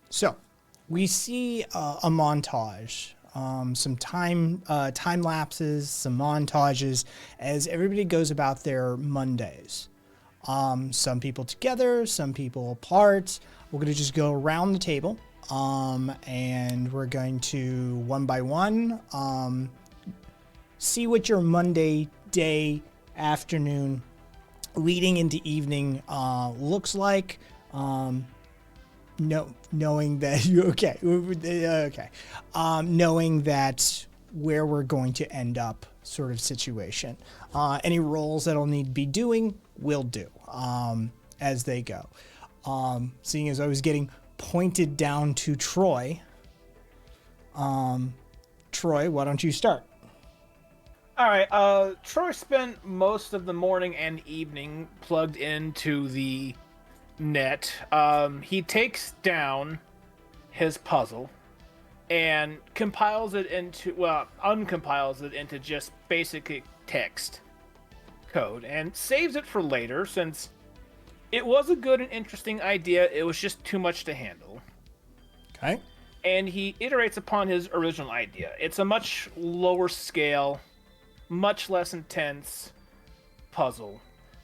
So, we see a montage, some time lapses, some montages as everybody goes about their Mondays. Some people together, some people apart. We're going to just go around the table, and we're going to one by one see what your Monday day, afternoon, leading into evening looks like. Knowing that knowing that where we're going to end up sort of situation. Any roles that'll need to be doing, we'll do as they go. Seeing as I was getting pointed down to Troy, Troy, why don't you start? All right, Troy spent most of the morning and evening plugged into the net. He takes down his puzzle and uncompiles it into just basic text code and saves it for later, since it was a good and interesting idea. It was just too much to handle. Okay. And he iterates upon his original idea. It's a much lower scale, much less intense puzzle.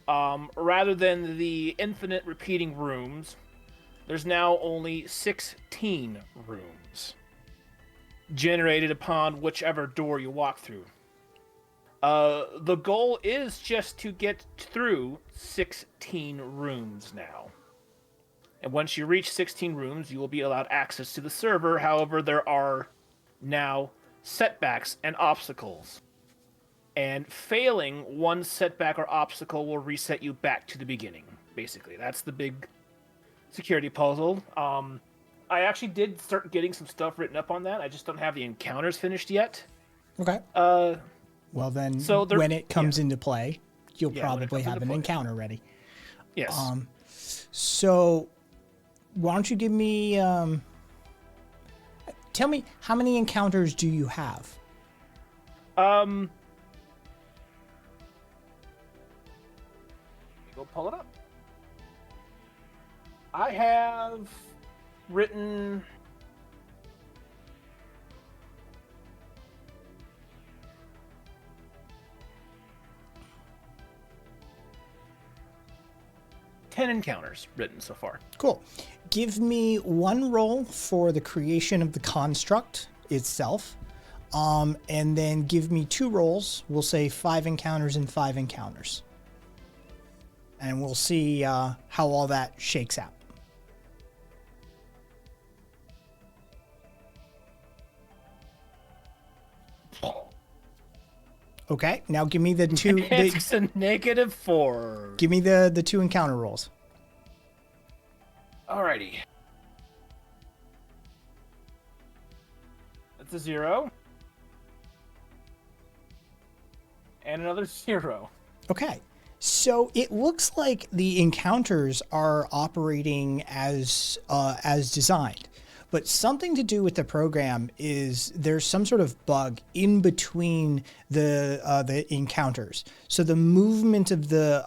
Rather than the infinite repeating rooms, there's now only 16 rooms generated upon whichever door you walk through. The goal is just to get through 16 rooms now. And once you reach 16 rooms, you will be allowed access to the server. However, there are now setbacks and obstacles. And failing one setback or obstacle will reset you back to the beginning, basically. That's the big security puzzle. I actually did start getting some stuff written up on that. I just don't have the encounters finished yet. Okay. Well, then, when it comes into play, you'll probably have an encounter ready. Yes. So, why don't you give me... tell me, how many encounters do you have? Go pull it up. I have written 10 encounters written so far. Cool. Give me one roll for the creation of the construct itself, and then give me 2 rolls. We'll say 5 encounters and 5 encounters. And we'll see how all that shakes out. Okay, now give me the 2... It's a -4. Give me the 2 encounter rolls. Alrighty. That's a 0. And another 0. Okay. So it looks like the encounters are operating as designed, but something to do with the program is there's some sort of bug in between the encounters. So the movement of the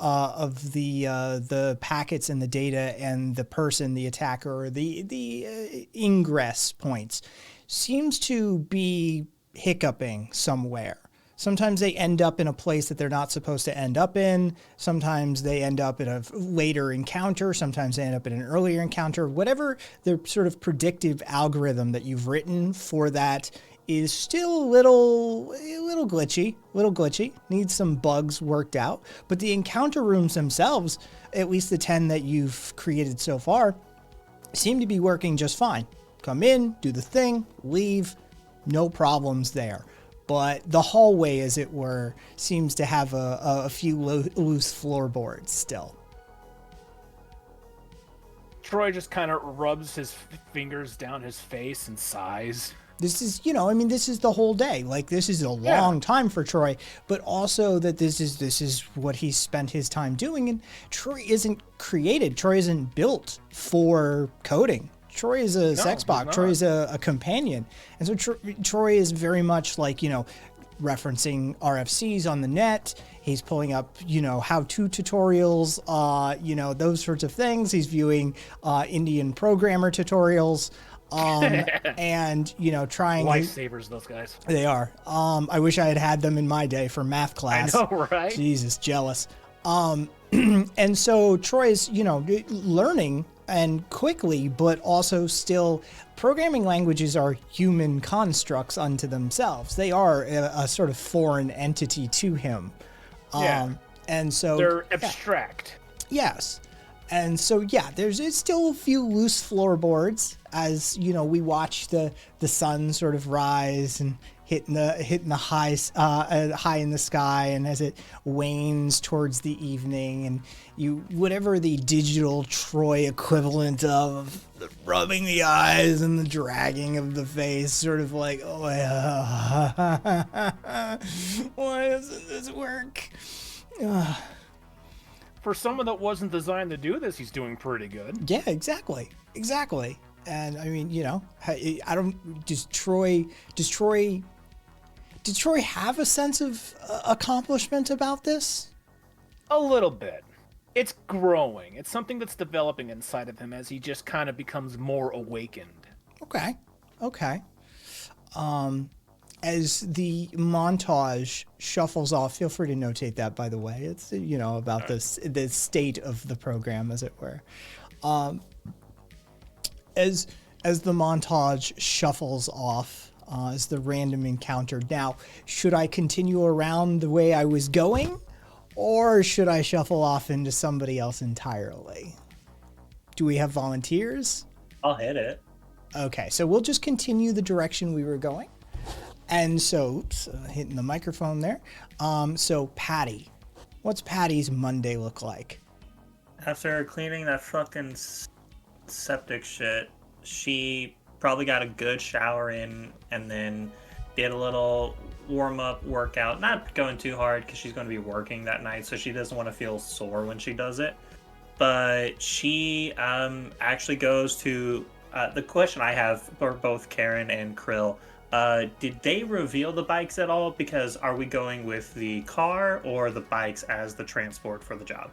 packets and the data and the person, the attacker, or the ingress points seems to be hiccuping somewhere. Sometimes they end up in a place that they're not supposed to end up in. Sometimes they end up in a later encounter. Sometimes they end up in an earlier encounter. Whatever the sort of predictive algorithm that you've written for that is still a little glitchy, needs some bugs worked out. But the encounter rooms themselves, at least the 10 that you've created so far, seem to be working just fine. Come in, do the thing, leave, no problems there. But the hallway, as it were, seems to have a few loose floorboards still. Troy just kind of rubs his fingers down his face and sighs. This is, this is the whole day. Like, this is a long time for Troy, but also that this is what he's spent his time doing. And Troy isn't built for coding. Troy is a No, sex he's bot. not. Troy is a companion. And so Troy is very much like, referencing RFCs on the net. He's pulling up, how-to tutorials, those sorts of things. He's viewing Indian programmer tutorials. And, trying... Lifesavers, those guys. They are. I wish I had them in my day for math class. I know, right? Jesus, jealous. And so Troy's, learning and quickly, but also still programming languages are human constructs unto themselves. They are a sort of foreign entity to him. Yeah. And so They're abstract. yes. And so, there's still a few loose floorboards as, we watch the sun sort of rise and hitting the high in the sky, and as it wanes towards the evening, and whatever the digital Troy equivalent of the rubbing the eyes and the dragging of the face, sort of like, why doesn't this work? For someone that wasn't designed to do this, he's doing pretty good. Yeah, exactly. And I mean, I don't. Does Troy have a sense of accomplishment about this? A little bit. It's growing. It's something that's developing inside of him as he just kind of becomes more awakened. Okay. As the montage shuffles off, feel free to notate that, by the way. It's, about the state of the program, as it were. As the montage shuffles off, as the random encounter. Now, should I continue around the way I was going, or should I shuffle off into somebody else entirely? Do we have volunteers? I'll hit it. Okay, so we'll just continue the direction we were going. And so, oops, hitting the microphone there. So Patty, what's Patty's Monday look like? After cleaning that fucking septic shit, she probably got a good shower in and then did a little warm-up workout. Not going too hard because she's going to be working that night, so she doesn't want to feel sore when she does it. But she actually goes to... the question I have for both Karen and Krill, did they reveal the bikes at all? Because are we going with the car or the bikes as the transport for the job?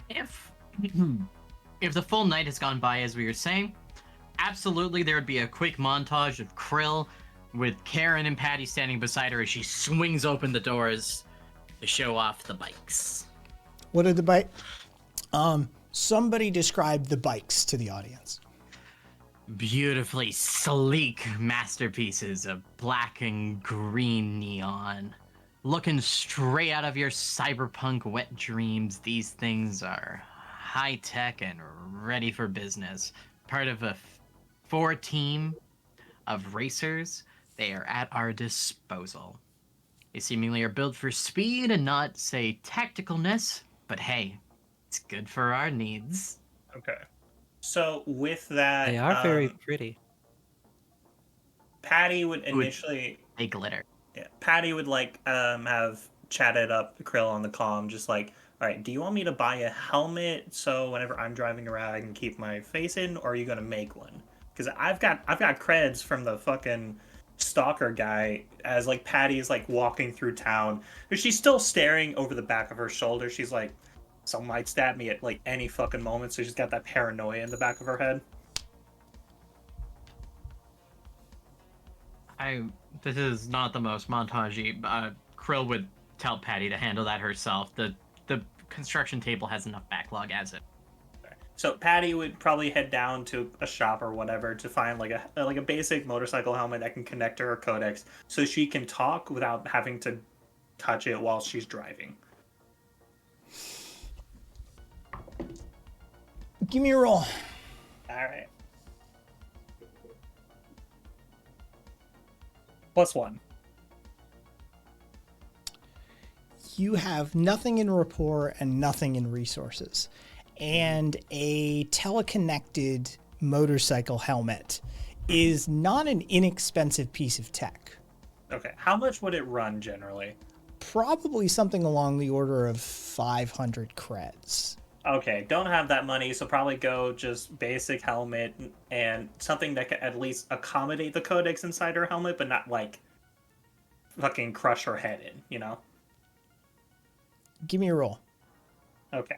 If the full night has gone by, as we were saying, absolutely there would be a quick montage of Krill with Karen and Patty standing beside her as she swings open the doors to show off the bikes. What are the bikes? Somebody describe the bikes to the audience. Beautifully sleek masterpieces of black and green neon. Looking straight out of your cyberpunk wet dreams, these things are high-tech and ready for business. Part of a Ford team of racers, they are at our disposal. They seemingly are built for speed and not, say, tacticalness, but hey, it's good for our needs. Okay. So with that... They are very pretty. Patty would initially... They glitter. Yeah, Patty would have chatted up Krill on the comm, just like, all right, do you want me to buy a helmet so whenever I'm driving around I can keep my face in, or are you gonna make one? Because I've got creds from the fucking stalker guy as Patty's walking through town. She's still staring over the back of her shoulder. She's like, someone might stab me at any fucking moment, so she's got that paranoia in the back of her head. This is not the most montagey. Krill would tell Patty to handle that herself. The construction table has enough backlog as it. So Patty would probably head down to a shop or whatever to find a basic motorcycle helmet that can connect to her codex, so she can talk without having to touch it while she's driving. Give me a roll. All right. +1. You have nothing in rapport and nothing in resources. And a teleconnected motorcycle helmet is not an inexpensive piece of tech. Okay. How much would it run generally? Probably something along the order of 500 creds. Okay, don't have that money, so probably go just basic helmet and something that could at least accommodate the codex inside her helmet, but not like fucking crush her head in, you know? Give me a roll. Okay.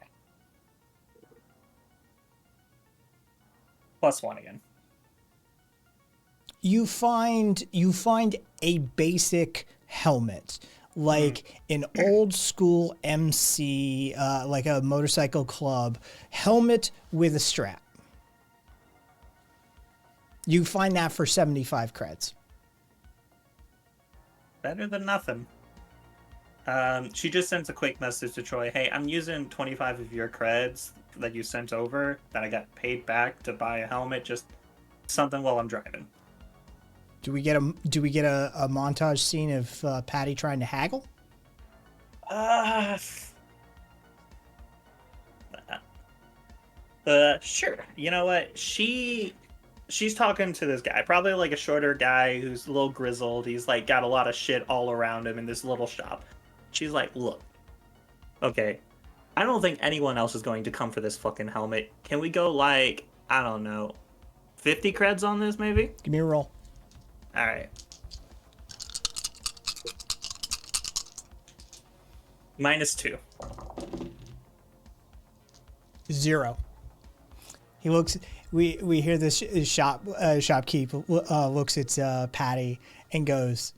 +1 again. You find a basic helmet, like an old school MC, like a motorcycle club helmet with a strap. You find that for 75 creds. Better than nothing. She just sends a quick message to Troy. Hey, I'm using 25 of your creds that you sent over that I got paid back to buy a helmet. Just something while I'm driving. Do we get a montage scene of Patty trying to haggle? Sure. You know what? She's talking to this guy, probably like a shorter guy who's a little grizzled. He's like got a lot of shit all around him in this little shop. She's like, look, okay, I don't think anyone else is going to come for this fucking helmet. Can we go like, I don't know, 50 creds on this maybe? Give me a roll. All right. -2. 0. He looks. We hear this shopkeep looks at Patty and goes,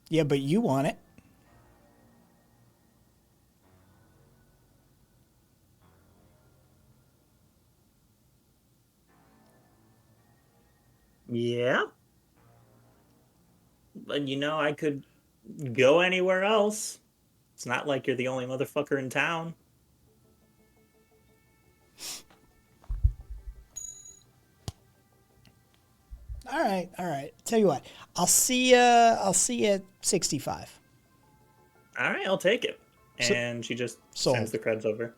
"Yeah, but you want it." Yeah. But you know, I could go anywhere else. It's not like you're the only motherfucker in town. All right. Tell you what, I'll see you at 65. All right, I'll take it. And she just sends the creds over.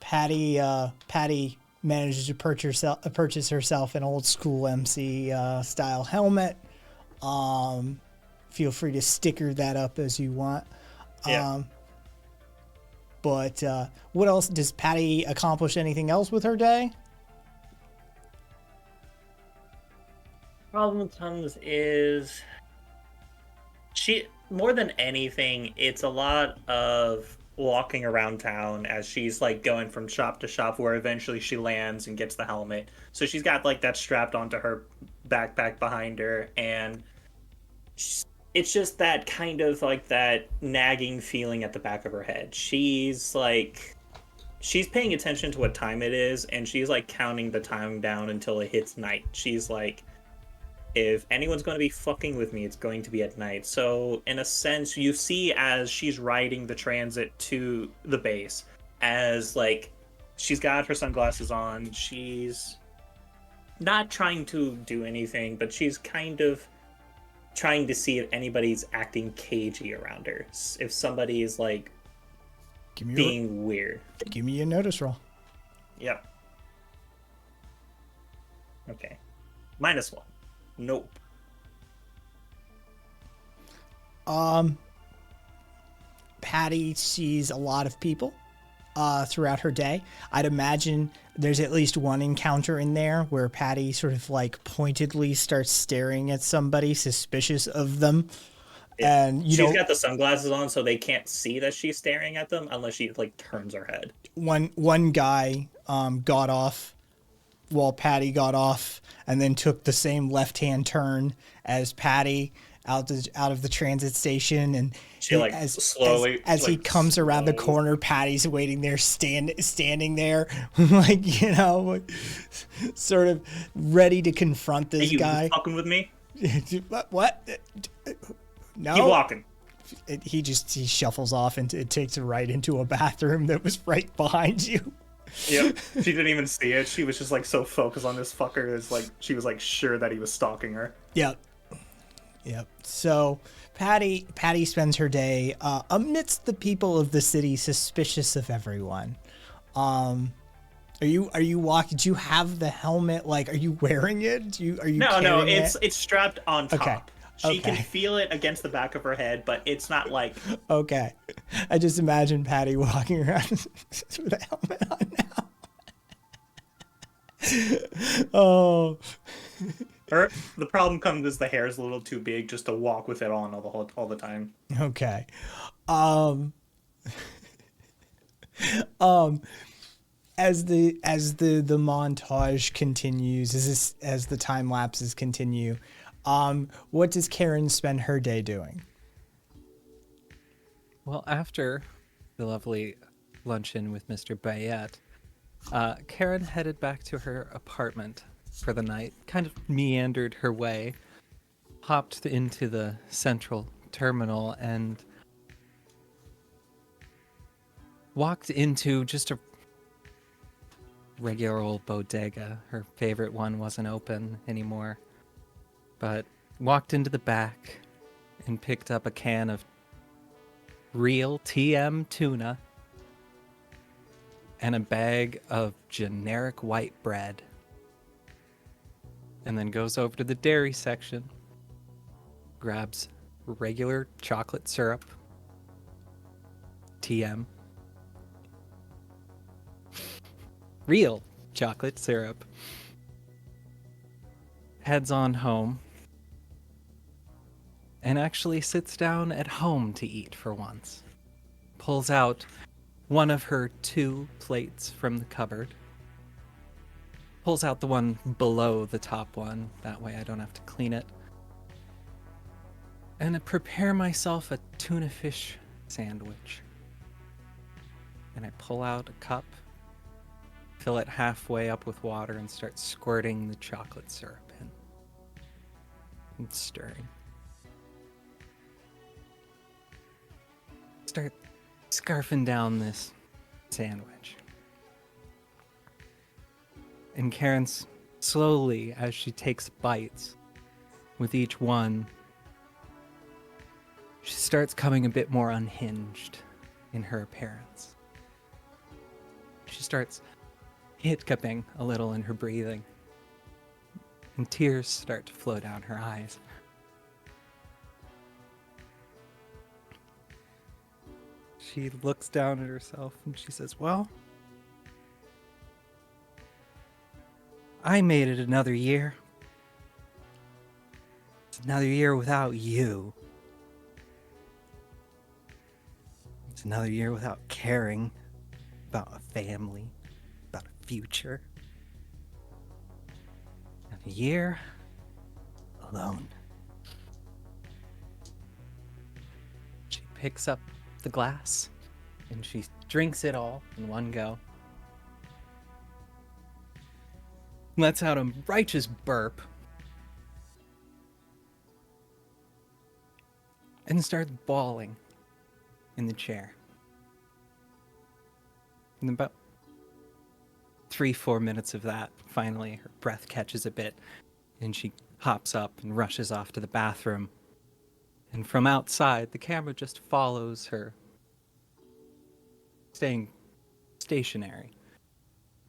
Patty manages to purchase herself an old school MC style helmet. Feel free to sticker that up as you want. Yeah. But what else? Does Patty accomplish anything else with her day? Problem comes is she, more than anything, it's a lot of walking around town as she's like going from shop to shop where eventually she lands and gets the helmet. So she's got like that strapped onto her backpack behind her, and it's just that kind of like that nagging feeling at the back of her head. She's paying attention to what time it is, and she's like counting the time down until it hits night. She's like, if anyone's going to be fucking with me, it's going to be at night. So in a sense, you see as she's riding the transit to the base, as like she's got her sunglasses on, she's not trying to do anything, but she's kind of trying to see if anybody's acting cagey around her, if somebody is like being weird. Give me a notice roll. Yep. Okay. -1. Nope. Patty sees a lot of people throughout her day. I'd imagine there's at least one encounter in there where Patty sort of like pointedly starts staring at somebody suspicious of them. And she's got the sunglasses on, so they can't see that she's staring at them unless she like turns her head. One guy got off while Patty got off, and then took the same left-hand turn as Patty out of the transit station, and she slowly as he comes around the corner, Patty's waiting there, standing there, like sort of ready to confront this guy. You fucking with me? What? No. Keep walking. He shuffles off and it takes her right into a bathroom that was right behind you. Yep. She didn't even see it. She was just like so focused on this fucker. It's like she was like sure that he was stalking her. Yep. So Patty spends her day amidst the people of the city, suspicious of everyone. Are you walking? Do you have the helmet? Like, are you wearing it? Are you? No. It's strapped on top. She can Okay. feel it against the back of her head, but it's not like Okay. I just imagine Patty walking around with a helmet on now. Oh, her. The problem comes is the hair is a little too big just to walk with it on all the time. okay. Um, as the montage continues, as the time lapses continue, what does Karen spend her day doing? Well, after the lovely luncheon with Mr. Bayette, Karen headed back to her apartment for the night, kind of meandered her way, hopped into the central terminal, and walked into just a regular old bodega. Her favorite one wasn't open anymore, but walked into the back and picked up a can of real TM tuna and a bag of generic white bread. And then goes over to the dairy section, grabs regular chocolate syrup, TM, real chocolate syrup, heads on home, and actually sits down at home to eat for once. Pulls out one of her 2 plates from the cupboard. Pulls out the one below the top one, that way I don't have to clean it. And I prepare myself a tuna fish sandwich. And I pull out a cup, fill it halfway up with water, and start squirting the chocolate syrup in. And stirring. Start scarfing down this sandwich. And Karen's slowly, as she takes bites, with each one, she starts coming a bit more unhinged in her appearance. She starts hiccuping a little in her breathing, and tears start to flow down her eyes. She looks down at herself and she says, well, I made it another year. It's another year without you. It's another year without caring about a family, about a future. And a year alone. She picks up the glass and she drinks it all in one go. Lets out a righteous burp. And starts bawling in the chair. And about 3-4 minutes of that, finally her breath catches a bit and she hops up and rushes off to the bathroom. And from outside, the camera just follows her, staying stationary.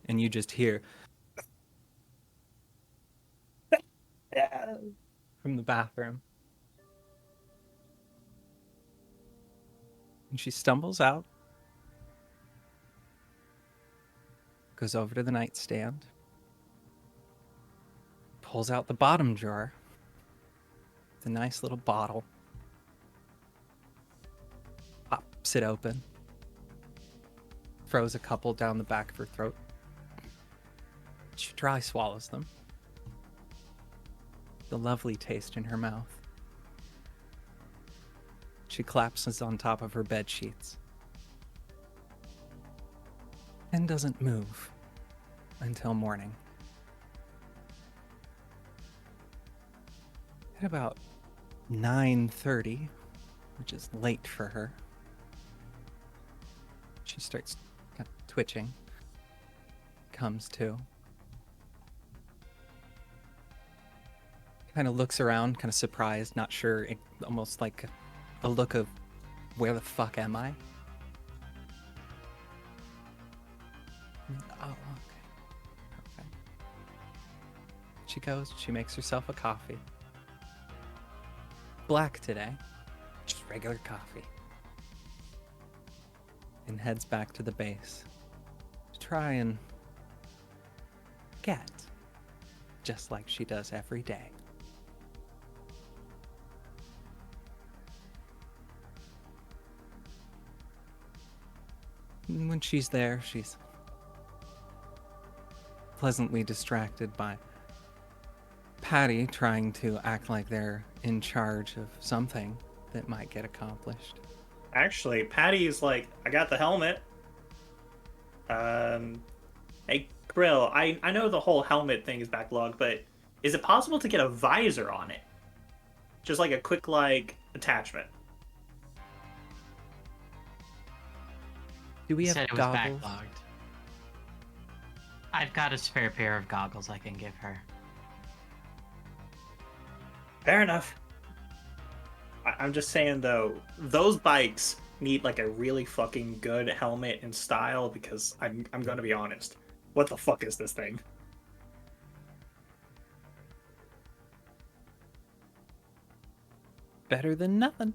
And you just hear from the bathroom. And she stumbles out, goes over to the nightstand, pulls out the bottom drawer, the nice little bottle, pops it open, throws a couple down the back of her throat. She dry swallows them. The lovely taste in her mouth. She collapses on top of her bed sheets and doesn't move until morning. At about 9:30, which is late for her, she starts kind of twitching, comes to, kind of looks around, kind of surprised, not sure, almost like a look of, where the fuck am I? Oh, okay. She goes, she makes herself a coffee. black today. Just regular coffee. And heads back to the base to try and get just like she does every day. And when she's there, she's pleasantly distracted by Patty trying to act like they're in charge of something that might get accomplished. Actually, Patty's like, I got the helmet. Hey, Krill, I know the whole helmet thing is backlogged, but is it possible to get a visor on it? Just like a quick, like, attachment. Do we You have said it was goggles? backlogged. I've got a spare pair of goggles I can give her. Fair enough. I'm just saying, though, those bikes need, like, a really fucking good helmet and style, because I'm gonna be honest. What the fuck is this thing? Better than nothing.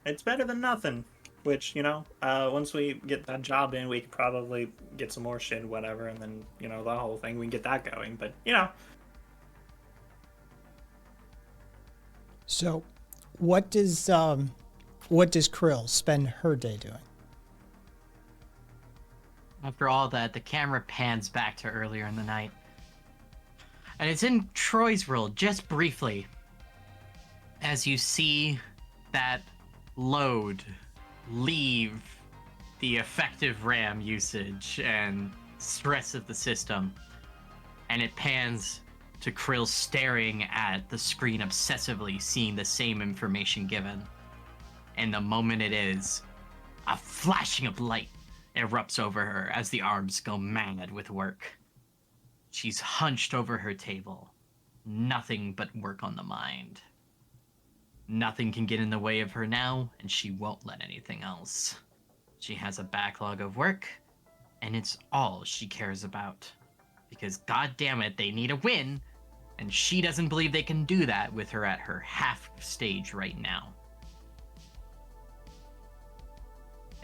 It's better than nothing. Which, you know, once we get that job in, we could probably get some more shit, whatever, and then, you know, the whole thing, we can get that going. But, you know. So, what does Krill spend her day doing? After all that, the camera pans back to earlier in the night. And it's in Troy's world, just briefly, as you see that load leave the effective RAM usage and stress of the system. And it pans to Krill staring at the screen obsessively, seeing the same information given. And the moment it is, a flashing of light erupts over her as the arms go mad with work. She's hunched over her table. Nothing but work on the mind. Nothing can get in the way of her now, and she won't let anything else. She has a backlog of work, and it's all she cares about. Because goddammit, they need a win, and she doesn't believe they can do that with her at her half stage right now.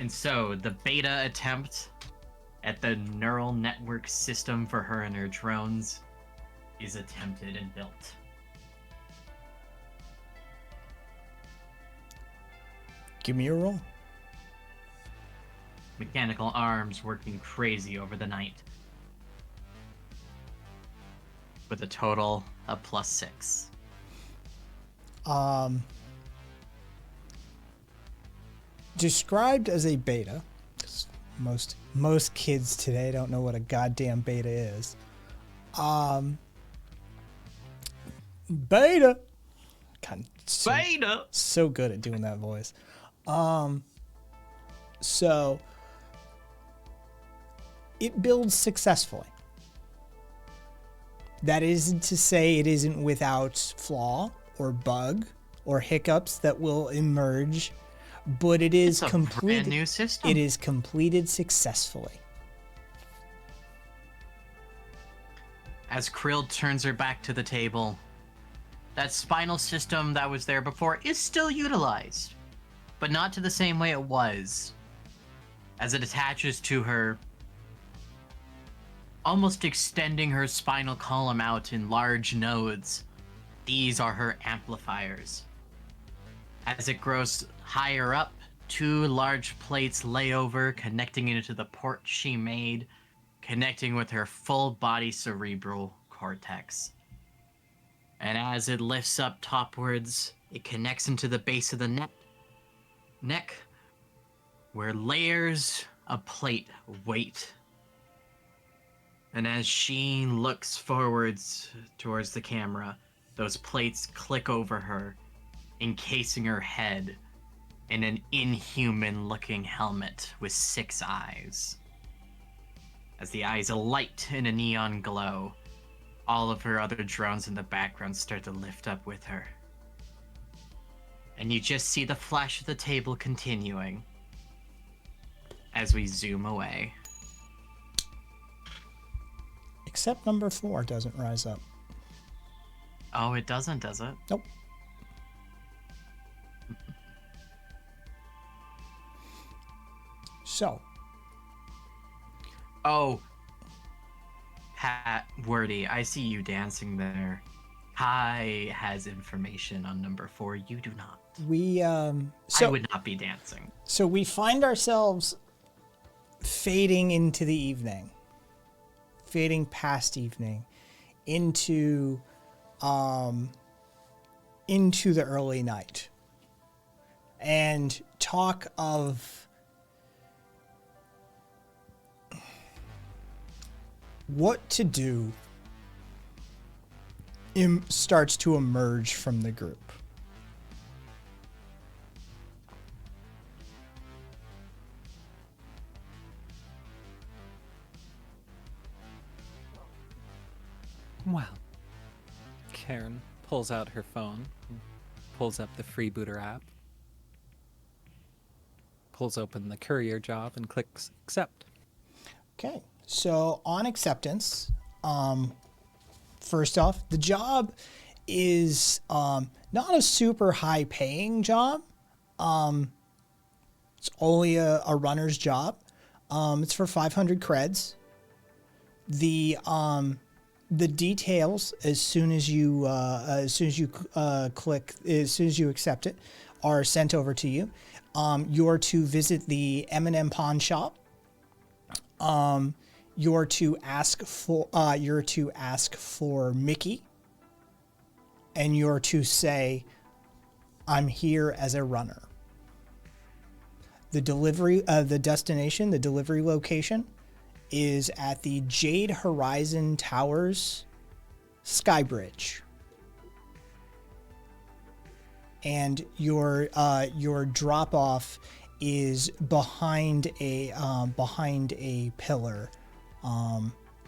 And so, the beta attempt at the neural network system for her and her drones is attempted and built. Give me a roll. Mechanical arms working crazy over the night. With a total of +6. Described as a beta, 'cause most kids today don't know what a goddamn beta is. Beta. God, Beta! so good at doing that voice. So it builds successfully. That isn't to say it isn't without flaw or bug or hiccups that will emerge, but it is It's a completed. brand new system. It is completed successfully. As Krill turns her back to the table, that spinal system that was there before is still utilized, but not to the same way it was. As it attaches to her, almost extending her spinal column out in large nodes. These are her amplifiers. As it grows higher up, 2 large plates lay over, connecting into the port she made, connecting with her full body cerebral cortex. And as it lifts up topwards, it connects into the base of the neck, where layers of plate wait. And as she looks forwards towards the camera, those plates click over her, encasing her head in an inhuman-looking helmet with 6 eyes. As the eyes alight in a neon glow, all of her other drones in the background start to lift up with her. And you just see the flash of the table continuing as we zoom away. Except number 4 doesn't rise up. Oh, it doesn't, does it? Nope. So, Oh, Pat Wordy, I see you dancing there. Kai has information on number 4. You do not. so I would not be dancing. So we find ourselves fading into the evening, fading past evening, into the early night, and talk of what to do starts to emerge from the group. Well, Karen pulls out her phone, pulls up the Freebooter app, pulls open the courier job, and clicks accept. Okay, so on acceptance, first off, the job is not a super high paying job. It's only a runner's job. It's for 500 creds. The details, as soon as you accept it, are sent over to you. You're to visit the M&M pawn shop. You're to ask for Mickey, and you're to say, "I'm here as a runner." The delivery location is at the Jade Horizon Towers Skybridge. And your drop off is behind a pillar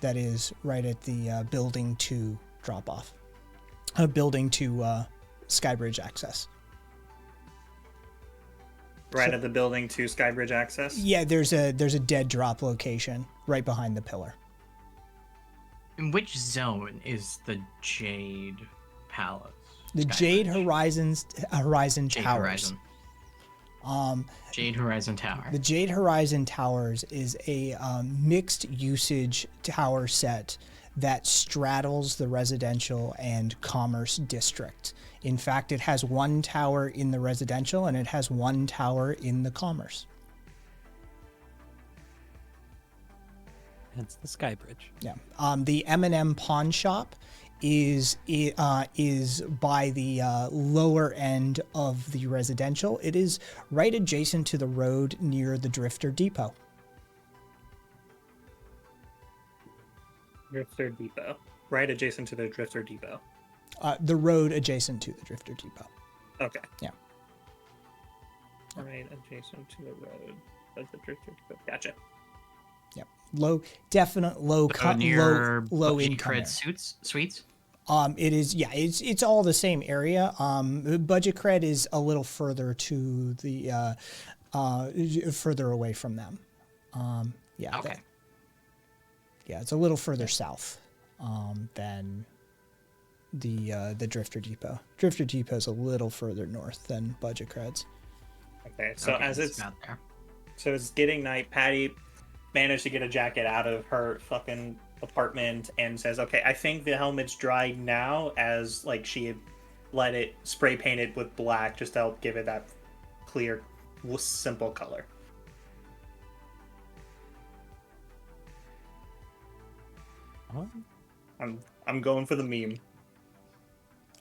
that is right at the building 2 drop off. Building 2 Skybridge access. Right at the building to Skybridge access? Yeah, there's a dead drop location right behind the pillar. In which zone is the Jade Palace? The Jade Horizon Jade Towers. Horizon. Jade Horizon Tower. The Jade Horizon Towers is a mixed usage tower set that straddles the residential and commerce district. In fact, it has one tower in the residential and it has one tower in the commerce. Hence the Skybridge. Yeah. The M&M pawn shop is by the lower end of the residential. It is right adjacent to the road near the Drifter Depot. Drifter Depot. Right adjacent to the Drifter Depot. The road adjacent to the Drifter Depot. Okay. Yeah. Right adjacent to the road. That's the Drifter Depot. Gotcha. Yep. Low Near low Budget income. Cred Suites? It is, yeah, it's all the same area. Budget Cred is a little further to the further away from them. Yeah. Okay. Yeah, it's a little further south than the Drifter Depot. Drifter Depot is a little further north than Budget Creds. Okay, so Okay, as it's out there. so it's getting night, Patty managed to get a jacket out of her fucking apartment and says, "Okay, I think the helmet's dried now," as like she had let it spray painted with black just to help give it that clear, simple color. What? I'm going for the meme.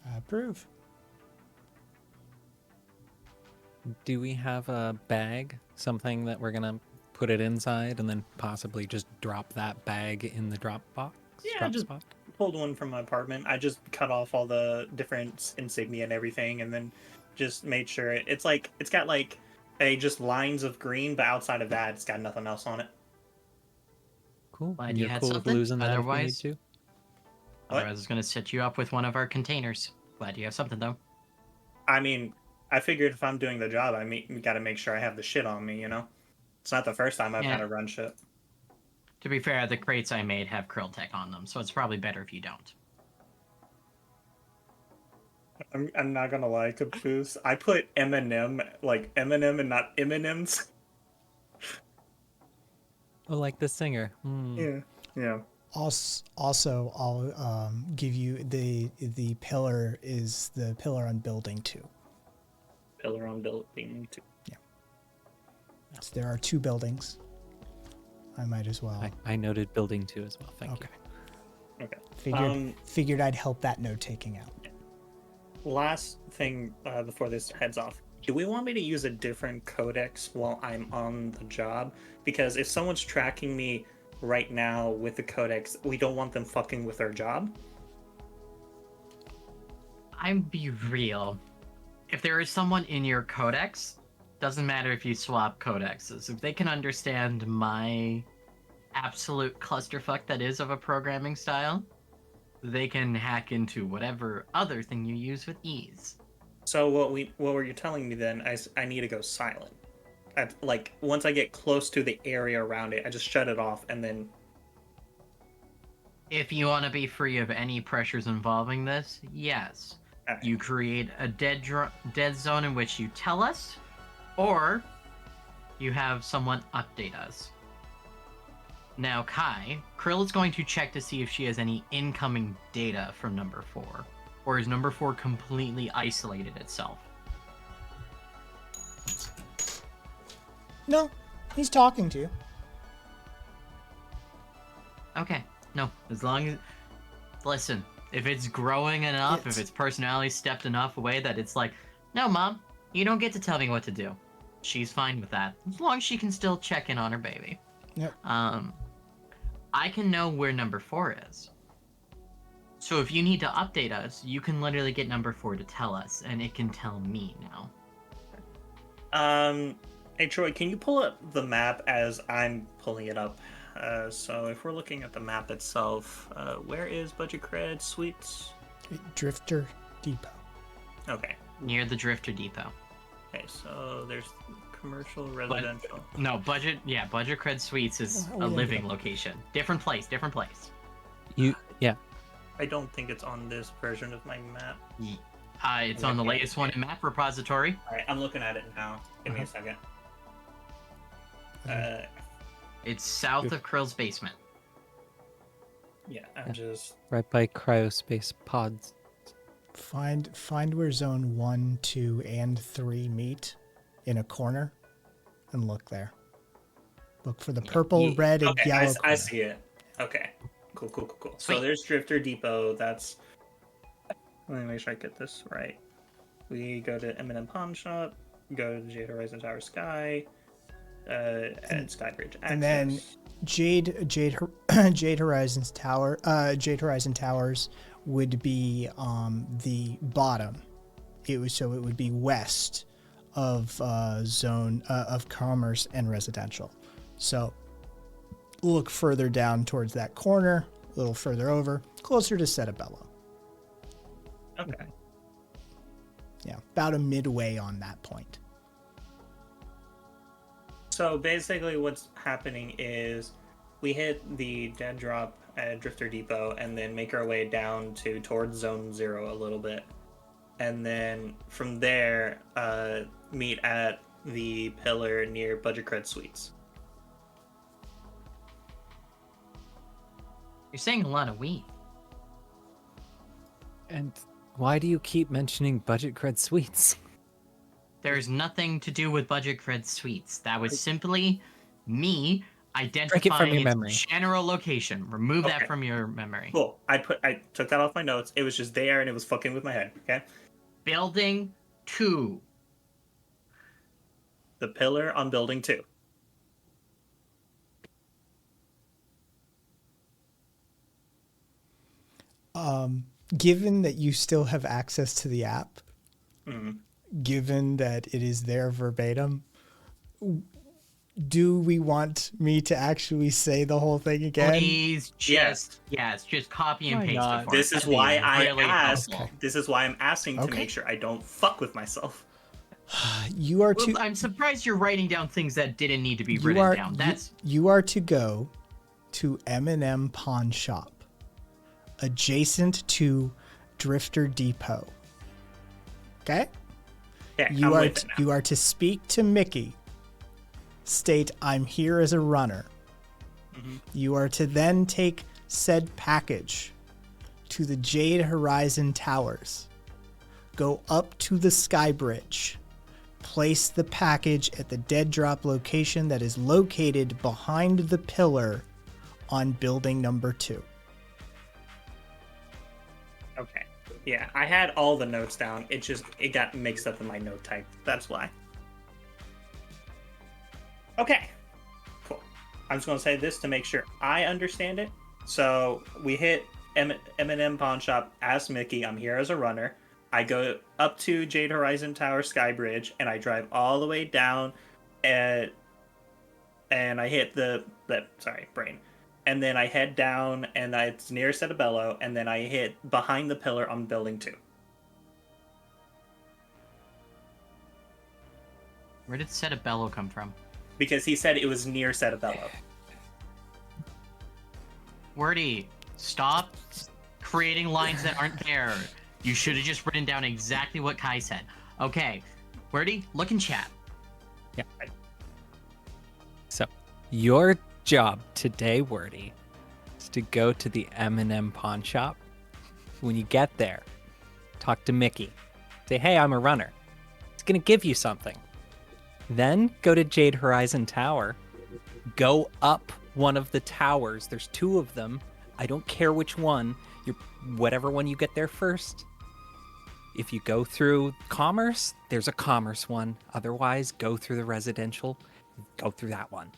I approve. Do we have a bag? Something that we're gonna put it inside and then possibly just drop that bag in the drop box? Yeah, drop just spot? pulled one from my apartment. I just cut off all the different insignia and everything, and then just made sure it's like it's got like just lines of green, but outside of that, it's got nothing else on it. Cool. Glad And you you're had cool with something. losing that Otherwise- if we need to? What? Otherwise, I was going to set you up with one of our containers. Glad you have something, though. I mean, I figured if I'm doing the job, got to make sure I have the shit on me. You know, it's not the first time I've had Yeah. to run shit. To be fair, the crates I made have Krill Tech on them, so it's probably better if you don't. I'm not gonna lie, Caboose. I put Eminem like Eminem and not M&Ms. Oh, like the singer. Yeah. Also, I'll give you the pillar is the pillar on building 2. Pillar on building 2. So there are 2 buildings. I might as well. I noted building 2 as well. Thank you. Okay. Figured I'd help that note taking out. Last thing before this heads off. Do we want me to use a different codex while I'm on the job? Because if someone's tracking me right now with the codex, we don't want them fucking with our job. I'm be real. If there is someone in your codex, doesn't matter if you swap codexes. If they can understand my absolute clusterfuck that is of a programming style, they can hack into whatever other thing you use with ease. So what were you telling me then? I need to go silent. Like once I get close to the area around it, I just shut it off and then. If you want to be free of any pressures involving this, yes. Okay. You create a dead zone in which you tell us, or you have someone update us. Now, Kai, Krill is going to check to see if she has any incoming data from number 4. Or is number 4 completely isolated itself? No, he's talking to you. Okay. No, as long as... Listen, if it's growing enough, if its personality stepped enough away that it's like, no, Mom, you don't get to tell me what to do. She's fine with that. As long as she can still check in on her baby. Yep. I can know where number 4 is. So if you need to update us, you can literally get number 4 to tell us, and it can tell me now. Hey Troy, can you pull up the map as I'm pulling it up? So if we're looking at the map itself, where is Budget Cred Suites? Drifter Depot. Okay. Near the Drifter Depot. Okay, so there's commercial, residential. Budget Cred Suites is a living location. Different place. I don't think it's on this version of my map. It's on the latest one in map repository. Alright, I'm looking at it now. Give me a second. It's south of Krill's basement. Yeah, I'm just... Right by cryospace pods. Find where zone 1, 2, and 3 meet in a corner and look there. Look for the purple, red, and yellow. I see it. Okay. Cool. Sweet. So there's Drifter Depot. That's... Let me make sure I get this right. We go to M&M Pawn Shop, go to Jade Horizon Tower Sky, and Skybridge Access. And then Jade Horizon Towers would be the bottom. It would be west of zone of commerce and residential. So look further down towards that corner, a little further over, closer to Cetabello. Okay. Yeah, about a midway on that point. So basically what's happening is we hit the dead drop at Drifter Depot and then make our way down towards Zone 0 a little bit. And then from there, meet at the pillar near Budget Cred Suites. You're saying a lot of we. And why do you keep mentioning Budget Cred Suites? There's nothing to do with Budget Cred Suites. That was simply me Break it from identifying your its memory. general location. Remove that Okay. from your memory. Cool. I took that off my notes. It was just there and it was fucking with my head. Okay. Building 2. The pillar on building 2. Given that you still have access to the app, given that it is there verbatim, do we want me to actually say the whole thing again? Please, just copy and Why paste not? it for This us. is That'd be why I really asked. helpful. This is why I'm asking to Okay. make sure I don't fuck with myself. You are Well, to I'm surprised you're writing down things that didn't need to be you written are down. you- That's you are to go to M&M Pawn Shop, adjacent to Drifter Depot. Okay? Yeah, You I'm are with it now. you are to speak to Mickey. State, I'm here as a runner. You are to then take said package to the Jade Horizon Towers. Go up to the Sky Bridge. Place the package at the dead drop location that is located behind the pillar on building number 2. Okay. Yeah, I had all the notes down. It got mixed up in my note type. That's why. Okay. Cool. I'm just going to say this to make sure I understand it. So we hit M&M Pawn Shop as Mickey. I'm here as a runner. I go up to Jade Horizon Tower Sky Bridge, and I drive all the way down, and I hit brain. And then I head down, and it's near Setabello, and then I hit behind the pillar on building 2. Where did Setabello come from? Because he said it was near Setabello. Wordy, stop creating lines that aren't there. You should have just written down exactly what Kai said. Okay, Wordy, look in chat. Yeah. So, your job today, Wordy, is to go to the M&M Pawn Shop. When you get there, talk to Mickey. Say, hey, I'm a runner. It's going to give you something. Then go to Jade Horizon Tower. Go up one of the towers. There's 2 of them. I don't care which one. Whatever one you get there first. If you go through commerce, there's a commerce one. Otherwise, go through the residential. Go through that one.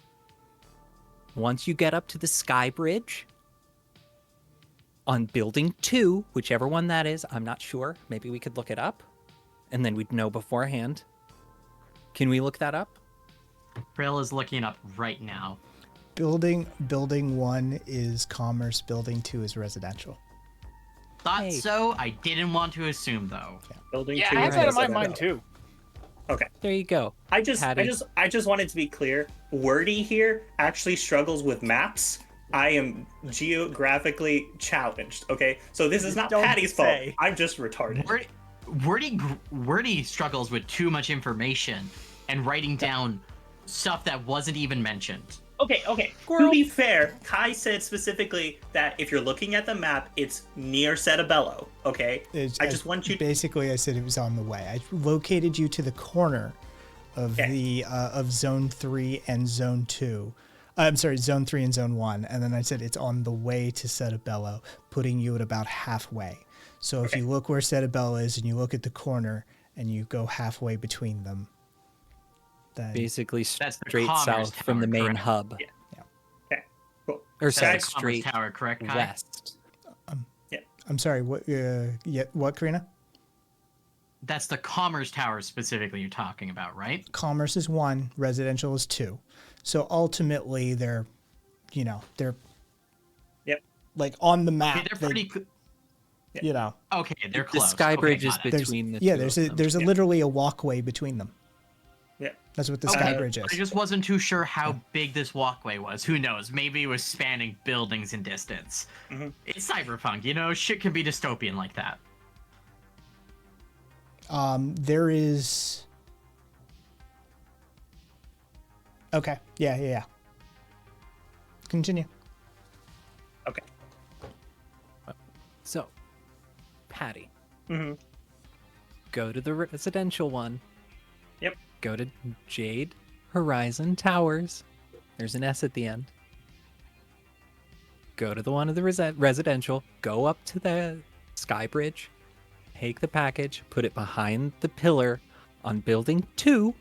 Once you get up to the Sky Bridge, on building 2, whichever one that is, I'm not sure. Maybe we could look it up, and then we'd know beforehand. Can we look that up? Krill is looking up right now. Building 1 is commerce, building 2 is residential. Thought so. I didn't want to assume though. Building Yeah, 2 I had is that in my Setabello. mind too. Okay. There you go. I just wanted to be clear. Wordy here actually struggles with maps. I am geographically challenged. Okay, so this is not Don't Patty's say. fault. I'm just retarded. Wordy struggles with too much information and writing down stuff that wasn't even mentioned. Okay. To be fair, Kai said specifically that if you're looking at the map, it's near Setabello. Okay, I just want you. Basically, I said it was on the way. I located you to the corner of of Zone 3 and Zone 2. I'm sorry, Zone 3 and Zone 1, and then I said it's on the way to Setabello, putting you at about halfway. So if you look where Setabello is and you look at the corner and you go halfway between them, then Basically That's the straight commerce south from tower, the main correct? hub. Yeah. Okay. Cool. Or That's sorry, the Commerce straight Tower, correct, Kai? west. I'm sorry, what Karina? That's the Commerce Tower specifically you're talking about, right? Commerce is 1, residential is 2. So ultimately they're Yep. like on the map. Okay, they're pretty. you know. Okay, they're The close. Sky Okay, Bridge is got it. between the Yeah, two there's of a them. there's a literally a walkway between them. Yeah. That's what the Okay, Sky Bridge I is. just wasn't too sure how big this walkway was. Who knows? Maybe it was spanning buildings in distance. Mhm. It's cyberpunk, you know? Shit can be dystopian like that. There is. Okay. Yeah. Continue. Okay. So, Patty, Mm-hmm. go to the residential one. Yep. Go to Jade Horizon Towers. There's an S at the end. Go to the one of the residential. Go up to the Sky Bridge. Take the package. Put it behind the pillar on building 2,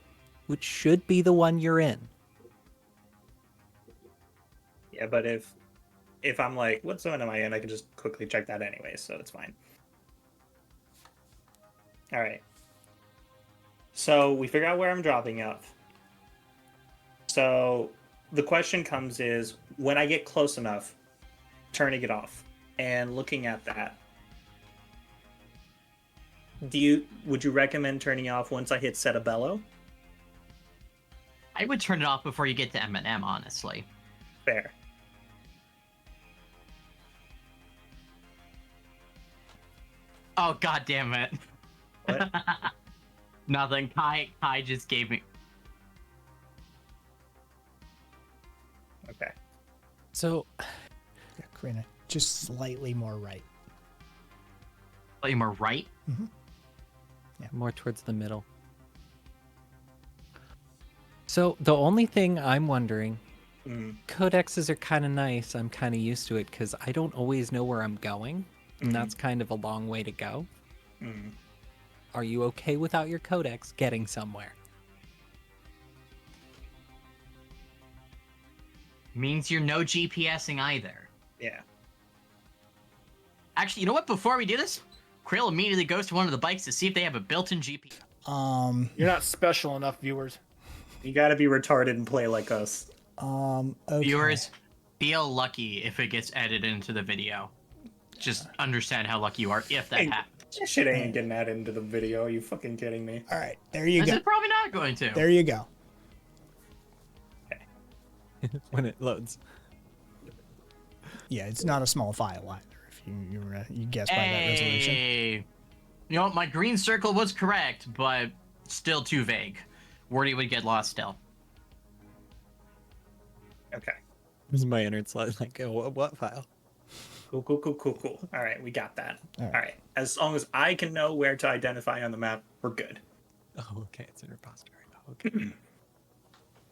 which should be the one you're in. Yeah, but if I'm like, what zone am I in? I can just quickly check that anyway, so it's fine. All right. So we figure out where I'm dropping off. So the question comes is, when I get close enough, turning it off and looking at that, would you recommend turning it off once I hit Setabello? I would turn it off before you get to M&M, honestly. Fair. Oh, god damn it. What? Nothing. Kai just gave me... Okay. So, Yeah, Karina, just slightly more right. Slightly more right. more towards the middle. So, the only thing I'm wondering, codexes are kind of nice. I'm kind of used to it because I don't always know where I'm going, and that's kind of a long way to go. Are you okay without your codex getting somewhere? Means you're no GPSing either. Yeah. Actually, you know what? Before we do this, Krill immediately goes to one of the bikes to see if they have a built-in GPS. You're not special enough, viewers. You gotta be retarded and play like us. Okay. Viewers, feel lucky if it gets edited into the video. Just understand how lucky you are if that Hey, happens. This shit ain't getting added into the video. Are you fucking kidding me? All right, there you This go. is probably not going to. There you go. When it loads. Yeah, it's not a small file either. If you guess by that resolution. Hey, you know what? My green circle was correct, but still too vague. Wordy would get lost still. Okay. This is my internet slide. Like, oh, what file? Cool. All right, we got that. All All right. right. As long as I can know where to identify on the map, we're good. Oh, okay. It's in repository. Oh, okay.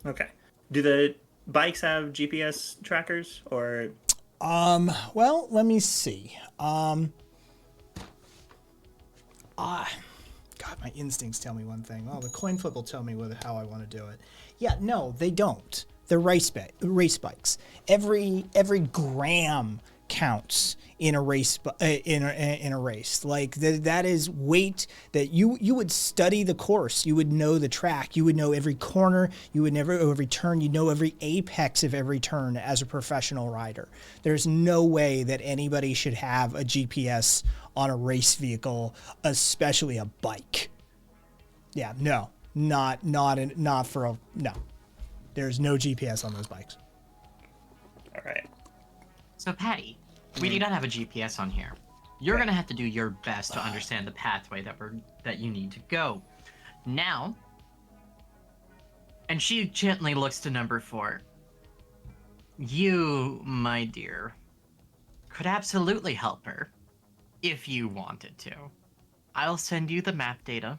Okay. Do the bikes have GPS trackers or? Well, let me see. God, my instincts tell me one thing. Well, the coin flip will tell me how I want to do it. Yeah, no, they don't. They're race bikes. Every gram counts in a race in a race. Like that is weight that you would study the course. You would know the track. You would know every corner. You would know every turn. You know every apex of every turn as a professional rider. There's no way that anybody should have a GPS on a race vehicle, especially a bike. Yeah, no, not for a no. There's no GPS on those bikes. All right. So, Patty, we do not have a GPS on here. You're gonna have to do your best to understand the pathway that you need to go. Now, and she gently looks to number 4. You, my dear, could absolutely help her if you wanted to. I'll send you the map data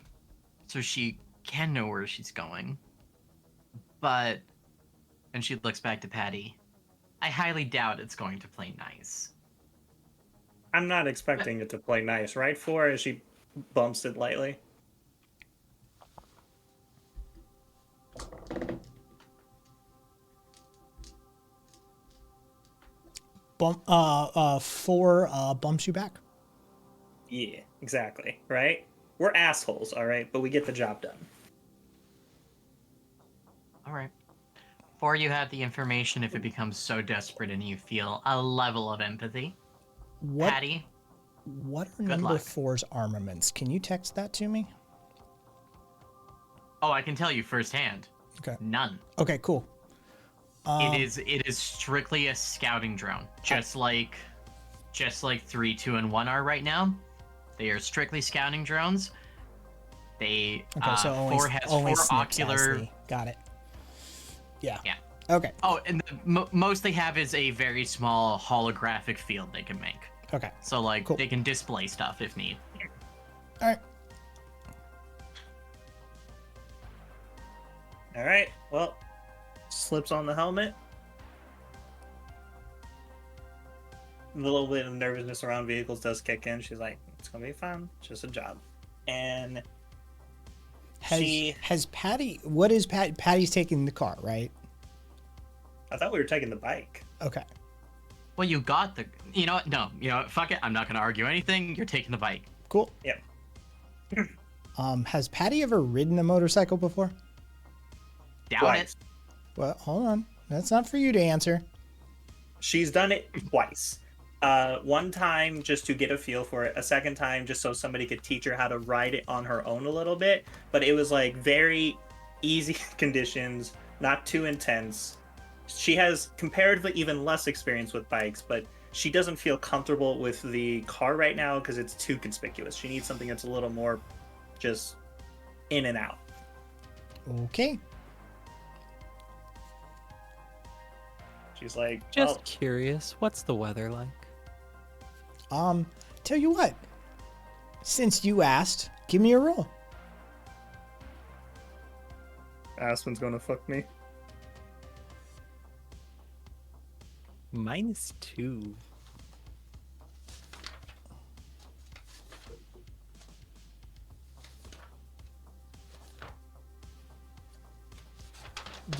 so she can know where she's going. But, and she looks back to Patty, I highly doubt it's going to play nice. I'm not expecting it to play nice, right? 4 as she bumps it lightly. Four bumps you back. Yeah, exactly. Right? We're assholes, all right, but we get the job done. All right. 4, you have the information if it becomes so desperate and you feel a level of empathy. What? Patty, What are Good number luck. 4's armaments? Can you text that to me? oh, I can tell you firsthand. Okay. None. Okay, cool. It is strictly a scouting drone, just like 3, 2, and 1 are right now. They are strictly scouting drones. They Okay, so only, 4 has only 4 Snips has ocular. the- Got it. Yeah. Yeah. Okay. Oh, and most they have is a very small holographic field they can make. Okay. So like Cool. they can display stuff if need. All right. All right. Well, slips on the helmet. A little bit of nervousness around vehicles does kick in. She's like, "It's gonna be fun. It's just a job." And Has Patty? What is Patty's taking the car, right? I thought we were taking the bike. Okay. Well, you got the. You know what? No. You know what? Fuck it. I'm not gonna argue anything. You're taking the bike. Cool. Yep. Has Patty ever ridden a motorcycle before? Doubt Twice. it. Well, hold on. That's not for you to answer. She's done it twice. One time just to get a feel for it. A second time just so somebody could teach her how to ride it on her own a little bit. But it was like very easy conditions, not too intense. She has comparatively even less experience with bikes, but she doesn't feel comfortable with the car right now because it's too conspicuous. She needs something that's a little more just in and out. Okay. She She's like, Just curious, what's the weather like? Tell you what. Since you asked, give me a roll. Aspen's gonna fuck me. -2.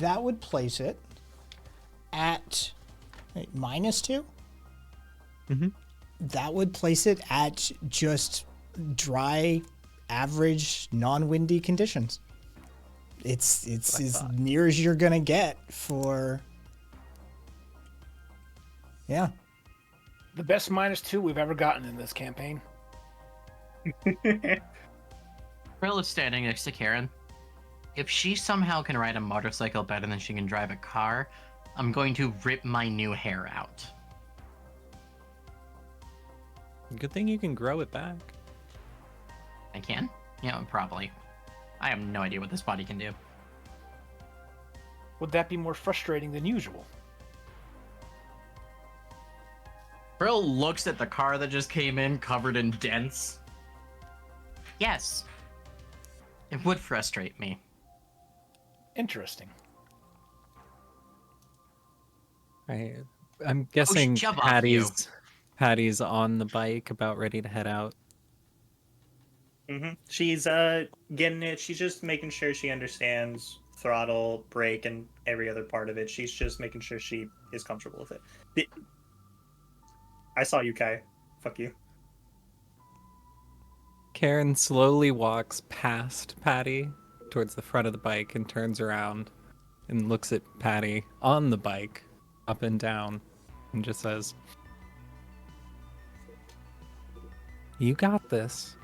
That would place it at -2. Mm-hmm. That would place it at just dry, average, non-windy conditions. It's as near as you're gonna get for. Yeah. The best -2 we've ever gotten in this campaign. Brill is standing next to Karen. If she somehow can ride a motorcycle better than she can drive a car, I'm going to rip my new hair out. Good thing you can grow it back. I can? Yeah, probably. I have no idea what this body can do. Would that be more frustrating than usual? Brill looks at the car that just came in covered in dents. Yes. It would frustrate me. Interesting. I'm guessing shove off you. Patty's on the bike, about ready to head out. She's getting it. She's just making sure she understands throttle, brake, and every other part of it. She's just making sure she is comfortable with it. I saw you, Kai. Fuck you. Karen slowly walks past Patty towards the front of the bike and turns around and looks at Patty on the bike, up and down, and just says, "You got this."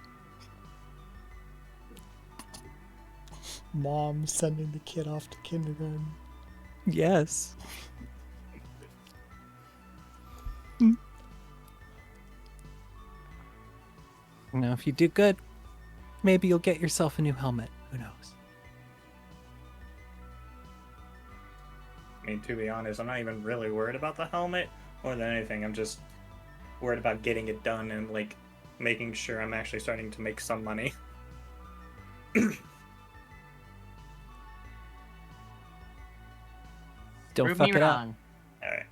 Mom sending the kid off to kindergarten. Yes. Now, if you do good, maybe you'll get yourself a new helmet. Who knows? I mean, to be honest, I'm not even really worried about the helmet more than anything. I'm just worried about getting it done and, like, making sure I'm actually starting to make some money. Don't Prove fuck me it up. wrong. Alright.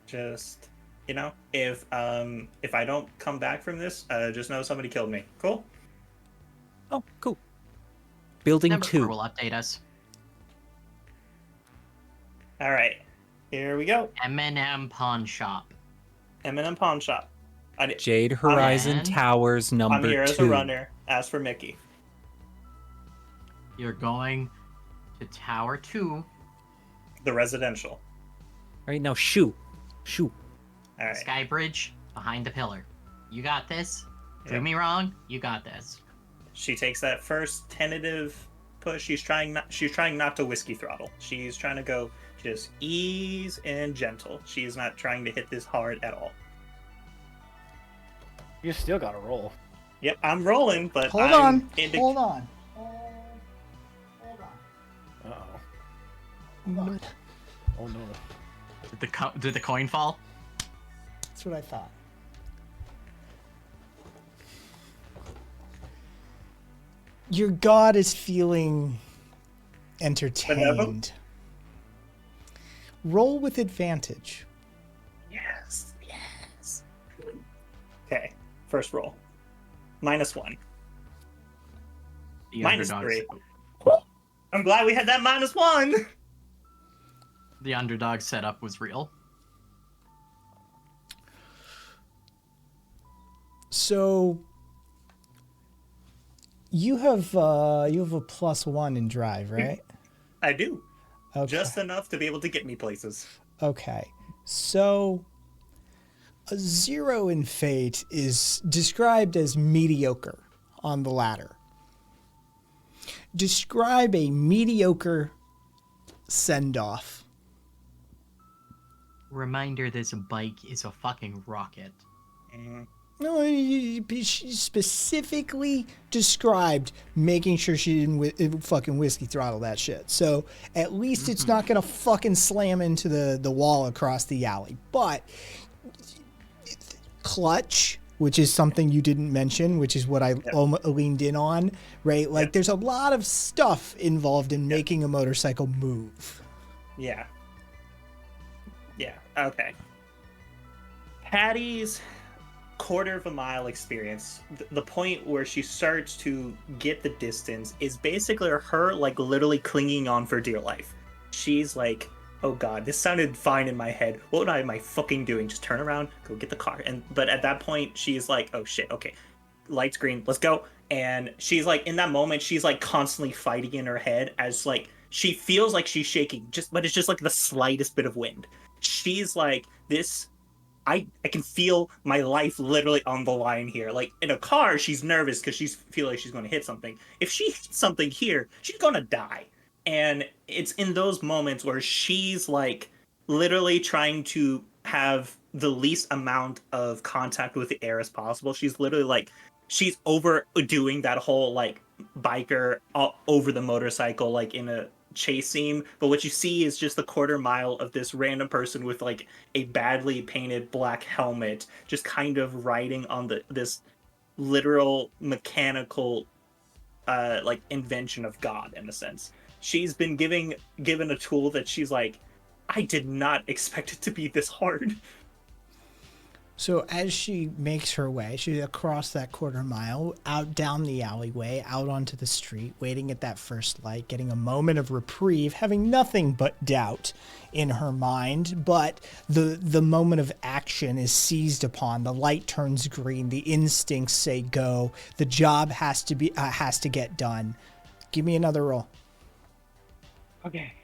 Just, you know, if I don't come back from this, just know somebody killed me. Cool? Oh, cool. Building Number 2. will update us. Alright. Here we go. M&M Pawn Shop. M&M Pawn Shop. Jade Horizon And Towers number I'm here 2. as a runner. As for Mickey. You're going to Tower 2. The residential. Alright, now shoo. Shoo. Alright. Sky Bridge behind the pillar. You got this. Prove Yep. me wrong. You got this. She takes that first tentative push. She's trying not to whiskey throttle. She's trying to go just ease and gentle. She's not trying to hit this hard at all. You still got to roll. Yep, I'm rolling, but Hold I'm on. into- Hold on. Uh-oh. Oh no. Did the coin fall? That's what I thought. Your god is feeling entertained. Roll with advantage. Yes. Okay, first roll. -1. The Minus underdog's- 3. I'm glad we had that -1. The underdog setup was real. So you have a +1 in drive, right? I do. Okay. Just enough to be able to get me places. Okay. So a 0 in fate is described as mediocre on the ladder. Describe a mediocre send-off. Reminder: this bike is a fucking rocket. No, she specifically described making sure she didn't fucking whiskey throttle that shit. So at least it's not gonna fucking slam into the wall across the alley. But clutch, which is something you didn't mention, which is what I leaned in on, right? Like there's a lot of stuff involved in making a motorcycle move. Yeah. Yeah. Okay. Patty's quarter of a mile experience, the point where she starts to get the distance, is basically her like literally clinging on for dear life. She's like, oh god, this sounded fine in my head, what am I fucking doing? Just turn around, go get the car. But at that point she's like, oh shit, okay, lights green, let's go. And she's like, in that moment she's like constantly fighting in her head as like she feels like she's shaking, but it's just like the slightest bit of wind. She's like, this, I can feel my life literally on the line here. Like in a car, she's nervous because she feels like she's going to hit something. If she hits something here, she's going to die. And it's in those moments where she's like literally trying to have the least amount of contact with the air as possible. She's literally like, she's overdoing that whole like biker over the motorcycle, like in a chase scene, but what you see is just the quarter mile of this random person with like a badly painted black helmet just kind of riding on this literal mechanical like invention of God in a sense. She's been given a tool that she's like, I did not expect it to be this hard. So as she makes her way, she's across that quarter mile, out down the alleyway, out onto the street, waiting at that first light, getting a moment of reprieve, having nothing but doubt in her mind. But the moment of action is seized upon. The light turns green. The instincts say go. The job has to get done. Give me another roll. Okay.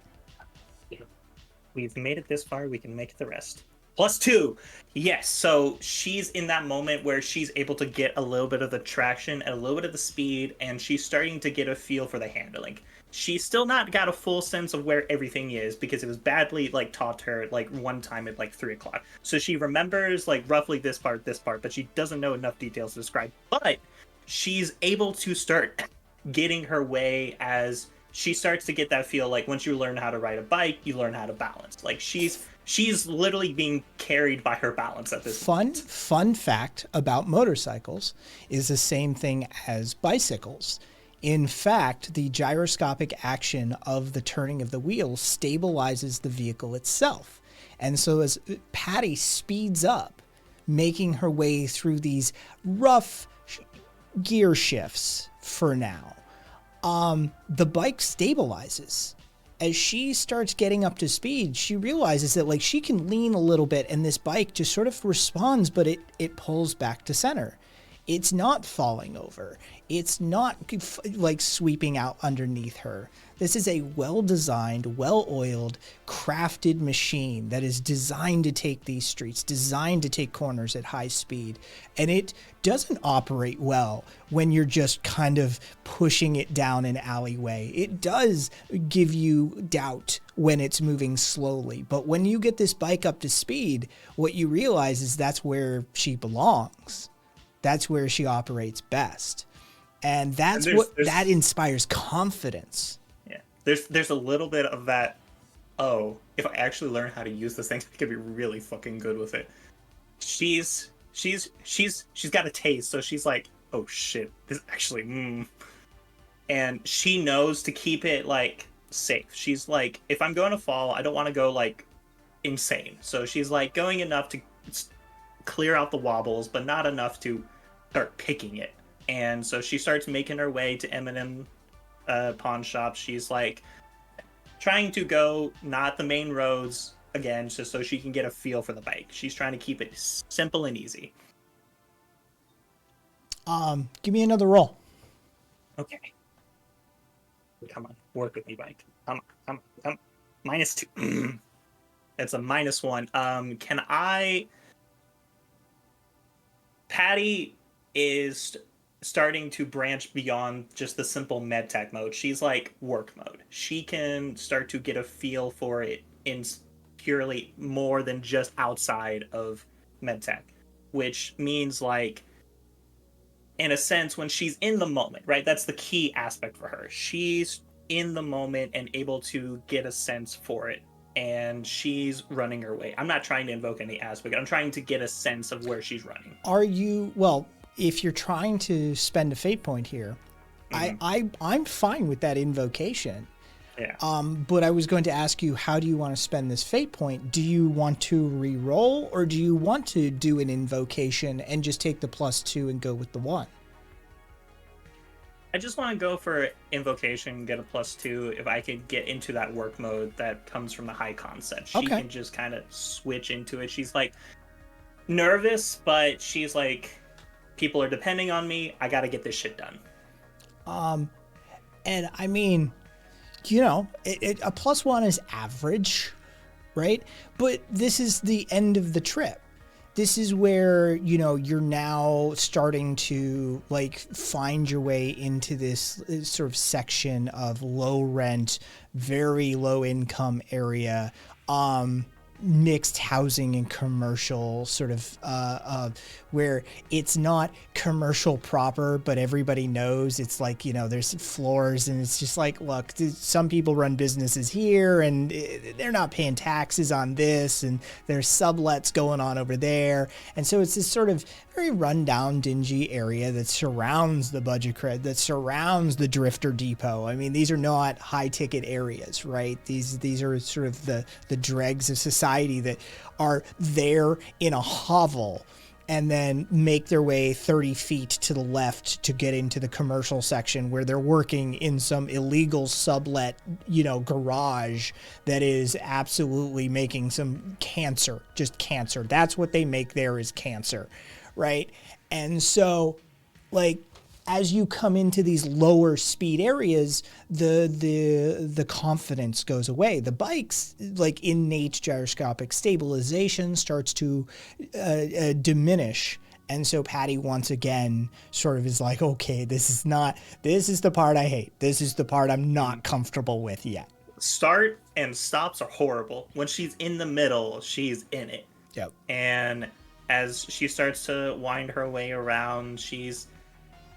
We've made it this far. We can make the rest. +2. Yes, so she's in that moment where she's able to get a little bit of the traction and a little bit of the speed, and she's starting to get a feel for the handling. She's still not got a full sense of where everything is because it was badly like taught her like one time at like 3 o'clock. So she remembers like roughly this part, but she doesn't know enough details to describe. But she's able to start getting her way as she starts to get that feel. Like once you learn how to ride a bike, you learn how to balance. Like she's literally being carried by her balance at this point. Fun fact about motorcycles is the same thing as bicycles. In fact, the gyroscopic action of the turning of the wheels stabilizes the vehicle itself. And so as Patty speeds up, making her way through these rough gear shifts for now, the bike stabilizes. As she starts getting up to speed, she realizes that like she can lean a little bit and this bike just sort of responds, but it pulls back to center. It's not falling over. It's not like sweeping out underneath her. This is a well-designed, well-oiled, crafted machine that is designed to take these streets, designed to take corners at high speed. And it doesn't operate well when you're just kind of pushing it down an alleyway. It does give you doubt when it's moving slowly. But when you get this bike up to speed, what you realize is that's where she belongs. That's where she operates best. And that's that inspires confidence. Yeah. There's a little bit of that, oh, if I actually learn how to use this thing, I could be really fucking good with it. She's got a taste, so she's like, oh shit, this actually and she knows to keep it like safe. She's like, if I'm going to fall, I don't want to go like insane. So she's like going enough to clear out the wobbles, but not enough to start picking it. And so she starts making her way to M&M pawn shop. She's like trying to go not the main roads again, just so she can get a feel for the bike. She's trying to keep it simple and easy. Give me another roll. Okay. Come on, work with me, bike. Come on. -2. It's a -1. Can I... Patty is starting to branch beyond just the simple medtech mode. She's like work mode. She can start to get a feel for it in purely more than just outside of medtech. which means like, in a sense, when she's in the moment, right? That's the key aspect for her. She's in the moment and able to get a sense for it. And she's running her way. I'm not trying to invoke any aspect. I'm trying to get a sense of where she's running. Are you, well, if you're trying to spend a fate point here, I'm fine with that invocation. Yeah. But I was going to ask you, how do you want to spend this fate point? Do you want to re-roll, or do you want to do an invocation and just take the +2 and go with the 1? I just want to go for invocation, get a +2. If I could get into that work mode that comes from the high concept, she can just kind of switch into it. She's like nervous, but she's like, people are depending on me. I got to get this shit done. And I mean, you know, a +1 is average, right? But this is the end of the trip. This is where, you know, you're now starting to like find your way into this sort of section of low rent, very low income area, mixed housing and commercial, sort of where it's not commercial proper, but everybody knows it's like, you know, there's floors, and it's just like, look, some people run businesses here and they're not paying taxes on this, and there's sublets going on over there. And so it's this sort of very rundown, dingy area that surrounds the budget cred, that surrounds the Drifter Depot. I mean, these are not high ticket areas, right? These are sort of the dregs of society that are there in a hovel and then make their way 30 feet to the left to get into the commercial section, where they're working in some illegal sublet, you know, garage that is absolutely making some cancer, just cancer. That's what they make there, is cancer, right? And so, like, as you come into these lower speed areas, the confidence goes away. The bike's like innate gyroscopic stabilization starts to diminish. And so Patty once again sort of is like, okay, this is the part I hate. This is the part I'm not comfortable with yet. Start and stops are horrible. When she's in the middle, she's in it. Yep. And as she starts to wind her way around, she's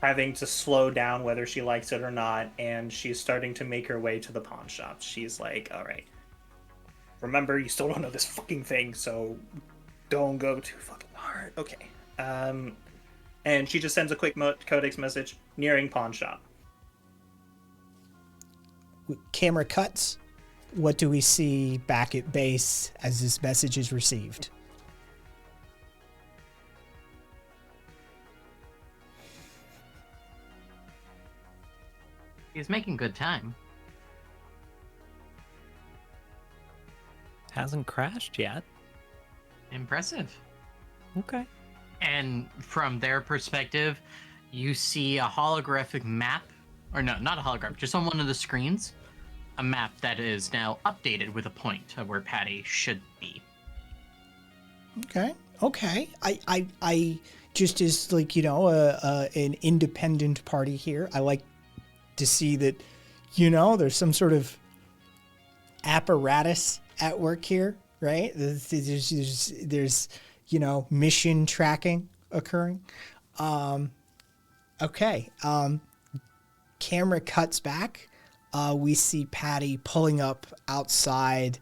having to slow down whether she likes it or not, and she's starting to make her way to the pawn shop. She's like, all right, remember, you still don't know this fucking thing, so don't go too fucking hard. Okay. And she just sends a quick codex message, nearing pawn shop. Camera cuts. What do we see back at base as this message is received? He's making good time. Hasn't crashed yet. Impressive. Okay. And from their perspective, you see a holographic map, or no, not a holographic, just on one of the screens, a map that is now updated with a point of where Patty should be. Okay. I just as, like, you know, an independent party here, I like to see that, you know, there's some sort of apparatus at work here, right? There's you know, mission tracking occurring. Okay. Camera cuts back. We see Patty pulling up outside.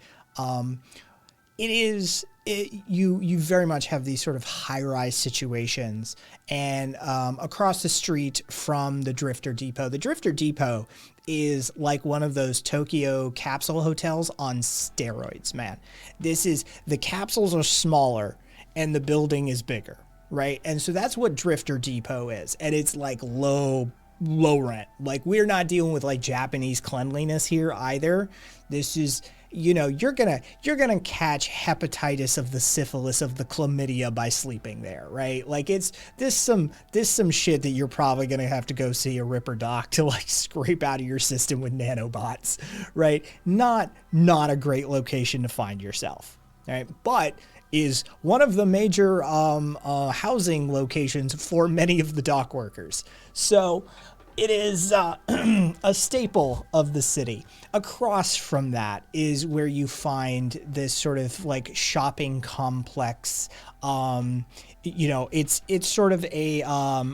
You very much have these sort of high-rise situations, and across the street from the Drifter Depot. The Drifter Depot is like one of those Tokyo capsule hotels on steroids, man. The capsules are smaller and the building is bigger, right? And so that's what Drifter Depot is, and it's like low rent. Like, we're not dealing with like Japanese cleanliness here either. This is, you know, you're gonna catch hepatitis of the syphilis of the chlamydia by sleeping there, right? Like, it's this some shit that you're probably gonna have to go see a Ripper doc to like scrape out of your system with nanobots, right? Not a great location to find yourself, right? But is one of the major housing locations for many of the dock workers. So it is a staple of the city. Across from that is where you find this sort of like shopping complex It's sort of a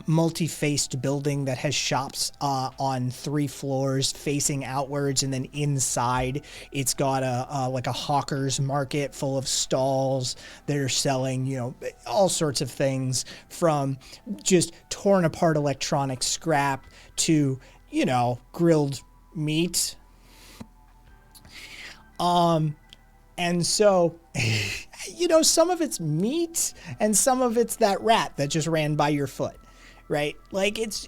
multi-faced building that has shops on 3 floors facing outwards, and then inside it's got a hawker's market full of stalls that are selling all sorts of things, from just torn apart electronic scrap to grilled meat. And so, some of it's meat and some of it's that rat that just ran by your foot, right? Like it's,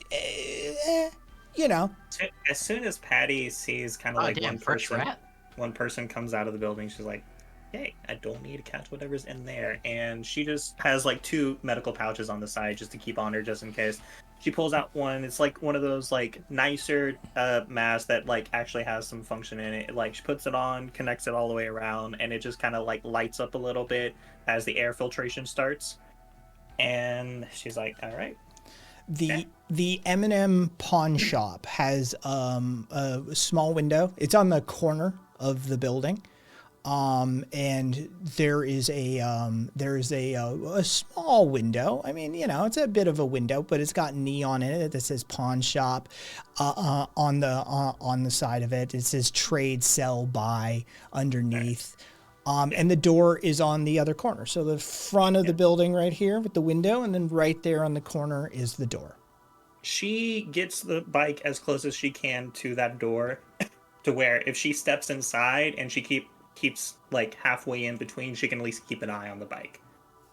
As soon as Patty sees kind of Oh, like damn, fresh rat. one person comes out of the building, she's like, "Hey, I don't need to catch whatever's in there," and she just has like 2 medical pouches on the side just to keep on her, just in case. She pulls out one. It's like one of those like nicer masks that like actually has some function in it. Like she puts it on, connects it all the way around, and it just kind of like lights up a little bit as the air filtration starts. And she's like, "All right." The M&M pawn shop has a small window. It's on the corner of the building. And there is a small window. I mean, it's a bit of a window, but it's got neon in it that says pawn shop. On the side of it, it says trade, sell, buy underneath. And the door is on the other corner. So the front of the building right here with the window, and then right there on the corner is the door. She gets the bike as close as she can to that door, to where if she steps inside and she keeps like halfway in between, she can at least keep an eye on the bike.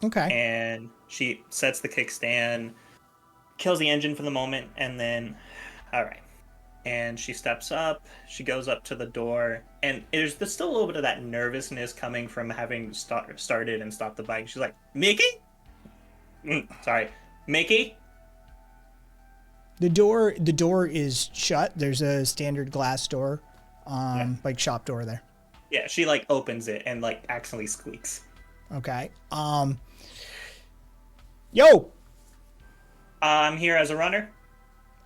Okay. And she sets the kickstand, kills the engine for the moment, and then, all right. And she steps up, she goes up to the door, and there's still a little bit of that nervousness coming from having started and stopped the bike. She's like, "Mickey?" Sorry, Mickey? The door is shut. There's a standard glass door, like shop door there. Yeah, she like opens it and like accidentally squeaks. Okay. Yo. I'm here as a runner.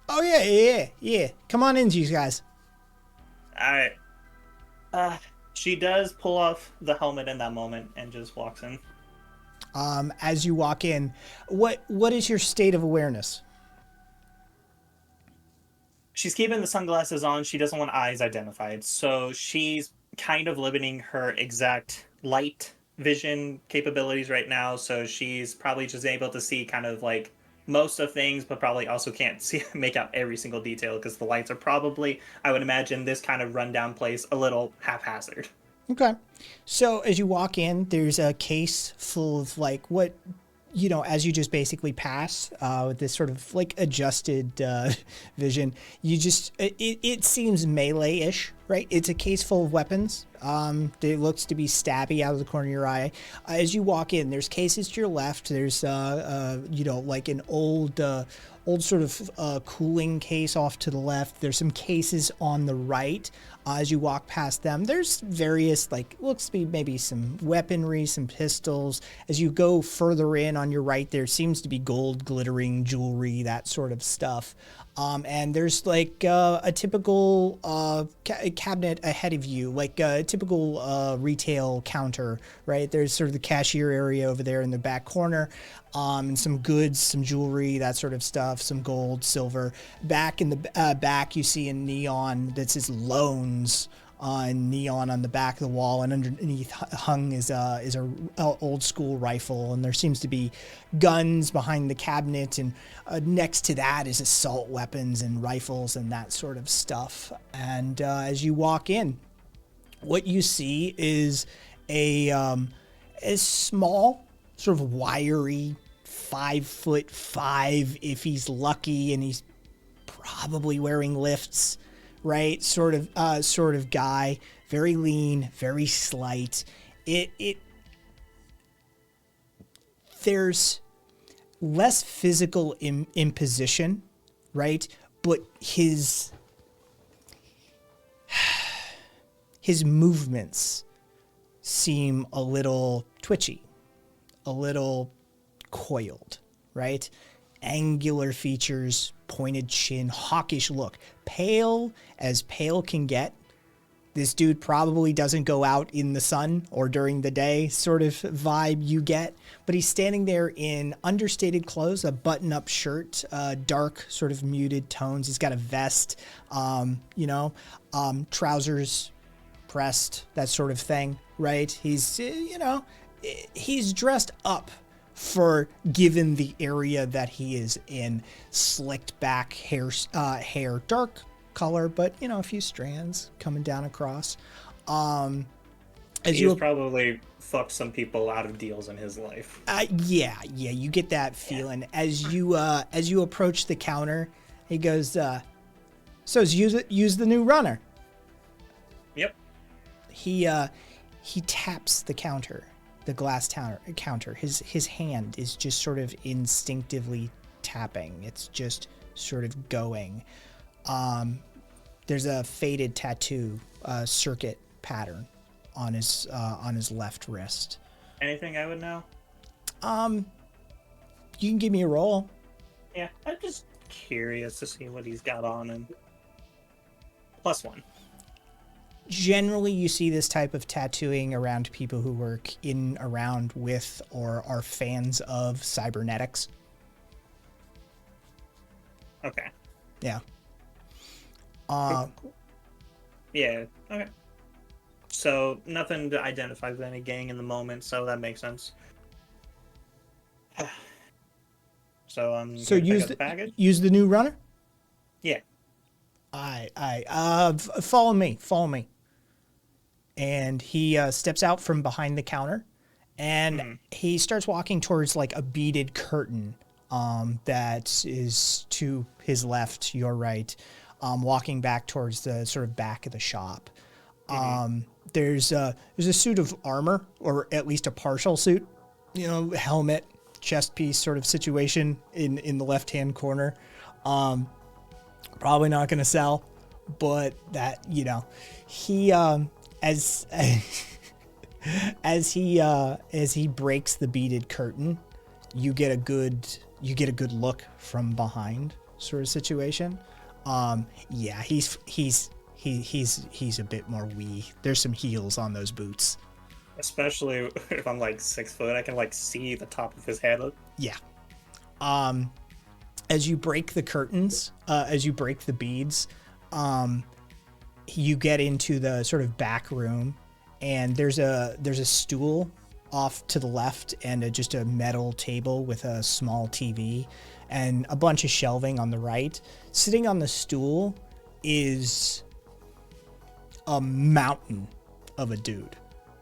Oh yeah. Come on in, you guys. All right. She does pull off the helmet in that moment and just walks in. As you walk in, what is your state of awareness? She's keeping the sunglasses on. She doesn't want eyes identified, so she's kind of limiting her exact light vision capabilities right now. So she's probably just able to see kind of like most of things, but probably also can't make out every single detail because the lights are probably, I would imagine, this kind of rundown place a little haphazard. Okay. So as you walk in, there's a case full of like what, as you just basically pass with this sort of like adjusted vision, it seems melee-ish, right? It's a case full of weapons. It looks to be stabby out of the corner of your eye. As you walk in, there's cases to your left. There's, like an old sort of cooling case off to the left. There's some cases on the right. As you walk past them, there's various, looks to be maybe some weaponry, some pistols. As you go further in on your right, there seems to be gold glittering jewelry, that sort of stuff. And there's like a typical cabinet ahead of you, like a typical retail counter, right? There's sort of the cashier area over there in the back corner, and some goods, some jewelry, that sort of stuff, some gold, silver. Back in the back, you see in neon that says loans. Neon on the back of the wall, and underneath hung is a old school rifle, and there seems to be guns behind the cabinet, and next to that is assault weapons and rifles and that sort of stuff. And as you walk in, what you see is a small, sort of wiry, 5'5" if he's lucky, and he's probably wearing lifts. Right, sort of guy, very lean, very slight. There's less physical imposition, right? But his movements seem a little twitchy, a little coiled, right? Angular features, pointed chin, hawkish look, pale as pale can get, This dude probably doesn't go out in the sun or during the day, sort of vibe you get. But he's standing there in understated clothes, a button-up shirt, dark, sort of muted tones. He's got a vest, trousers pressed, that sort of thing, right? He's, he's dressed up for given the area that he is in. Slicked back hair, dark color, but a few strands coming down across. He's probably fucked some people out of deals in his life. Yeah, you get that feeling as you approach the counter. He goes, "So use the new runner." Yep. He taps the counter, the glass counter. His hand is just sort of instinctively tapping. It's just sort of going. There's a faded tattoo, circuit pattern on his left wrist. Anything I would know? You can give me a roll. Yeah, I'm just curious to see what he's got on him. +1. Generally, you see this type of tattooing around people who work in, around, with, or are fans of cybernetics. Okay. Yeah. Yeah, okay. So, nothing to identify with any gang in the moment, so that makes sense. So use the package? Use the new runner? Yeah. Follow me. And he steps out from behind the counter, and he starts walking towards like a beaded curtain that is to his left, your right, walking back towards the sort of back of the shop. There's a suit of armor, or at least a partial suit, helmet, chest piece sort of situation in the left-hand corner. Probably not going to sell, but that, he, as he breaks the beaded curtain, you get a good look from behind sort of situation. Yeah, he's a bit more wee. There's some heels on those boots. Especially if I'm like 6 foot, I can like see the top of his head. Yeah. As you break the curtains, as you break the beads, you get into the sort of back room, and there's a stool off to the left and just a metal table with a small TV and a bunch of shelving on the right. Sitting on the stool is a mountain of a dude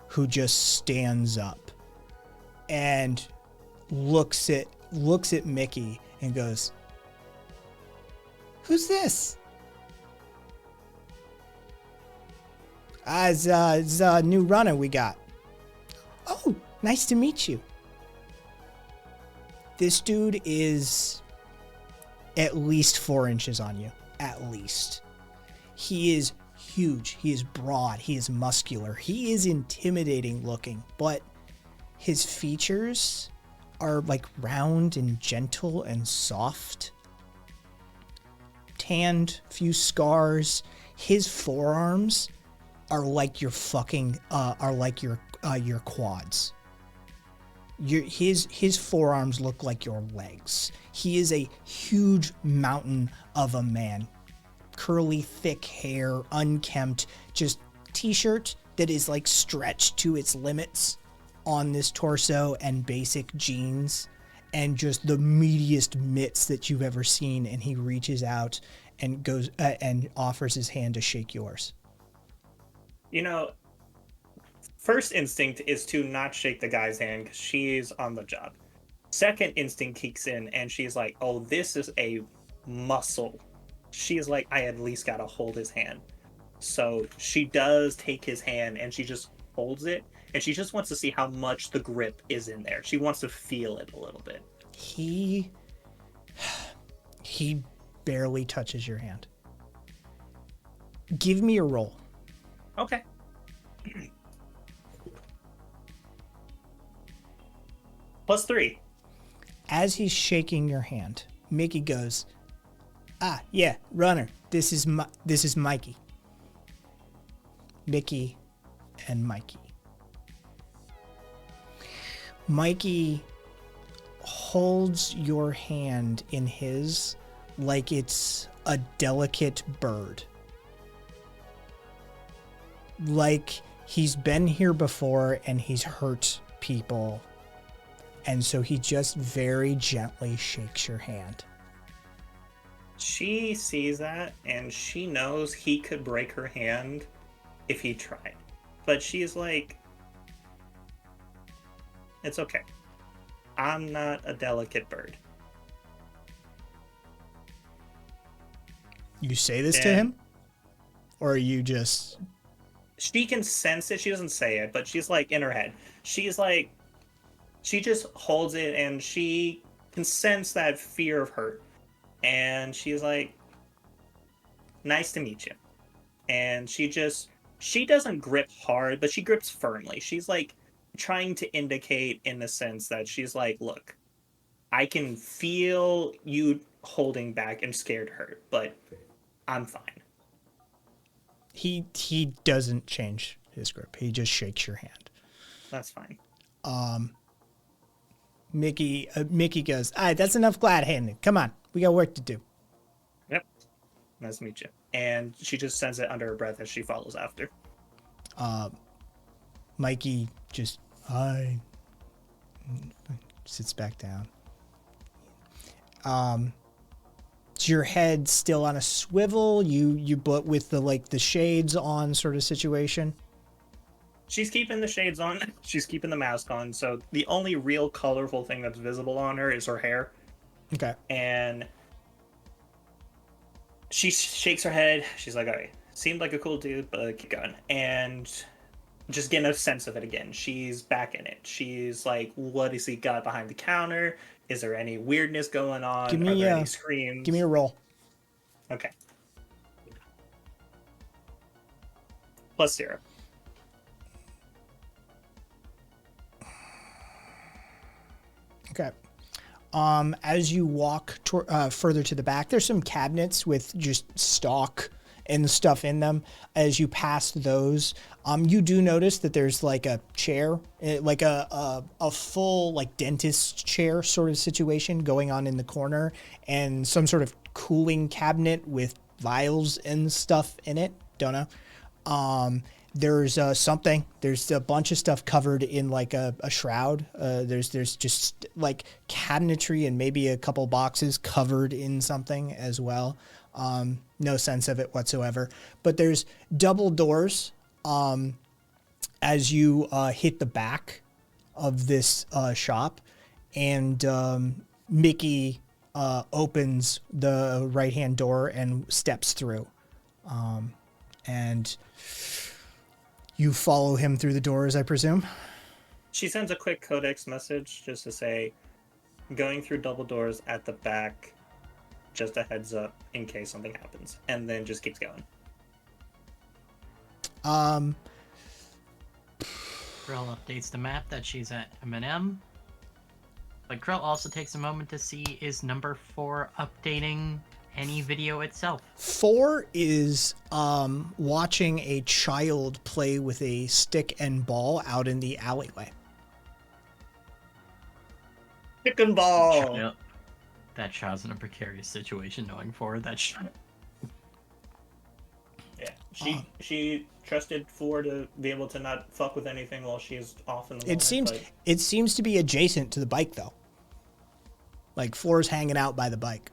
who just stands up and looks at Mickey and goes, "Who's this?" It's a new runner we got. "Oh, nice to meet you." This dude is at least 4 inches on you. At least. He is huge. He is broad. He is muscular. He is intimidating looking, but his features are like round and gentle and soft. Tanned, few scars. His forearms are like your your quads. His forearms look like your legs. He is a huge mountain of a man. Curly, thick hair, unkempt, just t-shirt that is like stretched to its limits on this torso, and basic jeans, and just the meatiest mitts that you've ever seen. And he reaches out and goes and offers his hand to shake yours. First instinct is to not shake the guy's hand because she's on the job. Second instinct kicks in, and she's like, "Oh, this is a muscle." She's like, "I at least gotta hold his hand." So she does take his hand, and she just holds it, and she just wants to see how much the grip is in there. She wants to feel it a little bit. He barely touches your hand. Give me a roll. Okay. +3. As he's shaking your hand, Mickey goes, "Ah, yeah, runner. This is Mikey." Mickey, and Mikey. Mikey holds your hand in his like it's a delicate bird. Like he's been here before and he's hurt people. And so he just very gently shakes your hand. She sees that and she knows he could break her hand if he tried. But she's like, it's okay. I'm not a delicate bird. You say this to him? Or are you just... She can sense it. She doesn't say it, but she's like in her head. She's like, she just holds it and she can sense that fear of hurt. And she's like, nice to meet you. And she doesn't grip hard, but she grips firmly. She's like trying to indicate in the sense that she's like, look, I can feel you holding back and scared hurt, but I'm fine. He doesn't change his grip. He just shakes your hand. That's fine. Mickey goes, all right, that's enough glad handing. Come on, we got work to do. Yep. Nice to meet you. And she just sends it under her breath as she follows after. Mikey just, hi, sits back down. Is your head still on a swivel? You but with the shades on sort of situation? She's keeping the shades on. She's keeping the mask on. So the only real colorful thing that's visible on her is her hair. Okay. And she shakes her head. She's like, all right, seemed like a cool dude, but keep going. And just getting a sense of it again. She's back in it. She's like, what has he got behind the counter? Is there any weirdness going on? Are there any screams? Give me a roll. Okay. +0. Okay. As you walk further to the back, there's some cabinets with just stock and stuff in them. As you pass those, you do notice that there's like a chair, like a full like dentist chair sort of situation going on in the corner, and some sort of cooling cabinet with vials and stuff in it. Don't know. There's there's a bunch of stuff covered in like a shroud. There's just like cabinetry and maybe a couple boxes covered in something as well. No sense of it whatsoever, but there's double doors, as you, hit the back of this, shop, and, Mickey, opens the right-hand door and steps through. And you follow him through the doors, I presume? She sends a quick codex message just to say, going through double doors at the back, just a heads up in case something happens, and then just keeps going. Krill updates the map that she's at M&M. But Krill also takes a moment to see, is number 4 updating any video itself? 4 is watching a child play with a stick and ball out in the alleyway. Chicken ball! Yep. That child's in a precarious situation knowing forward that Yeah, she trusted 4 to be able to not fuck with anything while she's off in the It seems to be adjacent to the bike though. Like 4's hanging out by the bike.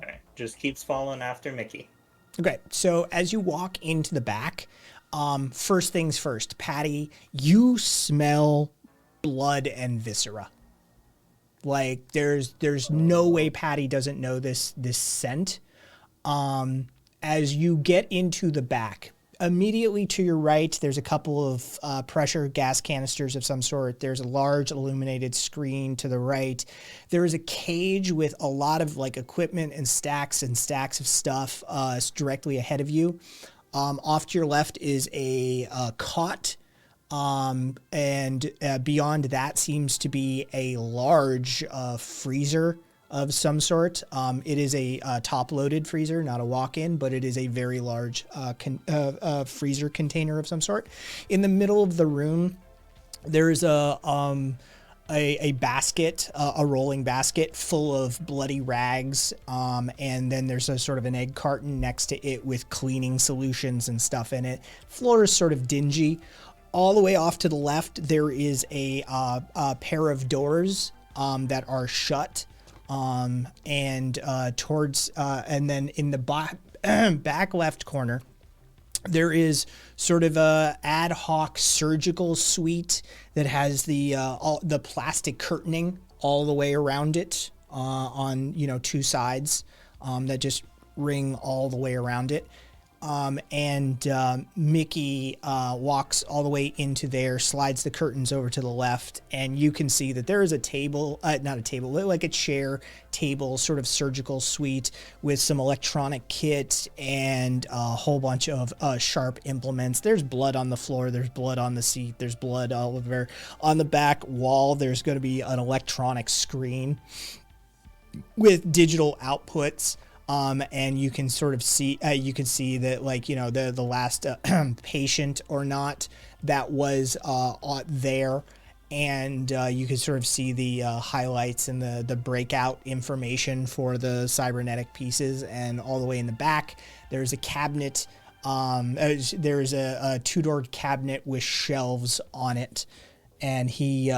Alright, just keeps following after Mickey. Okay, so as you walk into the back, first things first, Patty, you smell blood and viscera. Like there's no way Patty doesn't know this scent. As you get into the back, immediately to your right, there's a couple of pressure gas canisters of some sort. There's a large illuminated screen to the right. There is a cage with a lot of like equipment and stacks of stuff directly ahead of you. Off to your left is a cot. And beyond that seems to be a large freezer of some sort. It is a top-loaded freezer, not a walk-in, but it is a very large freezer container of some sort. In the middle of the room, there's a basket, a rolling basket full of bloody rags, and then there's a sort of an egg carton next to it with cleaning solutions and stuff in it. Floor is sort of dingy. All the way off to the left, there is a pair of doors that are shut, and then in the back left corner, there is sort of a ad hoc surgical suite that has the plastic curtaining all the way around it, on two sides, that just ring all the way around it. And Mickey walks all the way into there, slides the curtains over to the left, and you can see that there is a table, not a table, like a chair table, sort of surgical suite with some electronic kit and a whole bunch of sharp implements. There's blood on the floor, there's blood on the seat, there's blood all over. On the back wall, there's going to be an electronic screen with digital outputs. And you can sort of see, that, like, the last patient or not that was there. And you can sort of see the highlights and the breakout information for the cybernetic pieces. And all the way in the back, there's a cabinet. There's a two-door cabinet with shelves on it. And he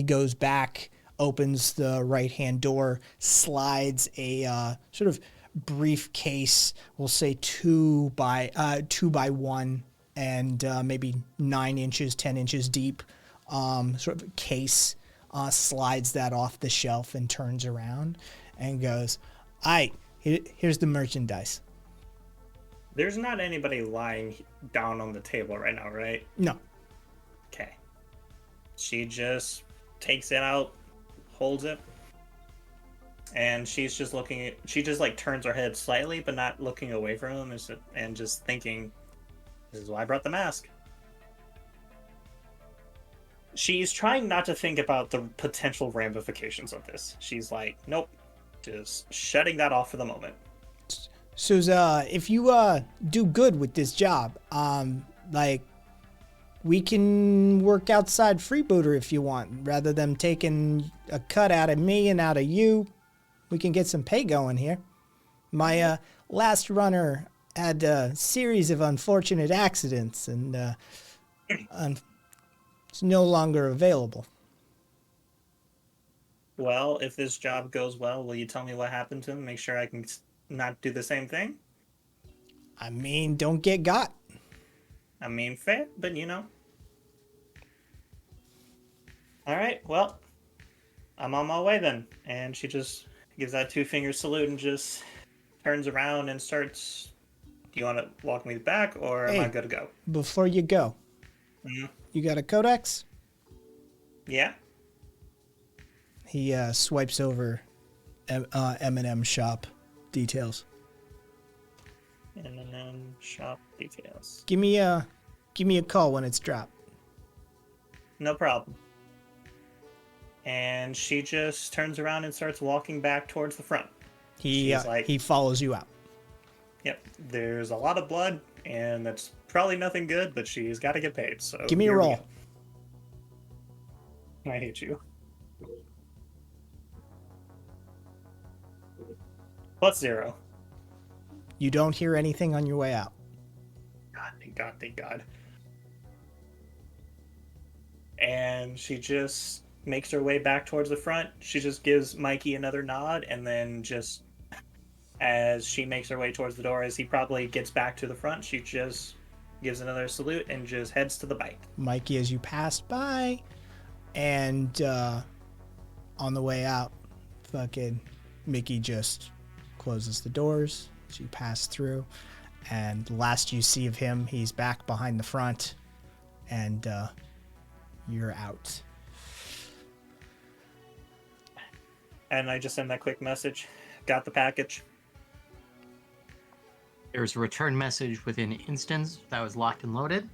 goes back, opens the right-hand door, slides a sort of briefcase, we'll say 2 by 1 and maybe 9 inches, 10 inches deep, sort of case, slides that off the shelf and turns around and goes, here's the merchandise. There's not anybody lying down on the table right now, right? No. Okay. She just takes it out, holds it, and she's just looking at, she just like turns her head slightly, but not looking away from him, and just thinking, this is why I brought the mask. She's trying not to think about the potential ramifications of this. She's like, nope, just shutting that off for the moment. So, if you do good with this job, like, we can work outside freebooter if you want. Rather than taking a cut out of me and out of you, we can get some pay going here. My last runner had a series of unfortunate accidents, and it's no longer available. Well, if this job goes well, will you tell me what happened to him? Make sure I can not do the same thing? I mean, don't get got. I mean, fair, but Alright, well, I'm on my way then. And she just gives that 2-finger salute and just turns around and starts, do you want to walk me back, or am I good to go? Before you go, you got a codex? Yeah. He swipes over M&M shop details. M&M shop details. Give me a call when it's dropped. No problem. And she just turns around and starts walking back towards the front. He follows you out. Yep. There's a lot of blood, and that's probably nothing good, but she's got to get paid. So give me a roll. I hate you. +0. You don't hear anything on your way out. God, thank God, thank God. And she just makes her way back towards the front. She just gives Mikey another nod, and then just as she makes her way towards the door, as he probably gets back to the front, she just gives another salute and just heads to the bike. Mikey, as you pass by, and on the way out, fucking Mickey just closes the doors as you pass through, and last you see of him, he's back behind the front, and you're out. And I just send that quick message. Got the package. There's a return message within instance that was locked and loaded.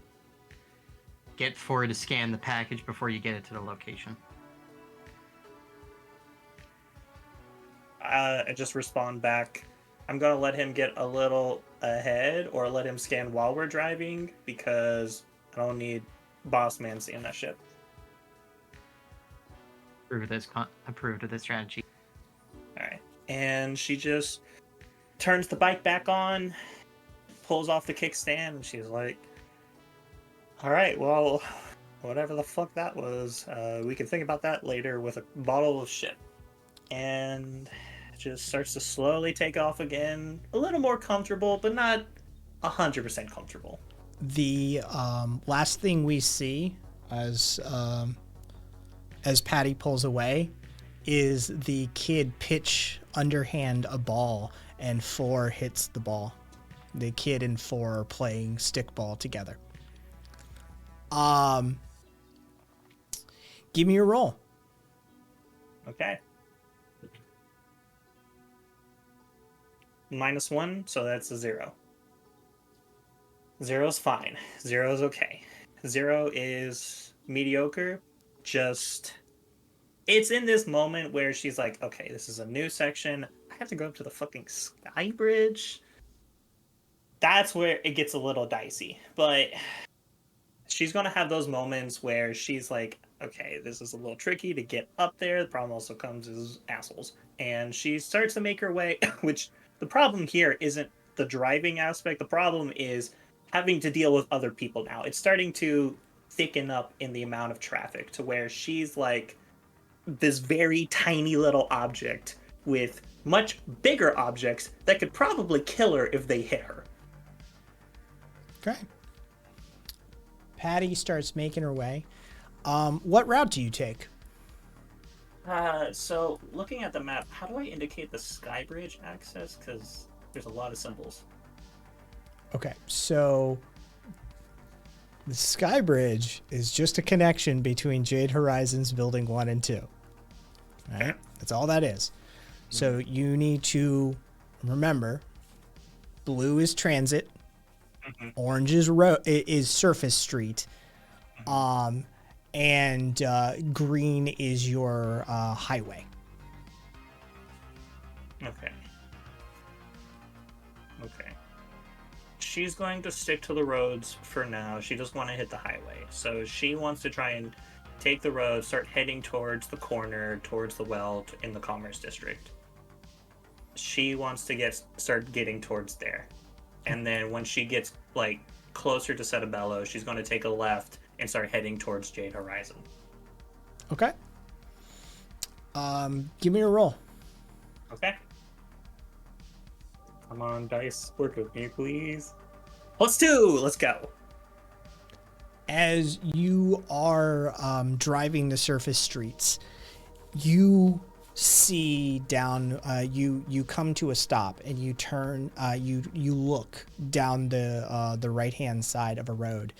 Get Ford to scan the package before you get it to the location. I just respond back. I'm gonna let him get a little ahead, or let him scan while we're driving, because I don't need boss man seeing that shit. Approved of this strategy. All right, and she just turns the bike back on, pulls off the kickstand, and she's like, "All right, well, whatever the fuck that was, we can think about that later with a bottle of shit." And just starts to slowly take off again, a little more comfortable, but not 100% comfortable. The last thing we see as Patty pulls away is the kid pitch underhand a ball, and 4 hits the ball. The kid and 4 are playing stickball together. Give me a roll. Okay. -1, so that's a 0. 0's fine. 0's okay. 0 is mediocre. Just, it's in this moment where she's like, okay, this is a new section. I have to go up to the fucking sky bridge. That's where it gets a little dicey. But she's going to have those moments where she's like, okay, this is a little tricky to get up there. The problem also comes as assholes. And she starts to make her way, which the problem here isn't the driving aspect. The problem is having to deal with other people now. It's starting to thicken up in the amount of traffic to where she's like this very tiny little object with much bigger objects that could probably kill her if they hit her. Okay. Patty starts making her way. What route do you take? So looking at the map, how do I indicate the skybridge access? Because there's a lot of symbols. Okay, so the sky bridge is just a connection between Jade Horizons building 1 and 2. All right, that's all that is. So you need to remember, blue is transit, orange is surface street, and green is your highway. Okay. She's going to stick to the roads for now. She doesn't want to hit the highway. So she wants to try and take the road, start heading towards the corner, towards the well in the Commerce District. She wants to start getting towards there. And then when she gets like closer to Setabello, she's going to take a left and start heading towards Jade Horizon. Okay. Give me a roll. Okay. Come on, dice. Work with me, please. +2. Let's go. As you are driving the surface streets, you see down. You come to a stop and you turn. You look down the right hand side of a road.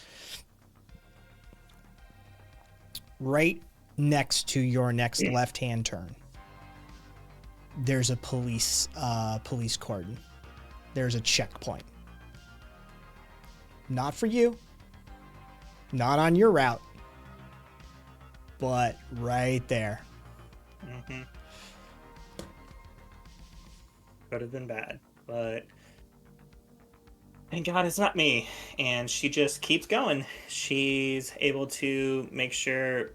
Right next to your next left hand turn, there's a police cordon. There's a checkpoint. Not for you. Not on your route. But right there. Mm-hmm. Could have been bad, but thank God it's not me. And she just keeps going. She's able to make sure,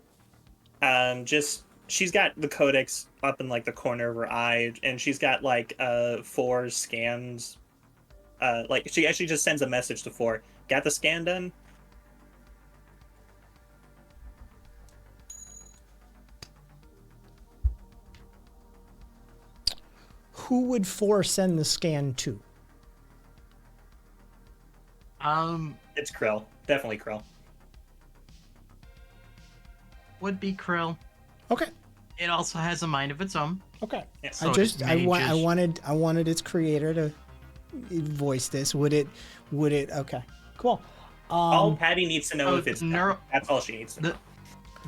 she's got the codex up in like the corner of her eye, and she's got like 4 scans. Like she actually just sends a message to 4. Got the scan done? Who would 4 send the scan to? It's Krill. Definitely Krill. Would be Krill. Okay. It also has a mind of its own. Okay. Yeah. So I wanted its creator to voice this. Would it? Okay. Cool. All Patty needs to know so if it's neural- that's all she needs to know.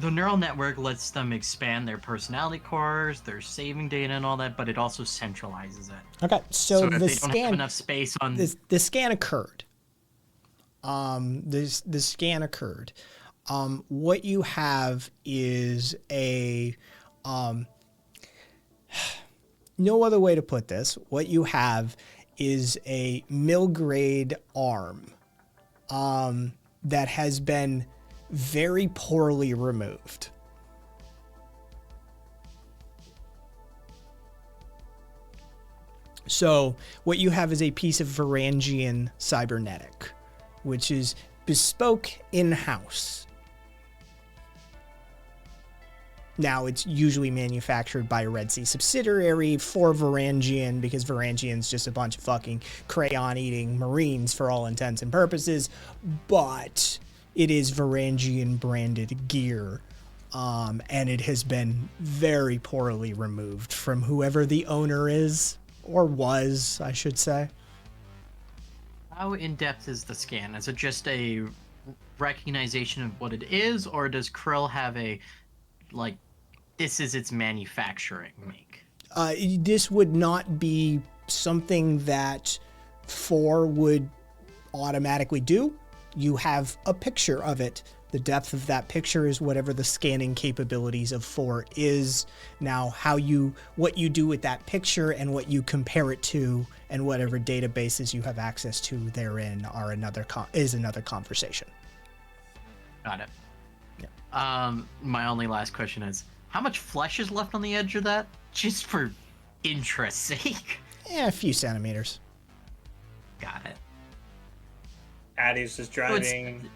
The neural network lets them expand their personality cores, their saving data, and all that, but it also centralizes it. Okay. So if the they don't have scan. enough space on The scan occurred. The scan occurred. What you have is a no other way to put this. What you have is a mill-grade arm that has been very poorly removed. So what you have is a piece of Varangian cybernetic, which is bespoke in-house. Now, it's usually manufactured by a Red Sea subsidiary for Varangian, because Varangian's just a bunch of fucking crayon-eating Marines for all intents and purposes, but it is Varangian-branded gear, and it has been very poorly removed from whoever the owner is, or was, I should say. How in-depth is the scan? Is it just a recognition of what it is, or does Krill have a, like, this is its manufacturing make? This would not be something that 4 would automatically do. You have a picture of it. The depth of that picture is whatever the scanning capabilities of 4 is. Now, what you do with that picture and what you compare it to and whatever databases you have access to therein are another conversation. Got it. Yeah. My only last question is, how much flesh is left on the edge of that? Just for interest's sake. A few centimeters. Got it. Addie's just driving.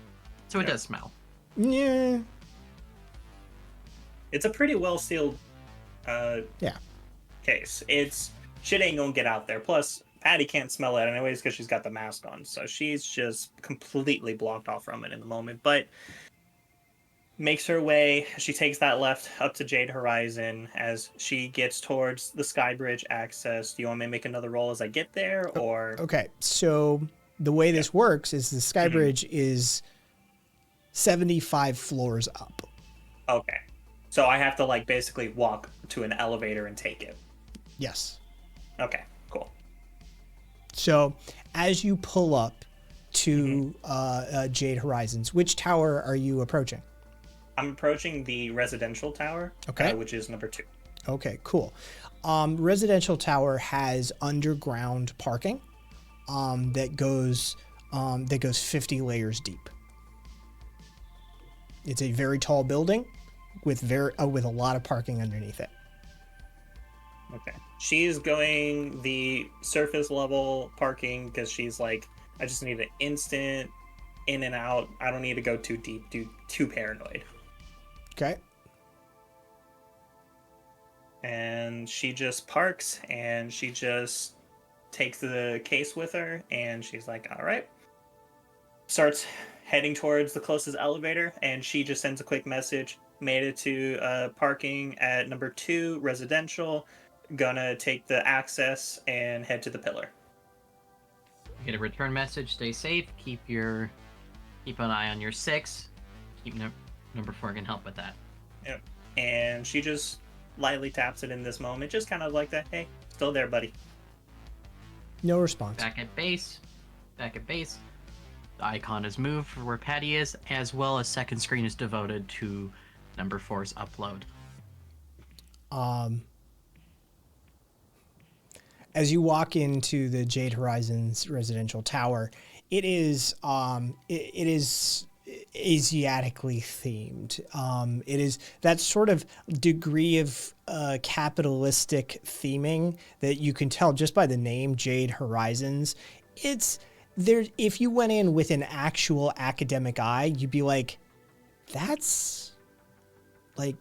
So it does smell. Yeah. It's a pretty well sealed Yeah. case. Shit ain't gonna get out there. Plus, Patty can't smell it anyways because she's got the mask on, so she's just completely blocked off from it in the moment. But makes her way. She takes that left up to Jade Horizon as she gets towards the Skybridge access. Do you want me to make another roll as I get there, or? Okay, so the way this works is the Skybridge is 75 floors up. Okay. So I have to, like, basically walk to an elevator and take it. Yes. Okay, cool. So as you pull up to Jade Horizons, which tower are you approaching? I'm approaching the residential tower, Okay. which is number 2. Okay, cool. Residential tower has underground parking that goes 50 layers deep. It's a very tall building with a lot of parking underneath it. Okay. She's going the surface level parking because she's like, I just need an instant in and out. I don't need to go too deep, too paranoid. Okay. And she just parks and she just takes the case with her and she's like, all right. Starts heading towards the closest elevator and she just sends a quick message. Made it to parking at number 2, residential. Gonna take the access and head to the pillar. Get a return message. Stay safe. Keep an eye on your 6. Keep number 4 can help with that. Yep. And she just lightly taps it in this moment, just kind of like that. Hey, still there, buddy. No response. Back at base. The icon is moved for where Patty is, as well as second screen is devoted to number 4's upload. As you walk into the Jade Horizons residential tower, it is Asiatically themed. It is that sort of degree of capitalistic theming that you can tell just by the name Jade Horizons. It's there. If you went in with an actual academic eye, you'd be like, "That's like,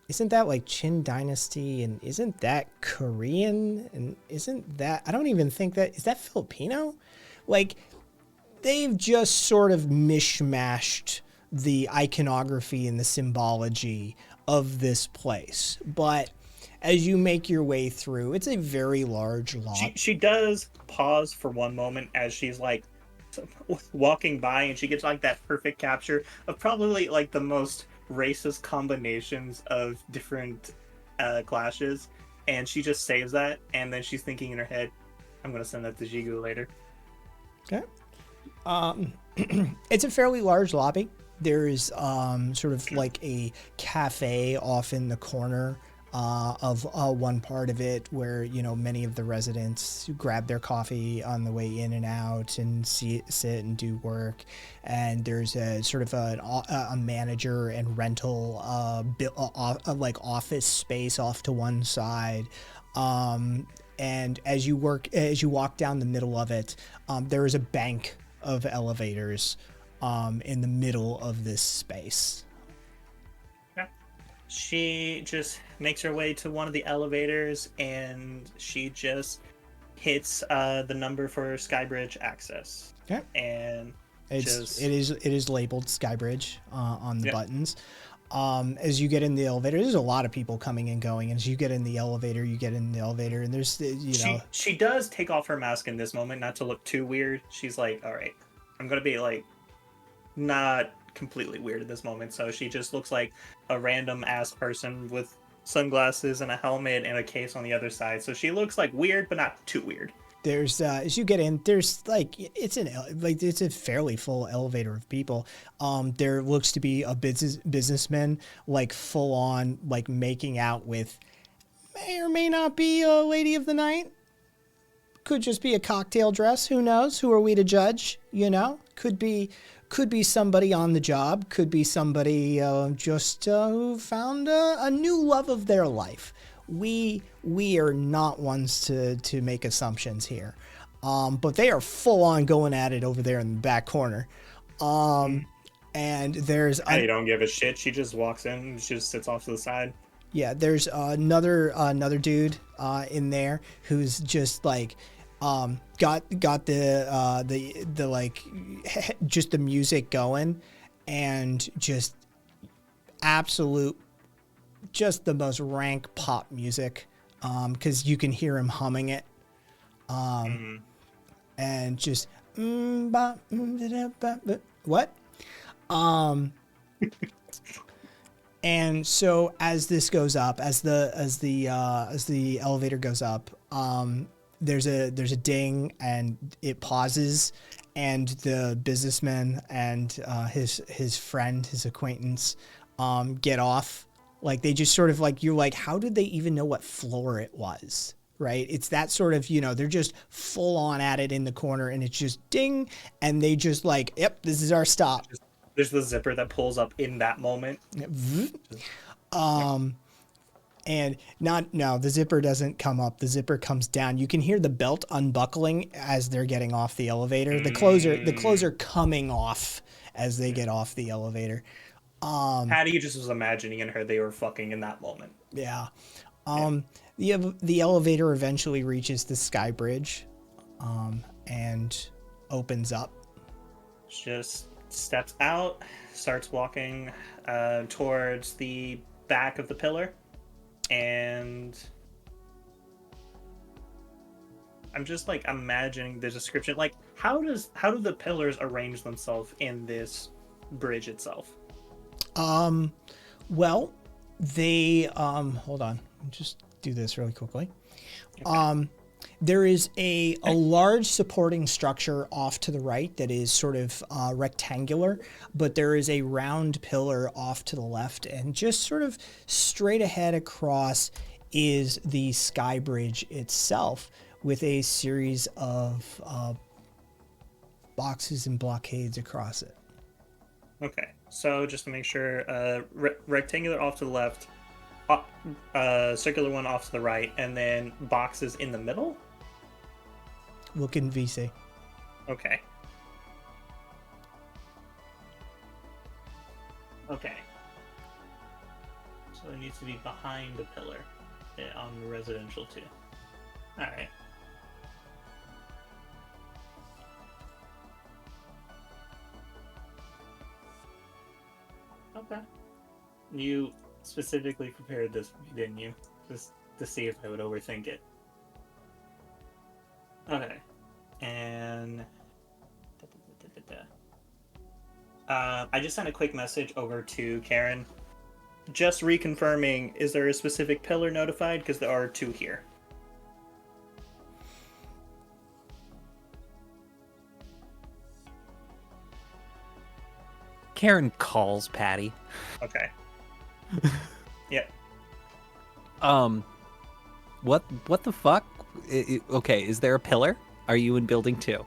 isn't that like Qin Dynasty? And isn't that Korean? And isn't that? I don't even think that is that Filipino. Like." They've just sort of mishmashed the iconography and the symbology of this place. But as you make your way through, it's a very large lot. She does pause for one moment as she's like walking by and she gets like that perfect capture of probably like the most racist combinations of different clashes. And she just saves that. And then she's thinking in her head, I'm going to send that to Jigu later. Okay. It's a fairly large lobby. There's sort of like a cafe off in the corner of one part of it where, you know, many of the residents grab their coffee on the way in and out and sit and do work. And there's a sort of a manager and rental like office space off to one side. And as you walk down the middle of it, there is a bank of elevators in the middle of this space. She just makes her way to one of the elevators, and she just hits the number for Skybridge access. Okay. And it is labeled Skybridge on the buttons. As you get in the elevator, there's a lot of people coming and going. As you get in the elevator, and there's she does take off her mask in this moment, not to look too weird. She's like, all right, I'm gonna be like not completely weird at this moment. So she just looks like a random ass person with sunglasses and a helmet and a case on the other side. So she looks like weird, but not too weird. There's as you get in, there's like it's a fairly full elevator of people. There looks to be a businessman like full on like making out with may or may not be a lady of the night. Could just be a cocktail dress. Who knows? Who are we to judge? You know, could be somebody on the job. Could be somebody who found a new love of their life. We are not ones to make assumptions here, but they are full on going at it over there in the back corner. And there's I don't give a shit. She just walks in and she just sits off to the side. Yeah, there's another dude in there who's just like got the like just the music going and just just the most rank pop music, because you can hear him humming it, and just what, and so as this goes up, as the elevator goes up, there's a ding and it pauses, and the businessman and his friend, his acquaintance, get off. Like they just sort of like, you're like, how did they even know what floor it was? Right? It's that sort of, you know, they're just full on at it in the corner, and it's just ding, and they just like, yep, this is our stop. There's the zipper that pulls up in that moment. And the zipper doesn't come up. The zipper comes down. You can hear the belt unbuckling as they're getting off the elevator. The closer coming off as they get off the elevator. Patty just was imagining in her they were fucking in that moment. Yeah. The elevator eventually reaches the sky bridge, and opens up. Just steps out, starts walking towards the back of the pillar, and I'm just like imagining the description. Like, how do the pillars arrange themselves in this bridge itself? Well, they hold on. Just do this really quickly. Okay. There is a large supporting structure off to the right that is sort of rectangular, but there is a round pillar off to the left, and just sort of straight ahead across is the sky bridge itself, with a series of boxes and blockades across it. Okay, so just to make sure, rectangular off to the left, circular one off to the right, and then boxes in the middle? Look in VC. Okay. Okay. So it needs to be behind the pillar on the residential too. Alright. Okay. You specifically prepared this for me, didn't you? Just to see if I would overthink it. Okay. And I just sent a quick message over to Karen. Just reconfirming, is there a specific pillar notified? Because there are two here. Karen calls Patty. Okay. Yep. What the fuck? Okay, is there a pillar? Are you in building 2?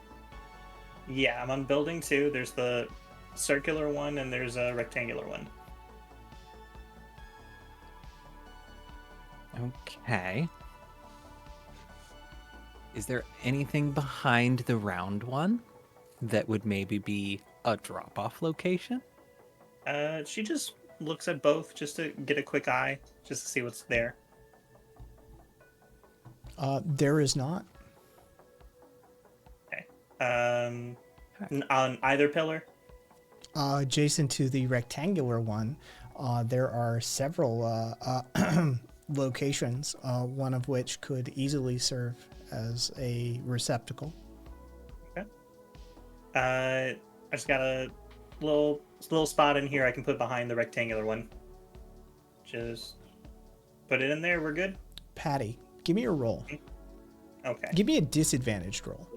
Yeah, I'm on building 2. There's the circular one and there's a rectangular one. Okay. Is there anything behind the round one that would maybe be a drop-off location? She just looks at both just to get a quick eye, just to see what's there. There is not. Okay. On either pillar? Adjacent to the rectangular one, there are several locations, one of which could easily serve as a receptacle. Okay. I just got a little spot in here I can put behind the rectangular one. Just put it in there. We're good. Patty, give me a roll. Okay. Give me a disadvantaged roll.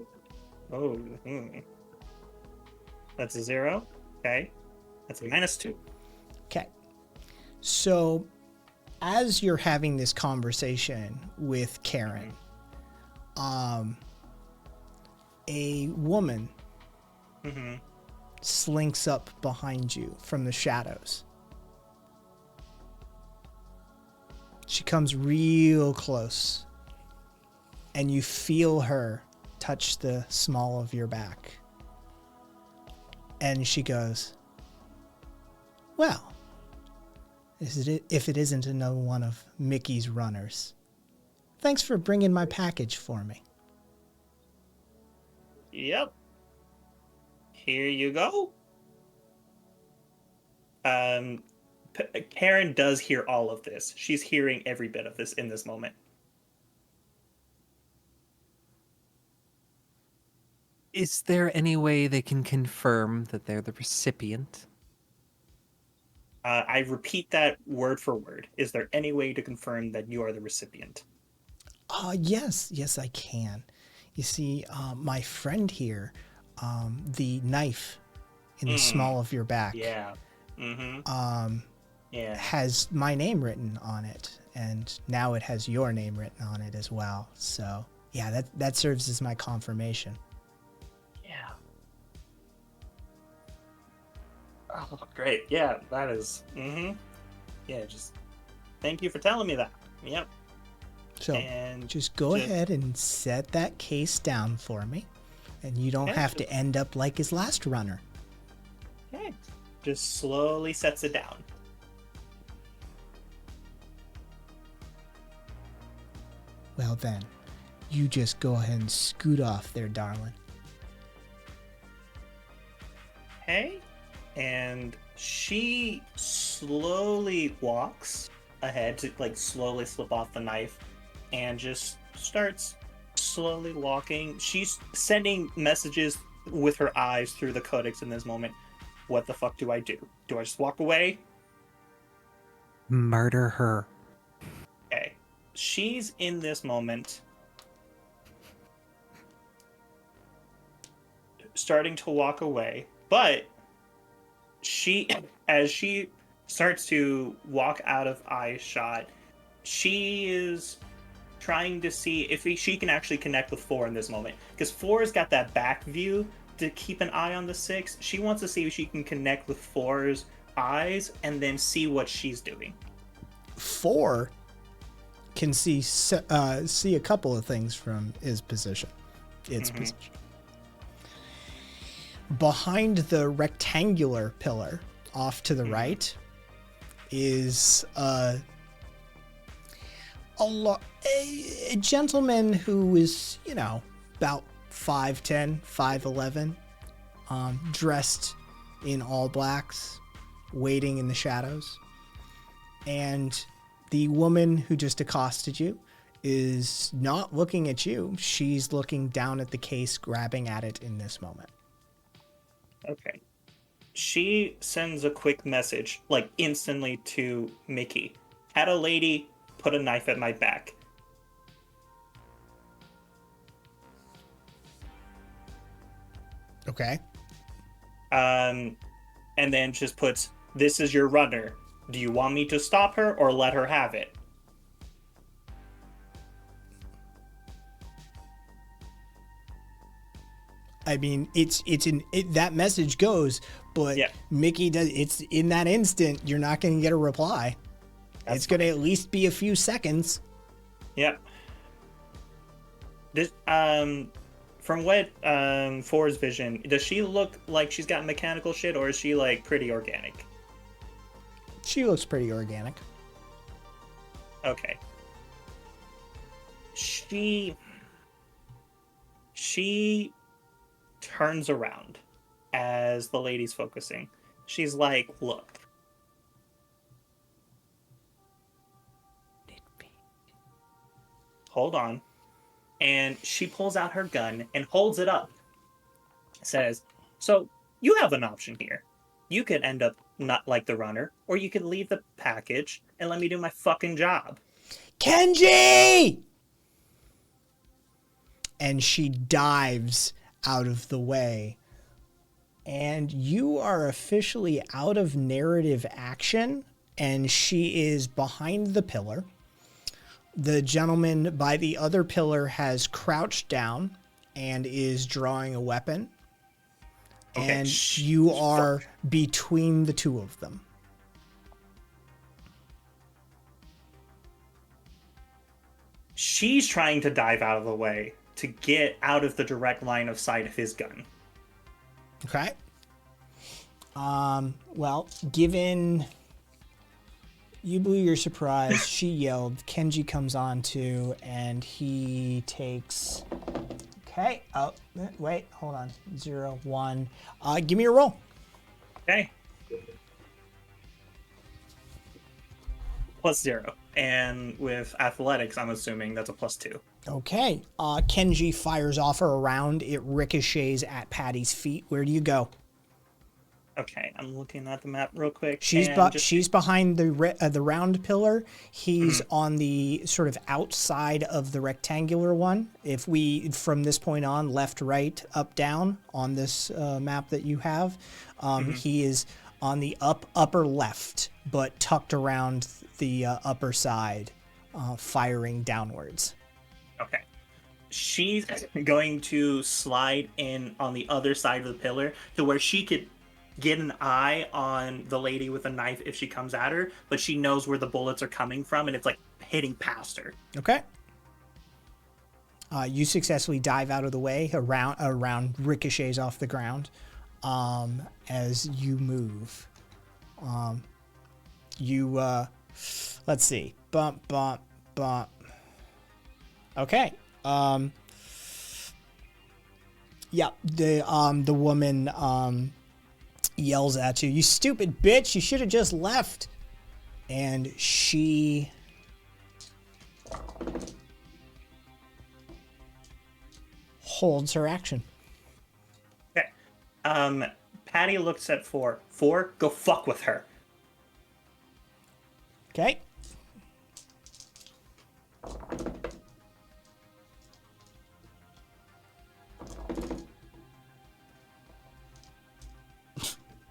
Oh. That's a 0. Okay. That's a -2. Okay. So, as you're having this conversation with Karen, a woman slinks up behind you from the shadows. She comes real close, and you feel her touch the small of your back. And she goes, "Well, if it isn't another one of Mickey's runners. Thanks for bringing my package for me." Yep. Here you go. Karen does hear all of this. She's hearing every bit of this in this moment. Is there any way they can confirm that they're the recipient? I repeat that word for word. Is there any way to confirm that you are the recipient? Yes, I can. You see, my friend here, the knife in the small of your back, Yeah. Mm-hmm. Yeah. has my name written on it, and now it has your name written on it as well. So, yeah, that serves as my confirmation. Yeah. Oh, great. Yeah, that is. Yeah, just thank you for telling me that. Yep. So, And just go ahead and set that case down for me, and you don't have to end up like his last runner. Okay. Just slowly sets it down. Well then, you just go ahead and scoot off there, darling. Okay. And she slowly walks ahead to slowly slip off the knife and just starts slowly walking. She's sending messages with her eyes through the codex in this moment. What the fuck do I do? Do I just walk away? Murder her. Okay. She's in this moment starting to walk away, but as she starts to walk out of eye shot, she is trying to see if she can actually connect with 4 in this moment, because 4's got that back view to keep an eye on the 6. She wants to see if she can connect with 4's eyes and then see what she's doing. 4 can see a couple of things from his position. Its position. Behind the rectangular pillar, off to the right, is a gentleman who is, about 5'10", 5'11", dressed in all blacks, waiting in the shadows. And the woman who just accosted you is not looking at you. She's looking down at the case, grabbing at it in this moment. Okay. She sends a quick message, instantly to Mickey. Had a lady put a knife at my back. Okay. And then just puts, "This is your runner. Do you want me to stop her or let her have it?" I mean, that message goes, but Yeah. Mickey does. It's in that instant. You're not going to get a reply. That's it's going to at least be a few seconds. Yep. This from what Four's vision, does she look like she's got mechanical shit, or is she like pretty organic? She looks pretty organic. Okay. She turns around as the lady's focusing. She's like, look. Hold on. And she pulls out her gun and holds it up. Says, so you have an option here. You could end up not like the runner, or you could leave the package and let me do my fucking job. Kenji! And she dives out of the way. And you are officially out of narrative action, and she is behind the pillar. The gentleman by the other pillar has crouched down and is drawing a weapon. Okay, And you are between the two of them. She's trying to dive out of the way to get out of the direct line of sight of his gun. Okay. Well, given you blew your surprise, she yelled, Kenji comes on too, and he takes... Okay. Oh, wait, hold on. 0, 1. Give me a roll. Okay. +0. And with athletics, I'm assuming that's a +2. Okay. Kenji fires off a round. It ricochets at Patty's feet. Where do you go? Okay, I'm looking at the map real quick. She's she's behind the round pillar. He's on the sort of outside of the rectangular one. If we, from this point on, left, right, up, down on this map that you have, he is on the upper left, but tucked around the upper side, firing downwards. Okay. She's going to slide in on the other side of the pillar to where she could get an eye on the lady with a knife if she comes at her, but she knows where the bullets are coming from, and it's like hitting past her. Okay. You successfully dive out of the way. A round ricochets off the ground as you move. Let's see. Bump, bump, bump. Okay. Yeah, the woman yells at you, "You stupid bitch, you should have just left." And she holds her action. Okay. Patty looks at Four. Four, go fuck with her. Okay.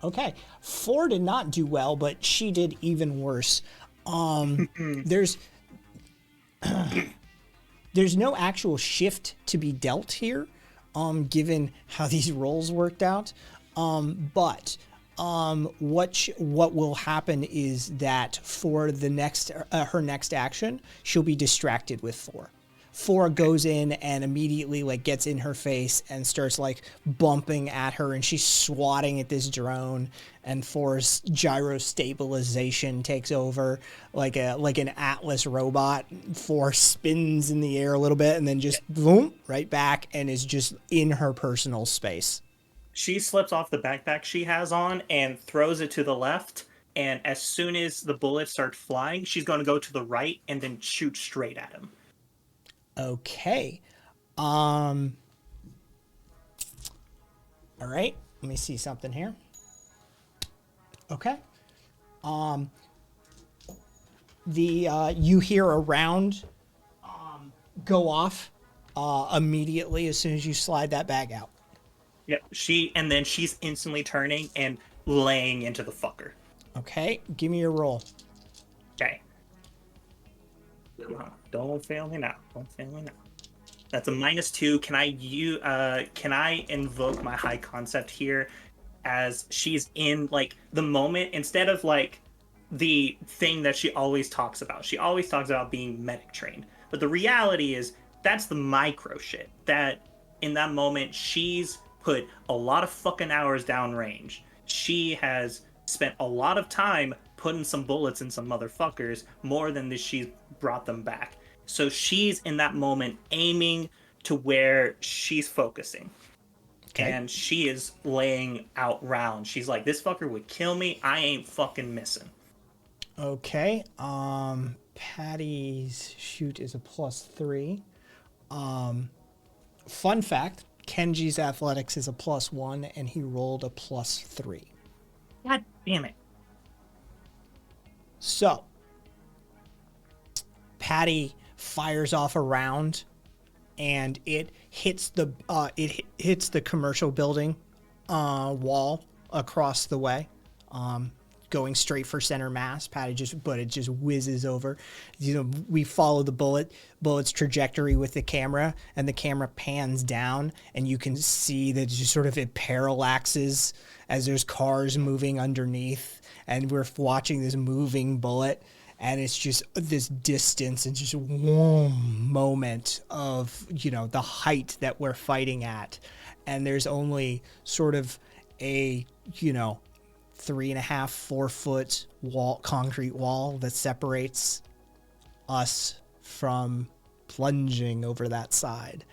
Okay. Four did not do well, but she did even worse. There's no actual shift to be dealt here, given how these rolls worked out. But what will happen is that for the next her next action, she'll be distracted with Four. Four goes in and immediately like gets in her face and starts like bumping at her, and she's swatting at this drone, and Four's gyro stabilization takes over like an Atlas robot. Four spins in the air a little bit and then just boom right back and is just in her personal space. She slips off the backpack she has on and throws it to the left, and as soon as the bullets start flying, she's going to go to the right and then shoot straight at him. Okay. All right. Let me see something here. Okay. You hear a round go off immediately as soon as you slide that bag out. Yep. And then she's instantly turning and laying into the fucker. Okay. Give me your roll. Okay. Don't fail me now. Don't fail me now. That's a -2. Can I invoke my high concept here as she's in like the moment instead of like the thing that she always talks about. She always talks about being medic trained. But the reality is that's the micro shit. That in that moment she's put a lot of fucking hours downrange. She has spent a lot of time putting some bullets in some motherfuckers more than that she's brought them back. So she's in that moment aiming to where she's focusing. Okay. And she is laying out rounds. She's like, this fucker would kill me. I ain't fucking missing. Okay. Patty's shoot is a +3. Fun fact, Kenji's athletics is a +1 and he rolled a +3. God damn it. So, Patty fires off a round and it hits the hits the commercial building wall across the way, going straight for center mass. Patty it just whizzes over. You know, we follow the bullet's trajectory with the camera, and the camera pans down, and you can see that just sort of it parallaxes as there's cars moving underneath, and we're watching this moving bullet. And it's just this distance and just one moment of, you know, the height that we're fighting at. And there's only sort of a, you know, 3.5, 4 foot wall, concrete wall that separates us from plunging over that side.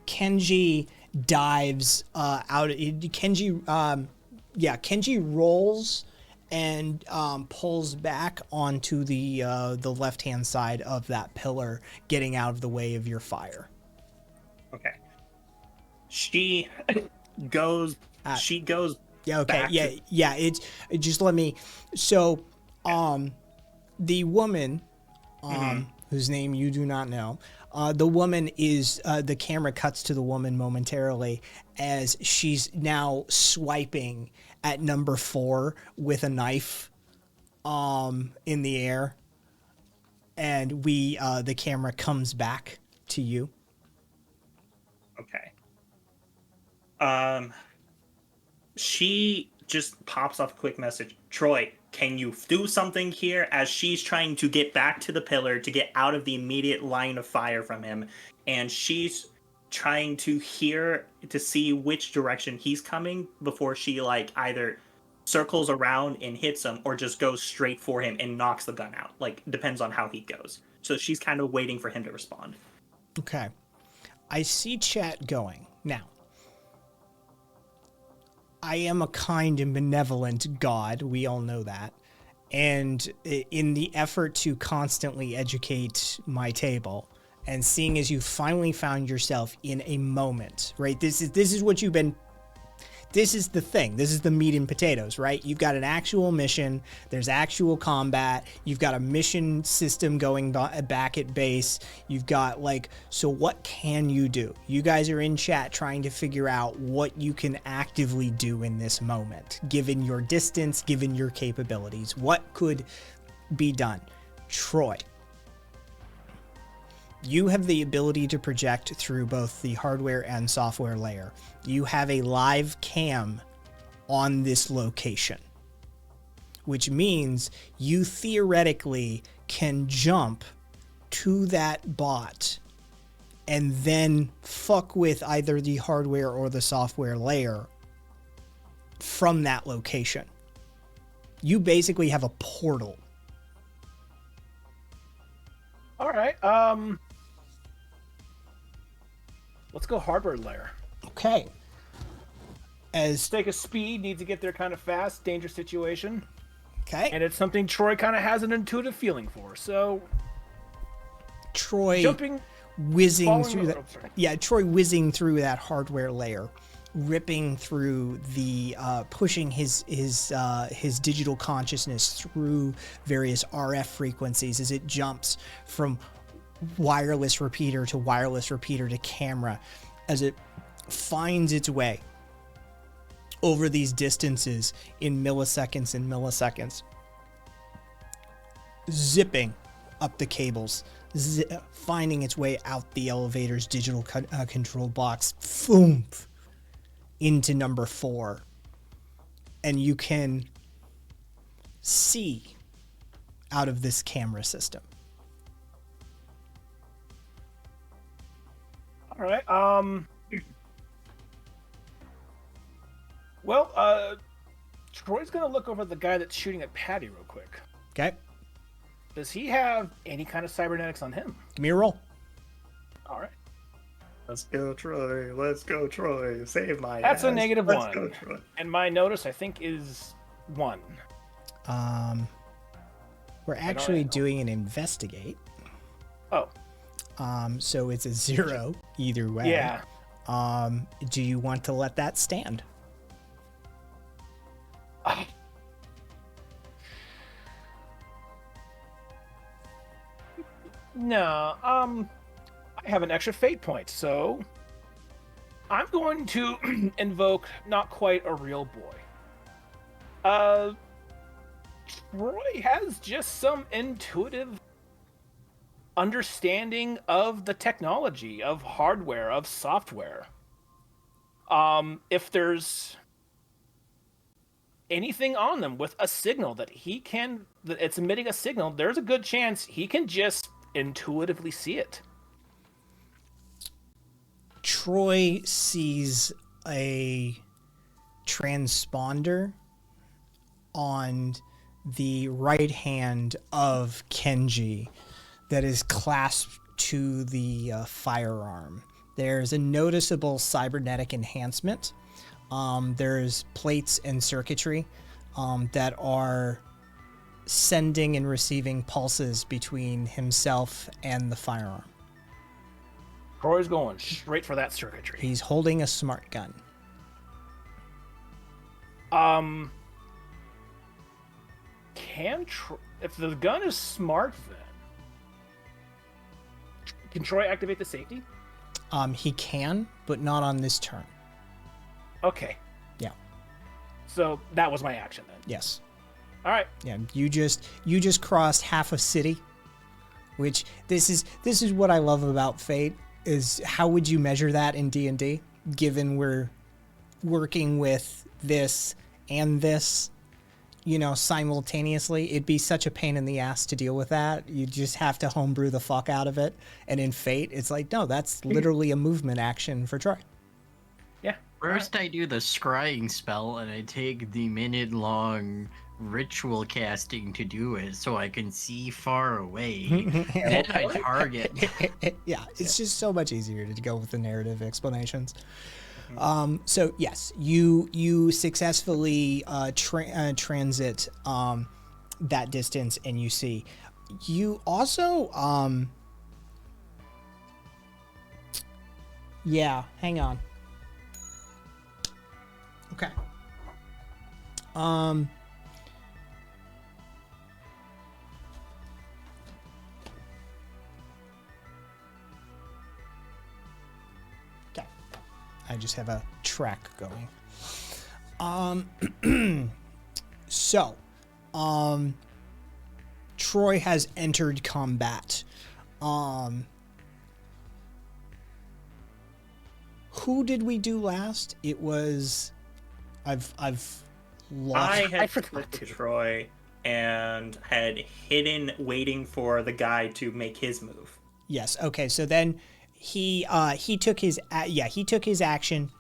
Kenji dives out. Kenji rolls and pulls back onto the left hand side of that pillar, getting out of the way of your fire. Okay. She goes. She goes. Yeah. Okay. Back Yeah. It's just let me. So, the woman, whose name you do not know. The woman is, the camera cuts to the woman momentarily as she's now swiping at number 4 with a knife in the air. And the camera comes back to you. Okay. She just pops off a quick message. Troy, can you do something here? As she's trying to get back to the pillar to get out of the immediate line of fire from him. And she's trying to hear to see which direction he's coming before she like either circles around and hits him or just goes straight for him and knocks the gun out. Like, depends on how he goes. So she's kind of waiting for him to respond. Okay. I see chat going. Now, I am a kind and benevolent God. We all know that. And in the effort to constantly educate my table, and seeing as you finally found yourself in a moment, right? This is what you've been. This is the thing. This is the meat and potatoes, right? You've got an actual mission. There's actual combat. You've got a mission system going back at base. You've got like, so what can you do? You guys are in chat trying to figure out what you can actively do in this moment, given your distance, given your capabilities. What could be done? Troy, you have the ability to project through both the hardware and software layer. You have a live cam on this location, which means you theoretically can jump to that bot and then fuck with either the hardware or the software layer from that location. You basically have a portal. All right. Let's go hardware layer. Okay. As Stake of speed, needs to get there kind of fast, dangerous situation. okay, And it's something Troy kind of has an intuitive feeling for. So Troy jumping, whizzing falling through over- that. oh, sorry. Yeah, Troy whizzing through that hardware layer, ripping through the pushing his digital consciousness through various RF frequencies as it jumps from wireless repeater to camera, as it finds its way over these distances in milliseconds and milliseconds. zipping up the cables, finding its way out the elevator's digital control box, boom, into number 4. And you can see out of this camera system. All right. Well, Troy's gonna look over the guy that's shooting at Patty real quick. Okay. Does he have any kind of cybernetics on him? Give me a roll. All right. Let's go, Troy. Let's go, Troy. Save my That's ass. a negative Let's 1. go, Troy. And my notice, I think, is 1. We're actually doing an investigate. Oh. So it's a 0 either way. Yeah. Do you want to let that stand? No. I have an extra fate point, so I'm going to invoke not quite a real boy. Troy has just some intuitive understanding of the technology, of hardware, of software. If there's anything on them with a signal that it's emitting a signal, there's a good chance he can just intuitively see it. Troy sees a transponder on the right hand of Kenji that is clasped to the firearm. There's a noticeable cybernetic enhancement. There's plates and circuitry that are sending and receiving pulses between himself and the firearm. Troy's going straight for that circuitry. He's holding a smart gun. If the gun is smart, then can Troy activate the safety? He can, but not on this turn. Okay. Yeah. So that was my action then. Yes. All right. Yeah. You just crossed half a city, which this is what I love about Fate. Is how would you measure that in D&D, given we're working with this and this, simultaneously? It'd be such a pain in the ass to deal with that. You just have to homebrew the fuck out of it. And in Fate, it's like, no, that's literally a movement action for Troy. Yeah. First, I do the scrying spell, and I take the minute-long ritual casting to do it, so I can see far away. Then I target. Yeah, it's just so much easier to go with the narrative explanations. So yes, you successfully transit that distance, and you see. You also yeah, hang on. Okay. Okay. I just have a track going. So, Troy has entered combat. Who did we do last? It was I've lost. I I had forgot flipped to to. Troy and had hidden, waiting for the guy to make his move. Yes. Okay. So then he took his action.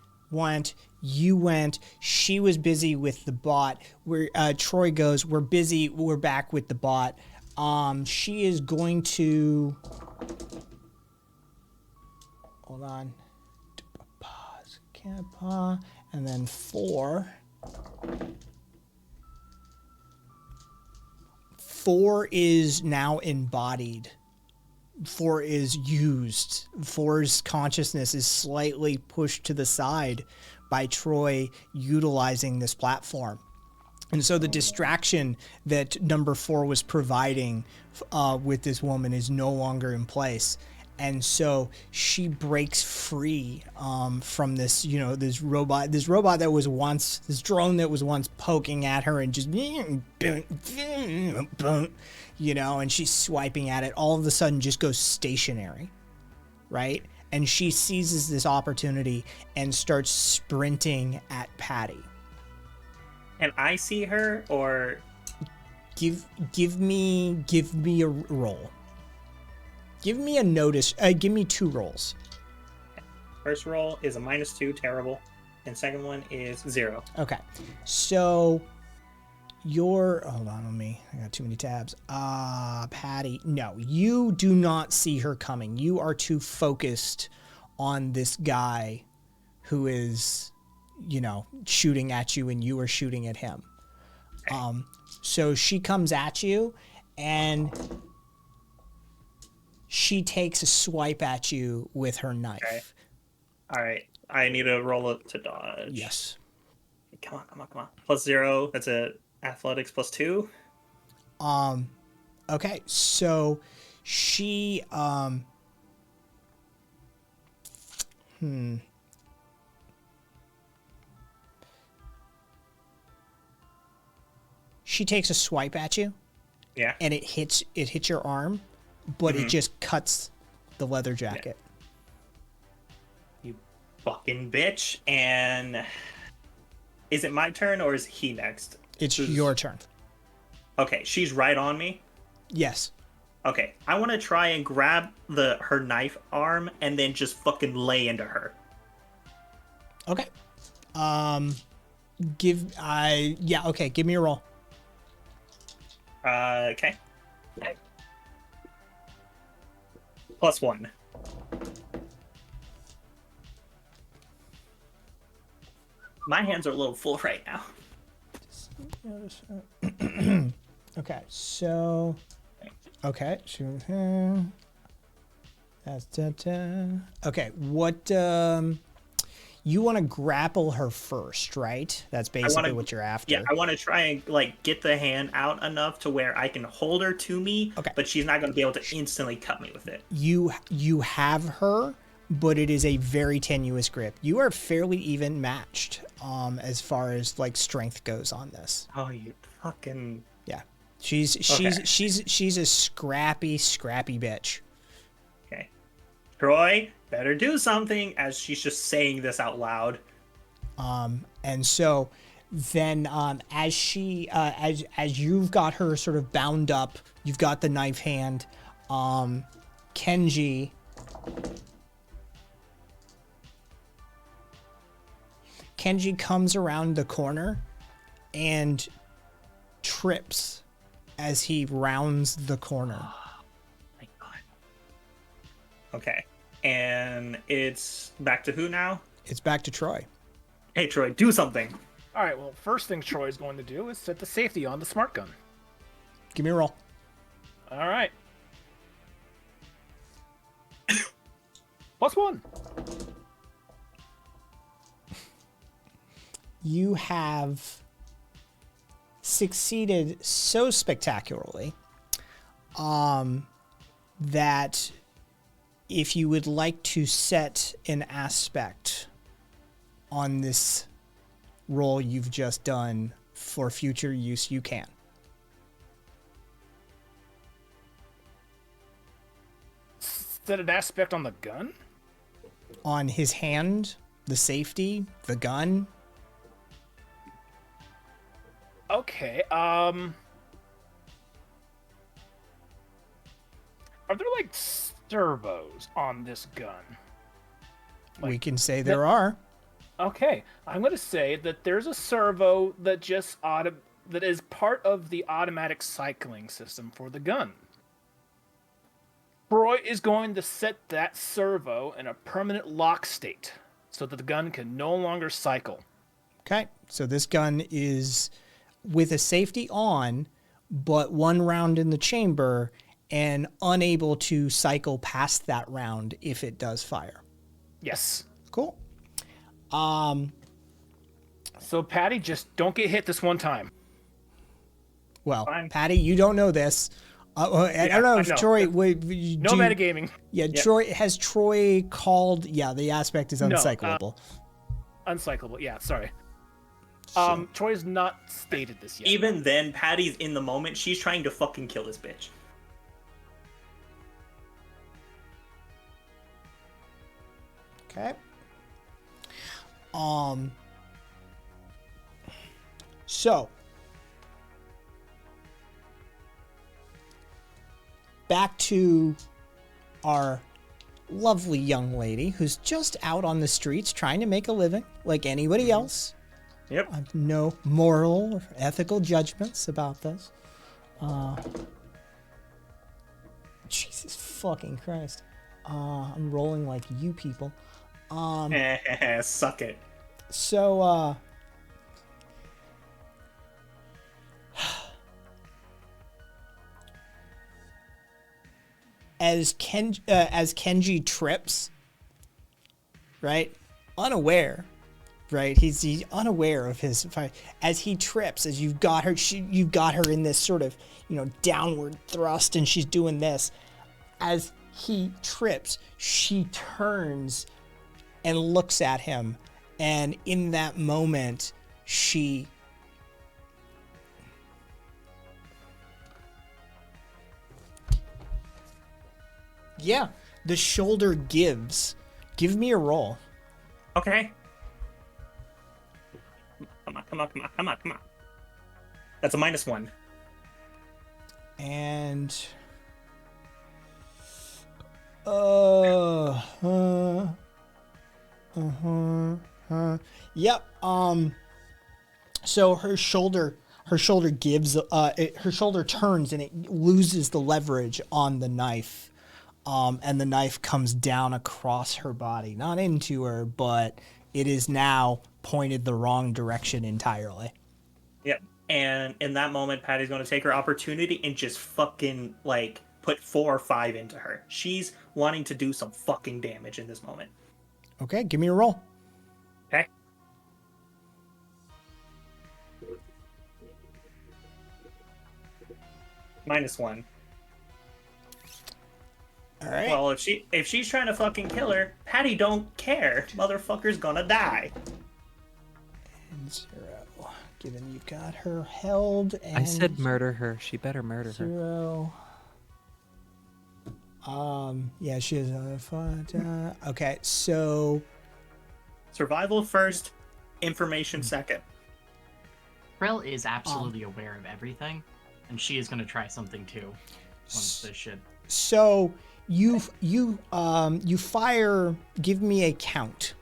You went. She was busy with the bot. Where Troy goes, we're busy. We're back with the bot. She is going to. Hold on. Pause. Can't pause. And then 4. 4 is now embodied. 4 is used. 4's consciousness is slightly pushed to the side by Troy utilizing this platform. And so the distraction that number 4 was providing with this woman is no longer in place. And so she breaks free from this, this robot that was once, this drone that was once poking at her and just, and she's swiping at it. All of a sudden just goes stationary, right? And she seizes this opportunity and starts sprinting at Patty. And I see her, or give me a roll. Give me a notice. Give me 2 rolls. First roll is a -2, terrible, and second one is 0. Okay, so hold on, I got too many tabs. Patty, no, you do not see her coming. You are too focused on this guy who is, shooting at you, and you are shooting at him. Okay. So she comes at you, and she takes a swipe at you with her knife. Okay. All right. I need to roll it to dodge. Yes. Come on. +0. That's a athletics +2. Okay. So she she takes a swipe at you. Yeah. And it hits your arm, but it just cuts the leather jacket. Yeah. You fucking bitch. And is it my turn or is he next? It's your turn. Okay, she's right on me. Yes. Okay, I want to try and grab her knife arm and then just fucking lay into her. Okay. Give me a roll. Okay. +1. My hands are a little full right now. Okay, so... Okay, that's okay, what... You want to grapple her first, right? That's basically what you're after. Yeah, I want to try and get the hand out enough to where I can hold her to me, okay, but she's not going to be able to instantly cut me with it. You have her, but it is a very tenuous grip. You are fairly even matched as far as strength goes on this. Oh, you fucking... Yeah. She's a scrappy bitch. Okay. Troy, better do something, as she's just saying this out loud. And so then as she as you've got her sort of bound up, you've got the knife hand, Kenji comes around the corner and trips as he rounds the corner. Oh my god. Okay. And it's back to who now? It's back to Troy. Hey, Troy, do something. All right, well, first thing Troy is going to do is set the safety on the smart gun. Give me a roll. All right. +1. You have succeeded so spectacularly that if you would like to set an aspect on this roll you've just done for future use, you can. Set an aspect on the gun? On his hand, the safety, the gun. Okay, are there servos on this gun? We can say there are. Okay, I'm going to say that there's a servo that that is part of the automatic cycling system for the gun. Troy is going to set that servo in a permanent lock state so that the gun can no longer cycle. Okay, so this gun is with a safety on, but 1 round in the chamber and unable to cycle past that round if it does fire. Yes. Cool. So Patty, just don't get hit this one time. Well, Fine. Patty, you don't know this, I don't know if no. Troy would. No metagaming. Yeah, Troy has Troy called. Yeah, the aspect is uncyclable. Uncyclable. Yeah, sorry. So- Troy's not stated this yet. Even then, Patty's in the moment. She's trying to fucking kill this bitch. Okay. So back to our lovely young lady who's just out on the streets trying to make a living like anybody else. Yep. I have no moral or ethical judgments about this. Jesus fucking Christ. I'm rolling like you people. Suck it. So, as Kenji trips, right, unaware, right, he's unaware of his fire. As he trips, as you've got her, you've got her in this sort of, downward thrust, and she's doing this. As he trips, she turns and looks at him, and in that moment, the shoulder gives. Give me a roll. Okay. Come on. That's a -1. And yep. So her shoulder gives. Her shoulder turns and it loses the leverage on the knife. And the knife comes down across her body, not into her, but it is now pointed the wrong direction entirely. Yep. And in that moment, Patty's going to take her opportunity and just fucking, put 4 or 5 into her. She's wanting to do some fucking damage in this moment. Okay, give me a roll. Okay. -1. All right. Well, if she's trying to fucking kill her, Patty don't care. Motherfucker's gonna die. And 0. Given you've got her held, and I said murder her. She better murder her. 0. Yeah, she is. Okay, so Survival first, information second. Krill is absolutely aware of everything, and she is going to try something too. Once this shit. So you fire. Give me a count.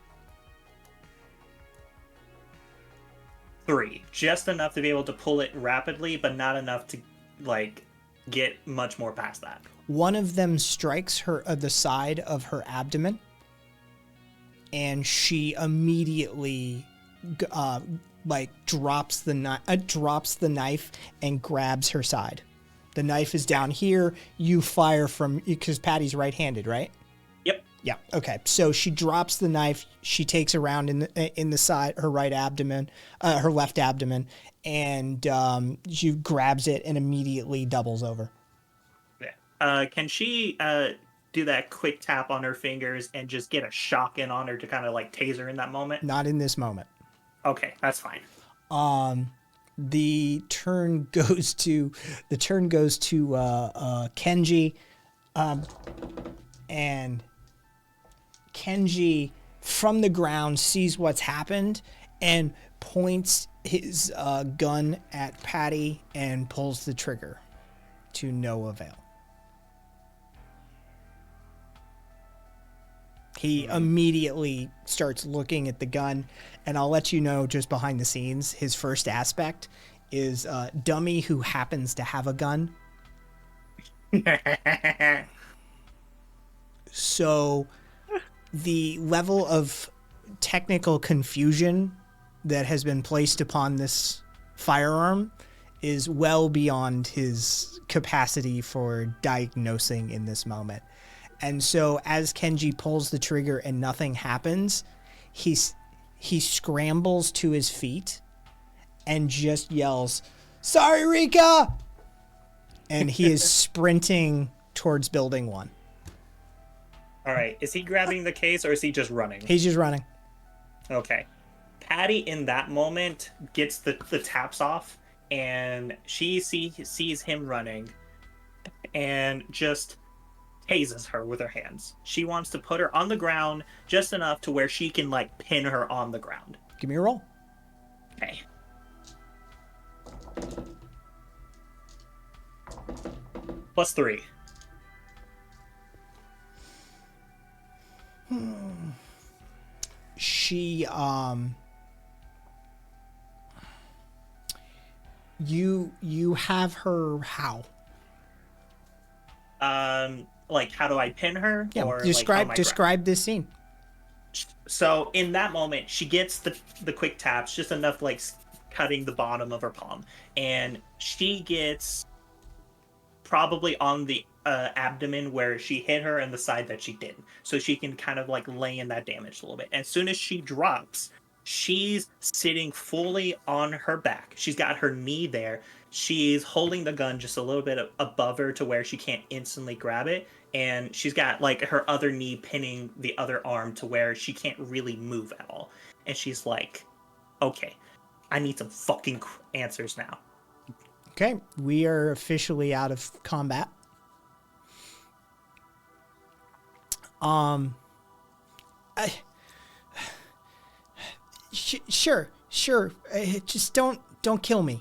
3, just enough to be able to pull it rapidly, but not enough to get much more past that. One of them strikes her the side of her abdomen, and she immediately drops the knife and grabs her side. The knife is down here. You fire from, because Patty's right-handed, right? Yep. Yeah. Okay. So she drops the knife. She takes around in the side, her right abdomen, her left abdomen, and she grabs it and immediately doubles over. Yeah. Can she do that quick tap on her fingers and just get a shock in on her to kind of tase her in that moment? Not in this moment. Okay, that's fine. The turn goes to Kenji, and Kenji from the ground sees what's happened and points his gun at Patty and pulls the trigger to no avail. He immediately starts looking at the gun, and I'll let you know just behind the scenes, his first aspect is dummy who happens to have a gun. So the level of technical confusion that has been placed upon this firearm is well beyond his capacity for diagnosing in this moment. And so as Kenji pulls the trigger and nothing happens, he scrambles to his feet and just yells, "Sorry, Rika!" and he is sprinting towards building 1. All right. Is he grabbing the case or is he just running? He's just running. Okay. Patty, in that moment, gets the taps off, and she sees him running and just tases her with her hands. She wants to put her on the ground just enough to where she can, like, pin her on the ground. Give me a roll. Okay. +3. She you have her how? Like, how do I pin her? Yeah, Or describe this scene. So in that moment, she gets the quick taps, just enough, like, cutting the bottom of her palm, and she gets probably on the abdomen where she hit her and the side that she didn't, so she can kind of, like, lay in that damage a little bit. As soon as she drops, she's sitting fully on her back. She's got her knee there. She's holding the gun just a little bit above her to where she can't instantly grab it, and she's got, like, her other knee pinning the other arm to where she can't really move at all. And she's like, okay, I need some fucking answers now. Okay, we are officially out of combat. Sure. Just don't kill me.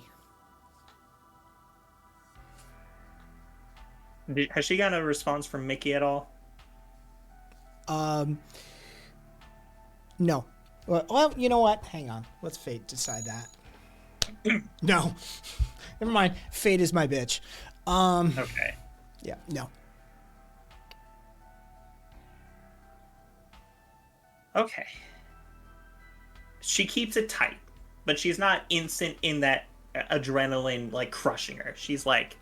Has she got a response from Mickey at all? No. Well, you know what? Hang on. Let's fate decide that. No. Never mind. Fate is my bitch. Okay. Yeah, no. Okay. She keeps it tight, but she's not instant in that adrenaline, like, crushing her. She's like,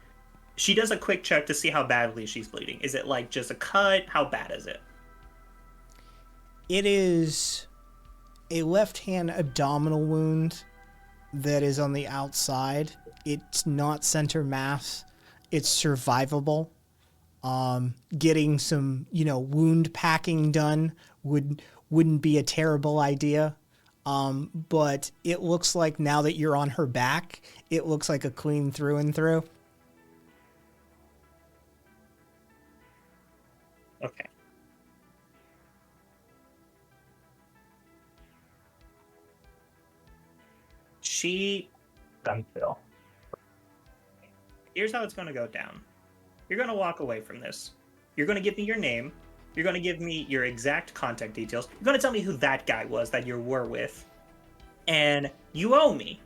she does a quick check to see how badly she's bleeding. Is it, like, just a cut? How bad is it? It is a left-hand abdominal wound that is on the outside. It's not center mass. It's survivable. Getting some, wound packing done wouldn't be a terrible idea. But it looks like now that you're on her back, it looks like a clean through and through. Okay. Phil. Here's how it's going to go down. You're going to walk away from this. You're going to give me your name. You're going to give me your exact contact details. You're going to tell me who that guy was that you were with. And you owe me.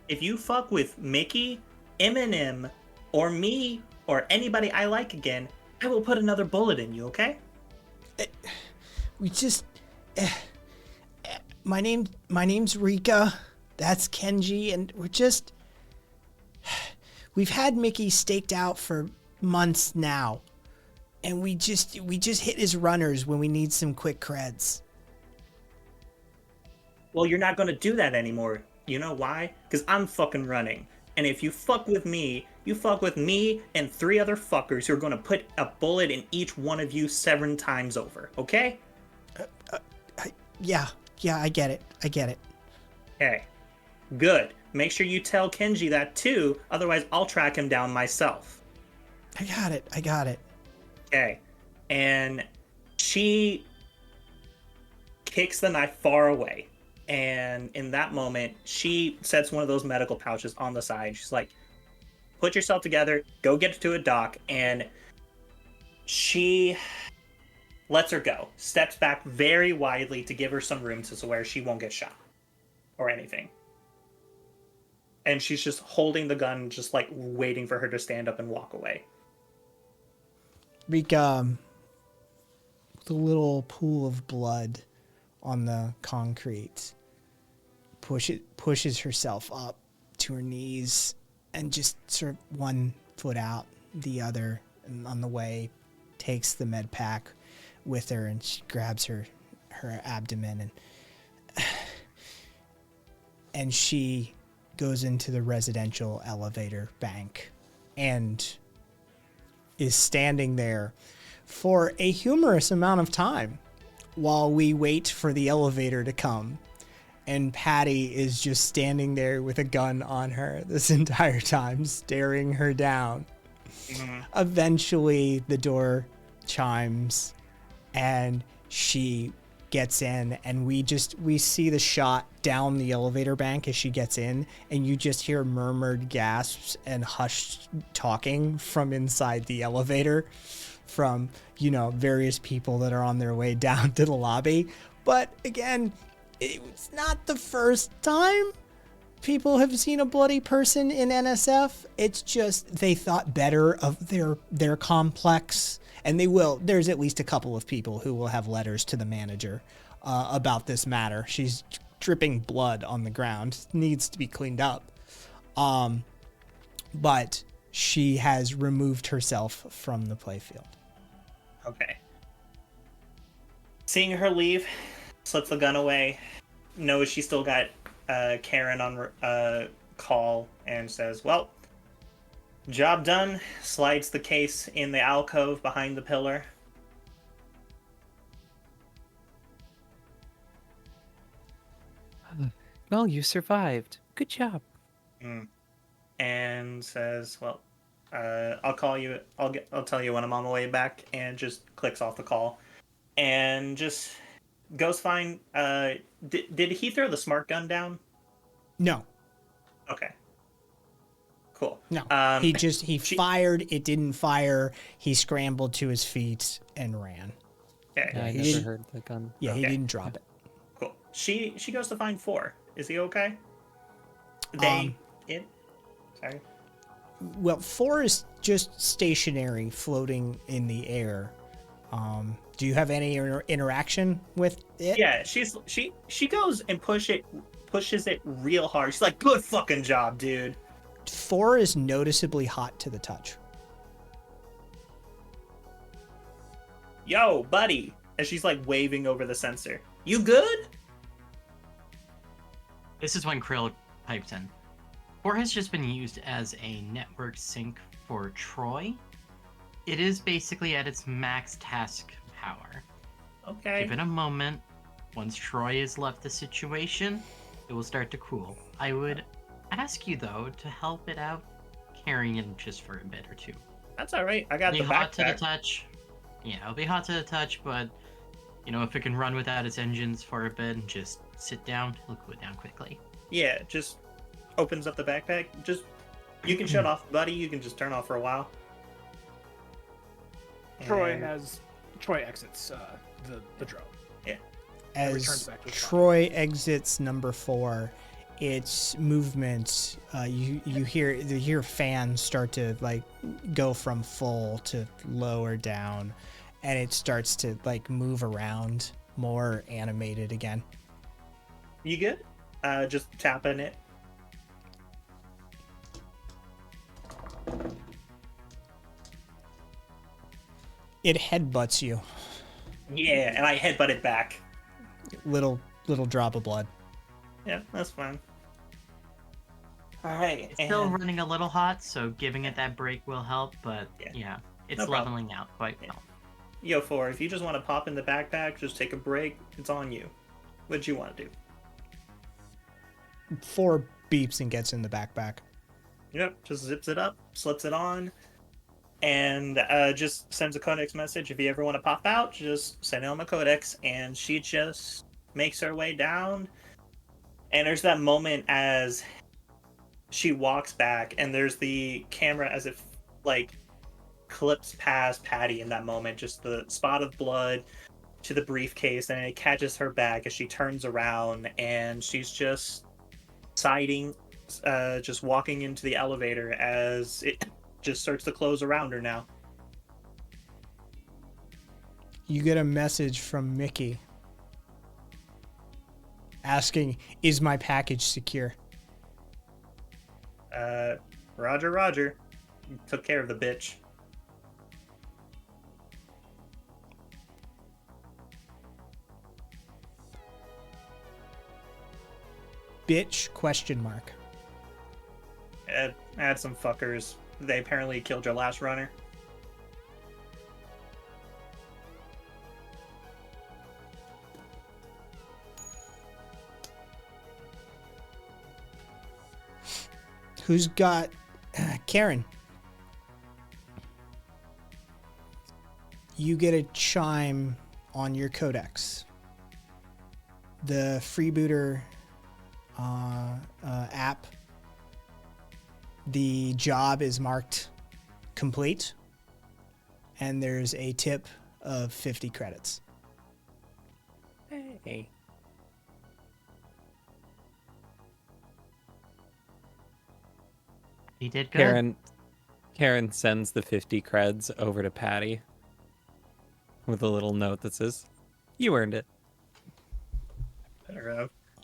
If you fuck with Mickey, Eminem, or me, or anybody I like again, I will put another bullet in you, okay? My name's Rika. That's Kenji, and we've had Mickey staked out for months now, and we just hit his runners when we need some quick creds. Well, you're not gonna do that anymore. You know why? Because I'm fucking running. And if you fuck with me, you fuck with me and 3 other fuckers who are gonna put a bullet in each one of you 7 times over, okay? Yeah, I get it. Okay. Good. Make sure you tell Kenji that too, otherwise I'll track him down myself. I got it. Okay. And she kicks the knife far away. And in that moment, she sets one of those medical pouches on the side. She's like, put yourself together, go get to a doc. And she lets her go. Steps back very widely to give her some room to where she won't get shot or anything. And she's just holding the gun, just like waiting for her to stand up and walk away. Rika, the little pool of blood on the concrete, pushes herself up to her knees and just sort of one foot out, the other, and on the way takes the med pack with her, and she grabs her abdomen and she goes into the residential elevator bank and is standing there for a humorous amount of time while we wait for the elevator to come. And Patty is just standing there with a gun on her this entire time, staring her down. Eventually, the door chimes, and she gets in, and we see the shot down the elevator bank as she gets in, and you just hear murmured gasps and hushed talking from inside the elevator from, various people that are on their way down to the lobby. But again, it's not the first time people have seen a bloody person in NSF. It's just they thought better of their complex, and they will. There's at least a couple of people who will have letters to the manager about this matter. She's dripping blood on the ground, needs to be cleaned up. But she has removed herself from the playfield. Okay. Seeing her leave, slips the gun away, knows she still got Karen on call, and says, well, job done. Slides the case in the alcove behind the pillar. Well, you survived. Good job. And says, well, I'll call you. I'll tell you when I'm on my way back, and just clicks off the call, and just goes find. Did he throw the smart gun down? No. Okay. Cool. No. He fired. It didn't fire. He scrambled to his feet and ran. Okay. Yeah, I never heard the gun. Yeah, he Okay. didn't drop it. Cool. She goes to find 4. Is he okay? Sorry. Well, 4 is just stationary, floating in the air. Do you have any interaction with it? Yeah, she goes and pushes it real hard. She's like, good fucking job, dude. 4 is noticeably hot to the touch. Yo, buddy. And she's like waving over the sensor. You good? This is when Krill pipes in. 4 has just been used as a network sync for Troy. It is basically at its max task power. Okay. Give it a moment. Once Troy has left the situation, it will start to cool. I would ask you, though, to help it out carrying it just for a bit or two. That's all right. I got the It'll be hot to the backpack. touch. Yeah, it'll be hot to the touch, but, if it can run without its engines for a bit and just sit down, it'll cool down quickly. Yeah, just opens up the backpack. You can shut off, buddy. You can just turn off for a while. Troy And- exits the drone. Yeah. returns As back to the Troy exits number 4, its movement, you hear fans start to like go from full to lower down, and it starts to like move around, more animated again. You good? Just tapping it. It headbutts you. Yeah, and I headbutt it back. Little drop of blood. Yeah, that's fine. All right. It's still running a little hot, so giving it that break will help, but Yeah. it's No problem. leveling out quite well. Yo, 4, if you just want to pop in the backpack, just take a break. It's on you. What'd you want to do? 4 beeps and gets in the backpack. Yep, just zips it up, slips it on, and just sends a codex message. If you ever want to pop out, just send it on my codex. And she just makes her way down. And there's that moment as she walks back, and there's the camera as it like clips past Patty in that moment. Just the spot of blood to the briefcase, and it catches her back as she turns around, and she's just siding. Just walking into the elevator as it just starts to close around her now. You get a message from Mickey asking, "Is my package secure?" Roger. You took care of the bitch. Bitch? ? Add some fuckers. they apparently killed your last runner. Who's got Karen? You get a chime on your codex. The freebooter app. The job is marked complete, and there's a tip of 50 credits. Hey. He did good. Karen sends the 50 creds over to Patty with a little note that says, "You earned it."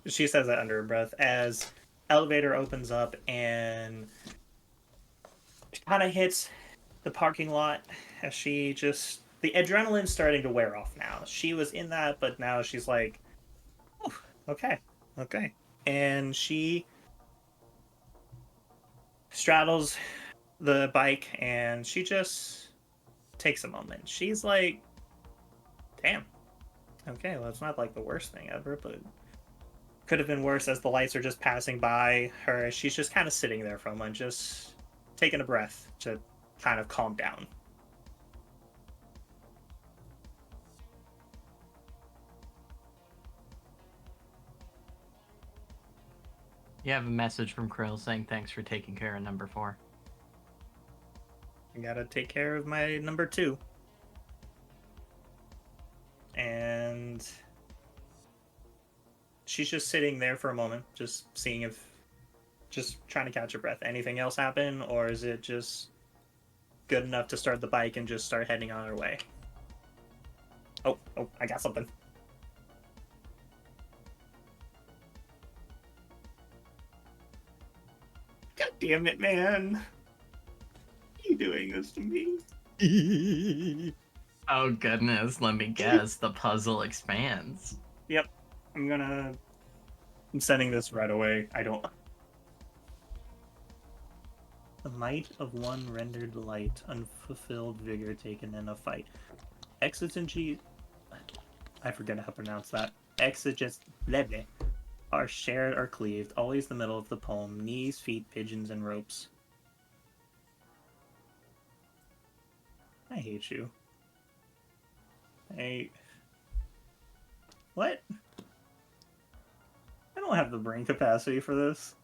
She says that under her breath as elevator opens up and kind of hits the parking lot as she just... The adrenaline's starting to wear off now. She was in that, but now she's like, oh, okay. And she straddles the bike and she just takes a moment. She's like, damn. Okay, well, it's not like the worst thing ever, but could have been worse as the lights are just passing by her. She's just kind of sitting there for a moment, just taking a breath to kind of calm down. You have a message from Krill saying thanks for taking care of number 4. I gotta take care of my number 2. And she's just sitting there for a moment, just seeing if... Just trying to catch her breath. Anything else happen, or is it just good enough to start the bike and just start heading on her way? Oh, I got something. God damn it, man. Why are you doing this to me? Oh goodness, let me guess. The puzzle expands. Yep. I'm sending this right away. I don't... The might of one rendered light, unfulfilled vigor taken in a fight. Exigency... I forget how to pronounce that. Exigency are shared or cleaved, always the middle of the poem. Knees, feet, pigeons, and ropes. I hate you. What? I don't have the brain capacity for this.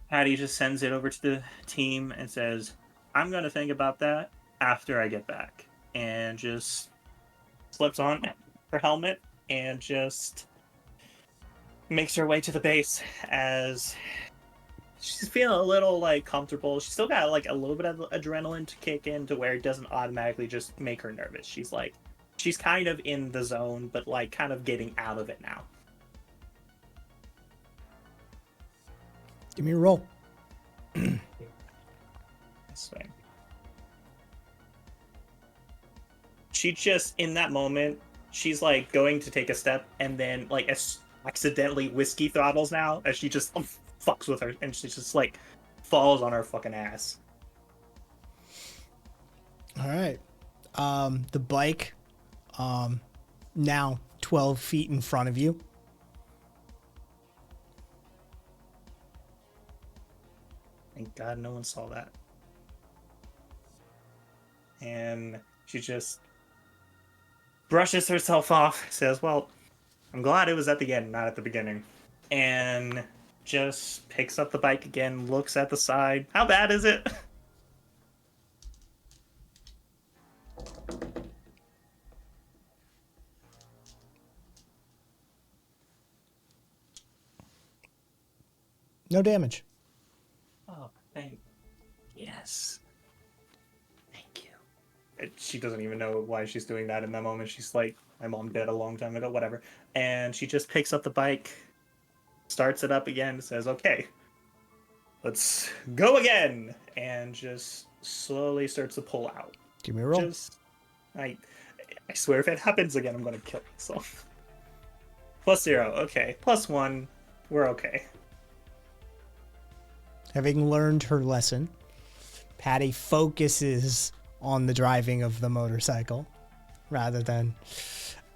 Patty just sends it over to the team and says, I'm going to think about that after I get back. And just slips on her helmet and just makes her way to the base as she's feeling a little like comfortable. She's still got like a little bit of adrenaline to kick in to where it doesn't automatically just make her nervous. She's kind of in the zone, but like kind of getting out of it now. Give me a roll. This way. She just, in that moment, she's like going to take a step and then like accidentally whiskey throttles now as she just fucks with her and she just like falls on her fucking ass. All right. The bike, now 12 feet in front of you. Thank God no one saw that. And she just brushes herself off, says, well, I'm glad it was at the end, not at the beginning. And just picks up the bike again, looks at the side. How bad is it? No damage. Oh, yes. Thank you. She doesn't even know why she's doing that in that moment. She's like, my mom died a long time ago, whatever. And she just picks up the bike, starts it up again, says, okay, let's go again. And just slowly starts to pull out. Give me a roll. I swear if it happens again, I'm going to kill myself. +0, okay. +1, we're okay. Having learned her lesson, Patty focuses on the driving of the motorcycle rather than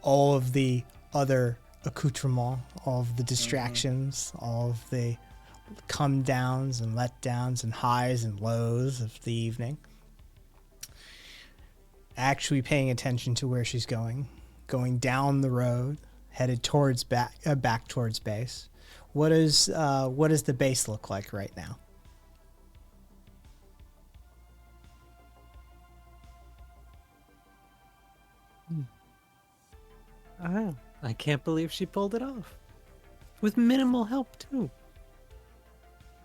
all of the other accoutrements, all of the distractions, all of the come downs and let downs and highs and lows of the evening. Actually paying attention to where she's going down the road, headed towards back towards base. What does the base look like right now? I can't believe she pulled it off. With minimal help, too.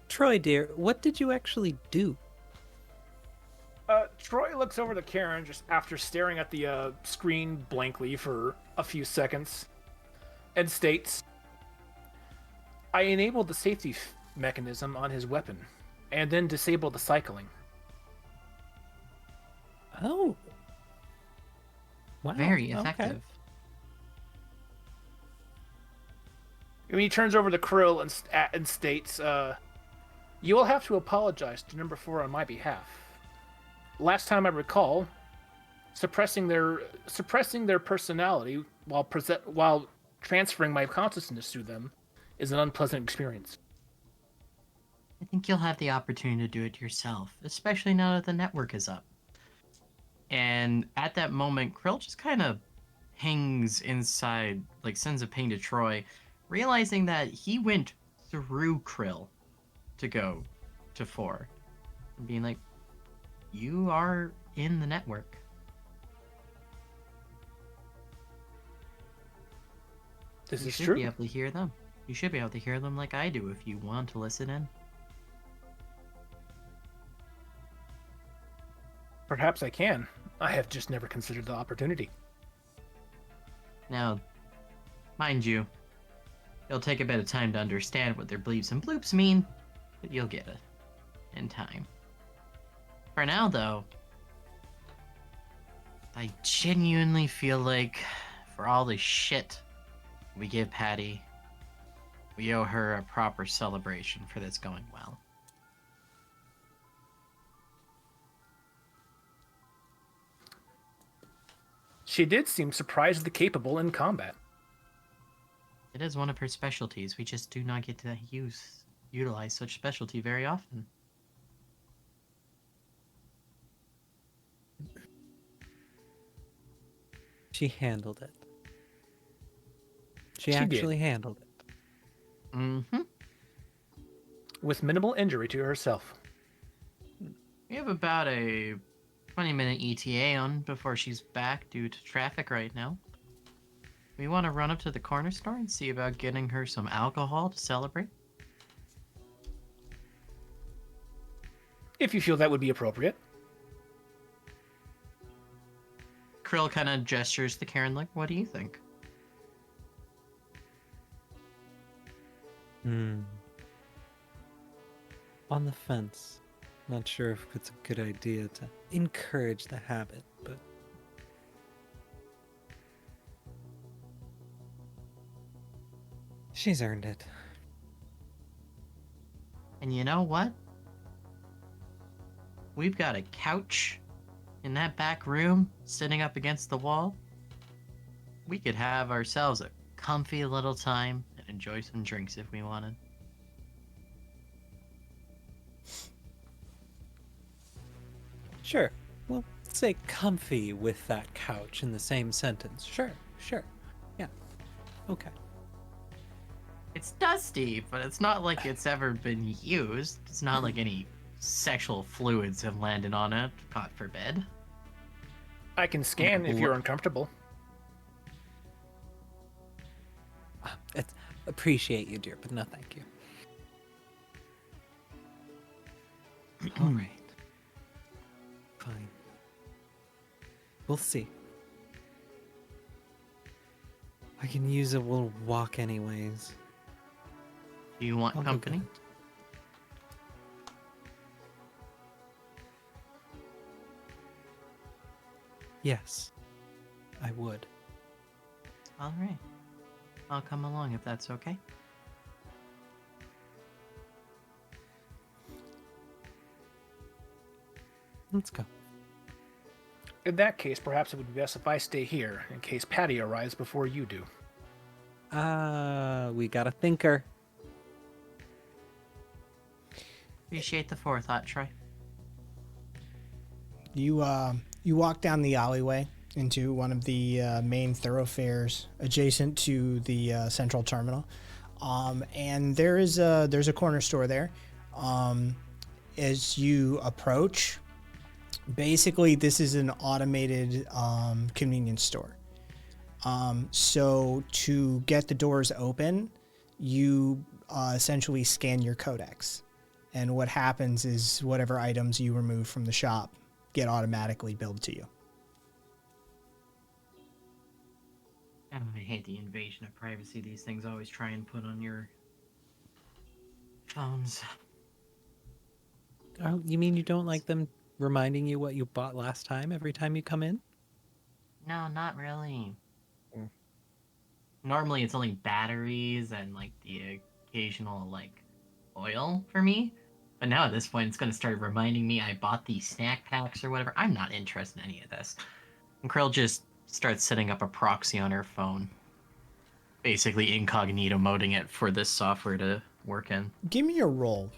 Troy, dear, what did you actually do? Troy looks over to Karen just after staring at the screen blankly for a few seconds and states, I enabled the safety mechanism on his weapon and then disabled the cycling. Oh. Wow. Very okay. effective. When he turns over to Krill and states, you will have to apologize to number 4 on my behalf. Last time I recall, suppressing their personality while transferring my consciousness to them is an unpleasant experience. I think you'll have the opportunity to do it yourself, especially now that the network is up. And at that moment, Krill just kind of hangs inside, like sends a ping to Troy, realizing that he went through Krill to go to 4. And being like, you are in the network. This You is should true. be able to hear them. You should be able to hear them like I do if you want to listen in. Perhaps I can. I have just never considered the opportunity. Now, mind you, it'll take a bit of time to understand what their bleeps and bloops mean, but you'll get it in time. For now, though, I genuinely feel like for all the shit we give Patty, we owe her a proper celebration for this going well. She did seem surprisingly capable in combat. It is one of her specialties. We just do not get to utilize such specialty very often. She handled it. She She actually did. handled it. Mm-hmm. With minimal injury to herself. We have about a 20-minute ETA on before she's back due to traffic right now. We want to run up to the corner store and see about getting her some alcohol to celebrate. If you feel that would be appropriate. Krill kind of gestures to Karen like, what do you think? On the fence. Not sure if it's a good idea to encourage the habit, but she's earned it. And you know what? We've got a couch in that back room sitting up against the wall. We could have ourselves a comfy little time and enjoy some drinks if we wanted. Sure. Well, say comfy with that couch in the same sentence. Sure. Yeah. Okay. It's dusty, but it's not like it's ever been used. It's not like any sexual fluids have landed on it, God forbid. I can scan if you're uncomfortable. Appreciate you, dear, but no thank you. All right. Fine. We'll see. I can use a little walk anyways. Do you want I'll go company? get it. Yes, I would. All right. I'll come along if that's okay. Let's go. In that case, perhaps it would be best if I stay here in case Patty arrives before you do. We got a thinker. Appreciate the forethought, Troy. You walk down the alleyway into one of the main thoroughfares adjacent to the central terminal, and there's a corner store there. As you approach, basically this is an automated convenience store. So to get the doors open, you essentially scan your codex, and what happens is whatever items you remove from the shop get automatically billed to you. Oh, I hate the invasion of privacy these things always try and put on your phones. Oh, you mean you don't like them reminding you what you bought last time every time you come in? No, not really. Mm. Normally it's only batteries and like the occasional like oil for me. But now at this point it's gonna start reminding me I bought these snack packs or whatever. I'm not interested in any of this. And Krill just starts setting up a proxy on her phone. Basically incognito moding it for this software to work in. Give me a roll.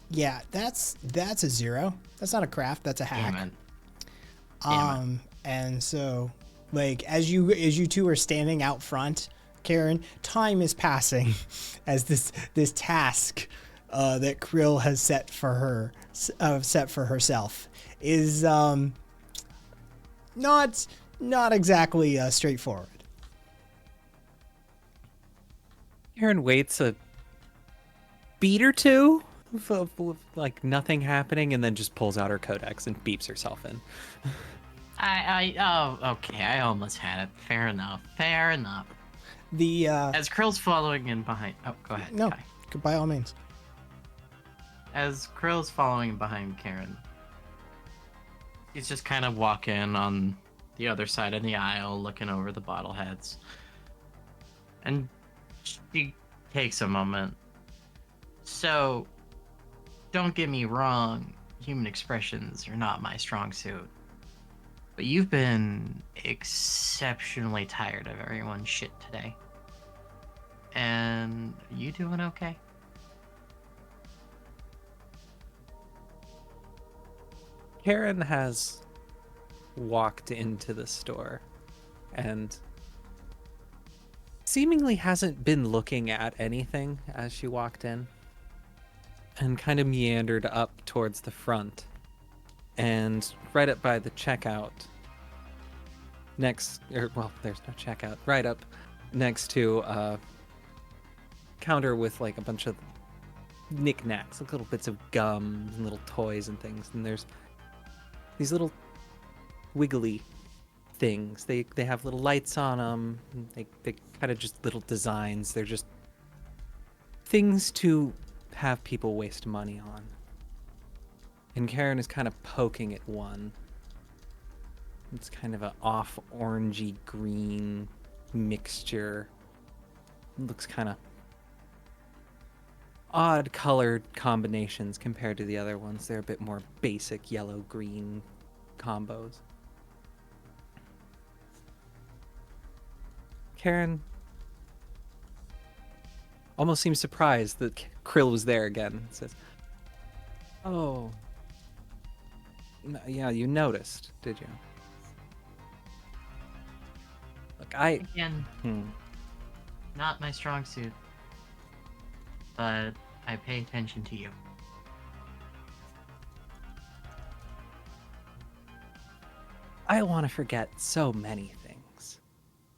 Yeah, that's a 0. That's not a craft, that's a hack. Damn it. Damn it. And so like as you two are standing out front, Karen, time is passing as this task that Krill has set for herself is not exactly straightforward. Aaron waits a beat or two with like nothing happening, and then just pulls out her codex and beeps herself in. Oh, okay, I almost had it. Fair enough. The As Krill's following in behind... Oh, go ahead. no, Kai. by all means. As Krill's following behind Karen, he's just kind of walking on the other side of the aisle, looking over the bottle heads. And she takes a moment. So, don't get me wrong, human expressions are not my strong suit. But you've been exceptionally tired of everyone's shit today. And you doing okay? Karen has walked into the store and seemingly hasn't been looking at anything as she walked in, and kind of meandered up towards the front, and right up by the checkout there's no checkout, right up next to a counter with like a bunch of knickknacks, like little bits of gum and little toys and things, and there's these little wiggly things. They have little lights on them. They kind of just little designs. They're just things to have people waste money on. And Karen is kind of poking at one. It's kind of an off orangey green mixture. It looks kind of odd colored combinations compared to the other ones. They're a bit more basic yellow green combos. Karen almost seems surprised that Krill was there again. Says, "Oh, yeah, you noticed, did you?" Look, Again, not my strong suit. But I pay attention to you. I want to forget so many things.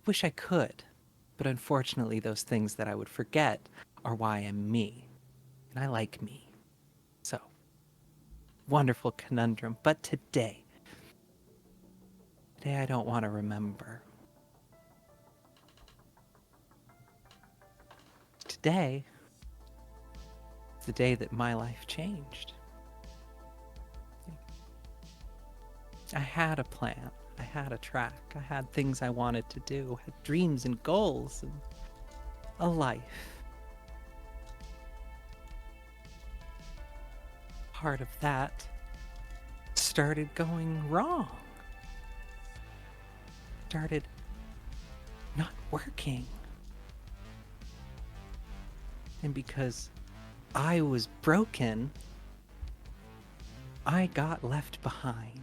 Wish I could, but unfortunately those things that I would forget are why I'm me. And I like me. So, wonderful conundrum. But today I don't want to remember. Today, it's the day that my life changed. I had a plan. I had a track. I had things I wanted to do, had dreams and goals, and a life. Part of that started going wrong. Started not working. And because I was broken, I got left behind.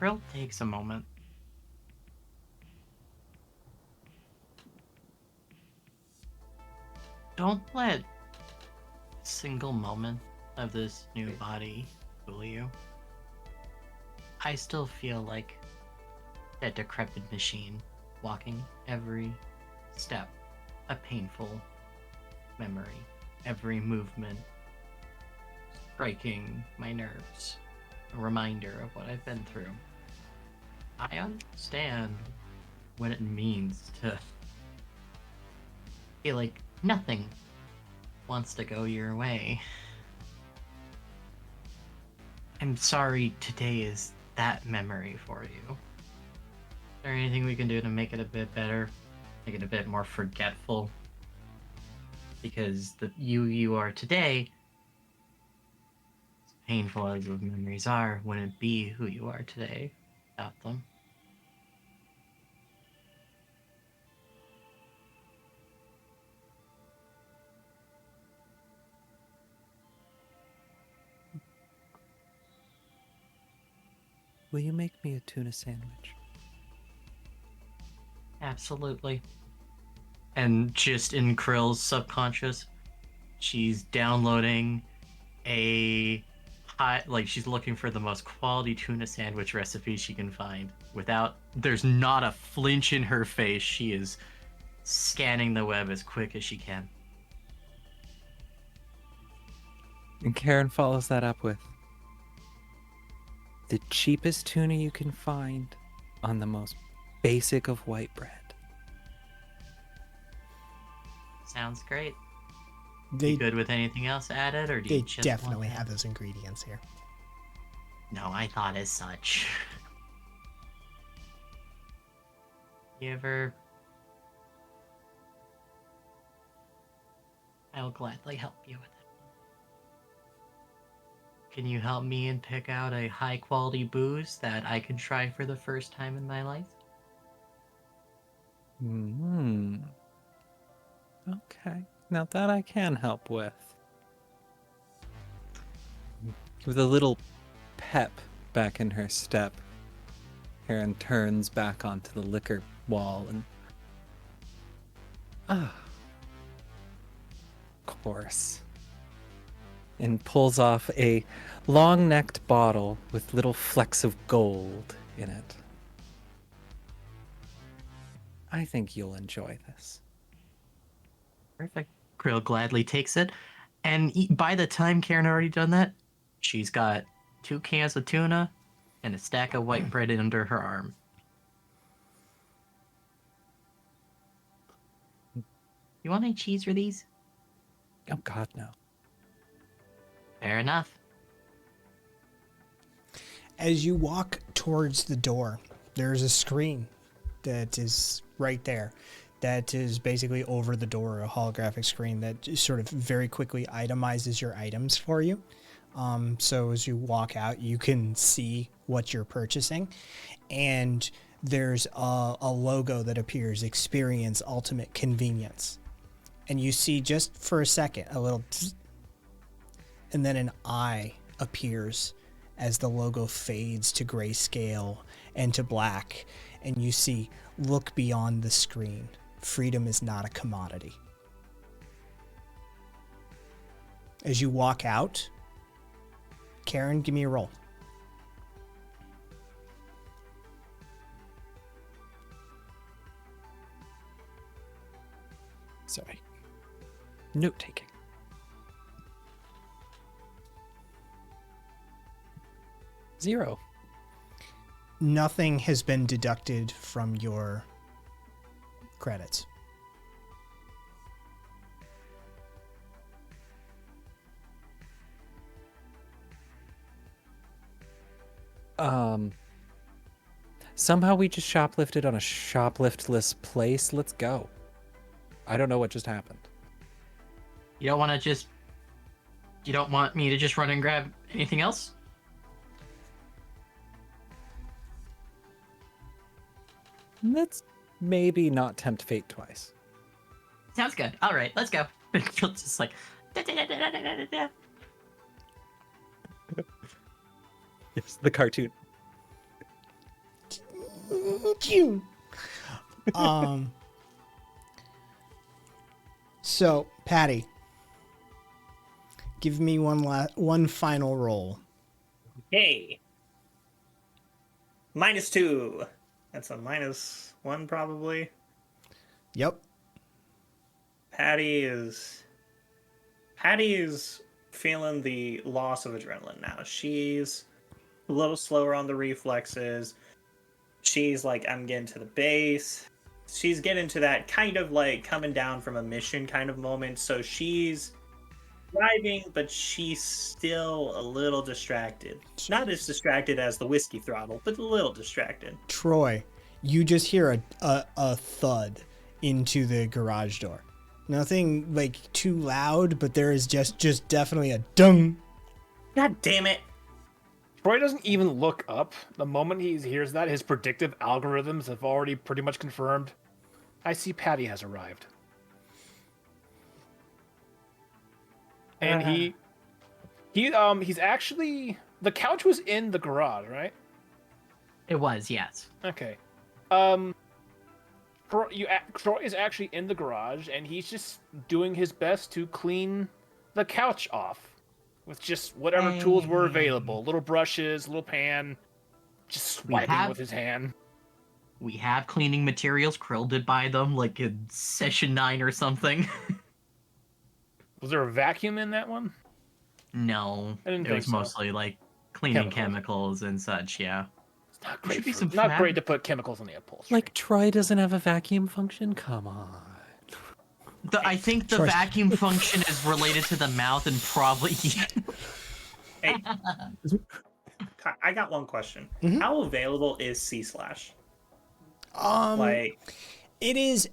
Krill takes a moment. Don't let a single moment of this new body fool you. I still feel like that decrepit machine, walking every step, a painful memory, every movement striking my nerves, a reminder of what I've been through. I understand what it means to feel like nothing wants to go your way. I'm sorry today is that memory for you. Is there anything we can do to make it a bit better? Make it a bit more forgetful? Because the you are today, as painful as those memories are, wouldn't be who you are today without them. Will you make me a tuna sandwich? Absolutely. And just in Krill's subconscious, she's downloading a she's looking for the most quality tuna sandwich recipe she can find. There's not a flinch in her face. She is scanning the web as quick as she can. And Karen follows that up with the cheapest tuna you can find on the most basic of white bread. Sounds great. They You good with anything else added, or do you they just definitely want that? have those ingredients here. No, I thought as such. You ever... I'll gladly help you with it. Can you help me and pick out a high-quality booze that I can try for the first time in my life? Okay. Now that I can help with. With a little pep back in her step, Karen turns back onto the liquor wall and... of course. And pulls off a long-necked bottle with little flecks of gold in it. I think you'll enjoy this. Perfect. Krill gladly takes it, and by the time Karen already done that, she's got 2 cans of tuna and a stack of white bread under her arm. You want any cheese for these? Oh God, no. Fair enough. As you walk towards the door, there's a screen that is right there. That is basically over the door, a holographic screen that just sort of very quickly itemizes your items for you. So as you walk out, you can see what you're purchasing. And there's a logo that appears, Experience Ultimate Convenience. And you see just for a second, a little tss, and then an eye appears as the logo fades to grayscale and to black. And you see, look beyond the screen. Freedom is not a commodity. As you walk out, Karen, give me a roll. Sorry. Note taking. Zero. Nothing has been deducted from your credits. Somehow we just shoplifted on a shopliftless place. Let's go. I don't know what just happened. You don't want me to just run and grab anything else? Let's maybe not tempt fate twice. Sounds good. All right, let's go. He'll just like. Yes, the cartoon. Cute. So, Patty, give me one final roll. Hey. -2. That's a -1 probably. Yep. Patty is feeling the loss of adrenaline now. She's a little slower on the reflexes. She's like, I'm getting to the base. She's getting to that kind of like coming down from a mission kind of moment. So she's driving, but she's still a little distracted. Not as distracted as the whiskey throttle, but a little distracted. Troy, you just hear a thud into the garage door. Nothing like too loud, but there is just definitely a dung. God damn it. Troy doesn't even look up. The moment he hears that, his predictive algorithms have already pretty much confirmed. I see Patty has arrived. And he's actually, the couch was in the garage, right? It was, yes. Okay. Troy is actually in the garage, and he's just doing his best to clean the couch off with just whatever tools were available. Little brushes, little pan, just swiping with his hand. We have cleaning materials. Krill did buy them, like in session 9 or something. Was there a vacuum in that one? No, I didn't it think was so. mostly like cleaning chemicals and such. Yeah. It's not great to put chemicals in the upholstery. Like Troy doesn't have a vacuum function? Come on. I think the vacuum function is related to the mouth and probably. Hey, I got one question. Mm-hmm. How available is C/? It is.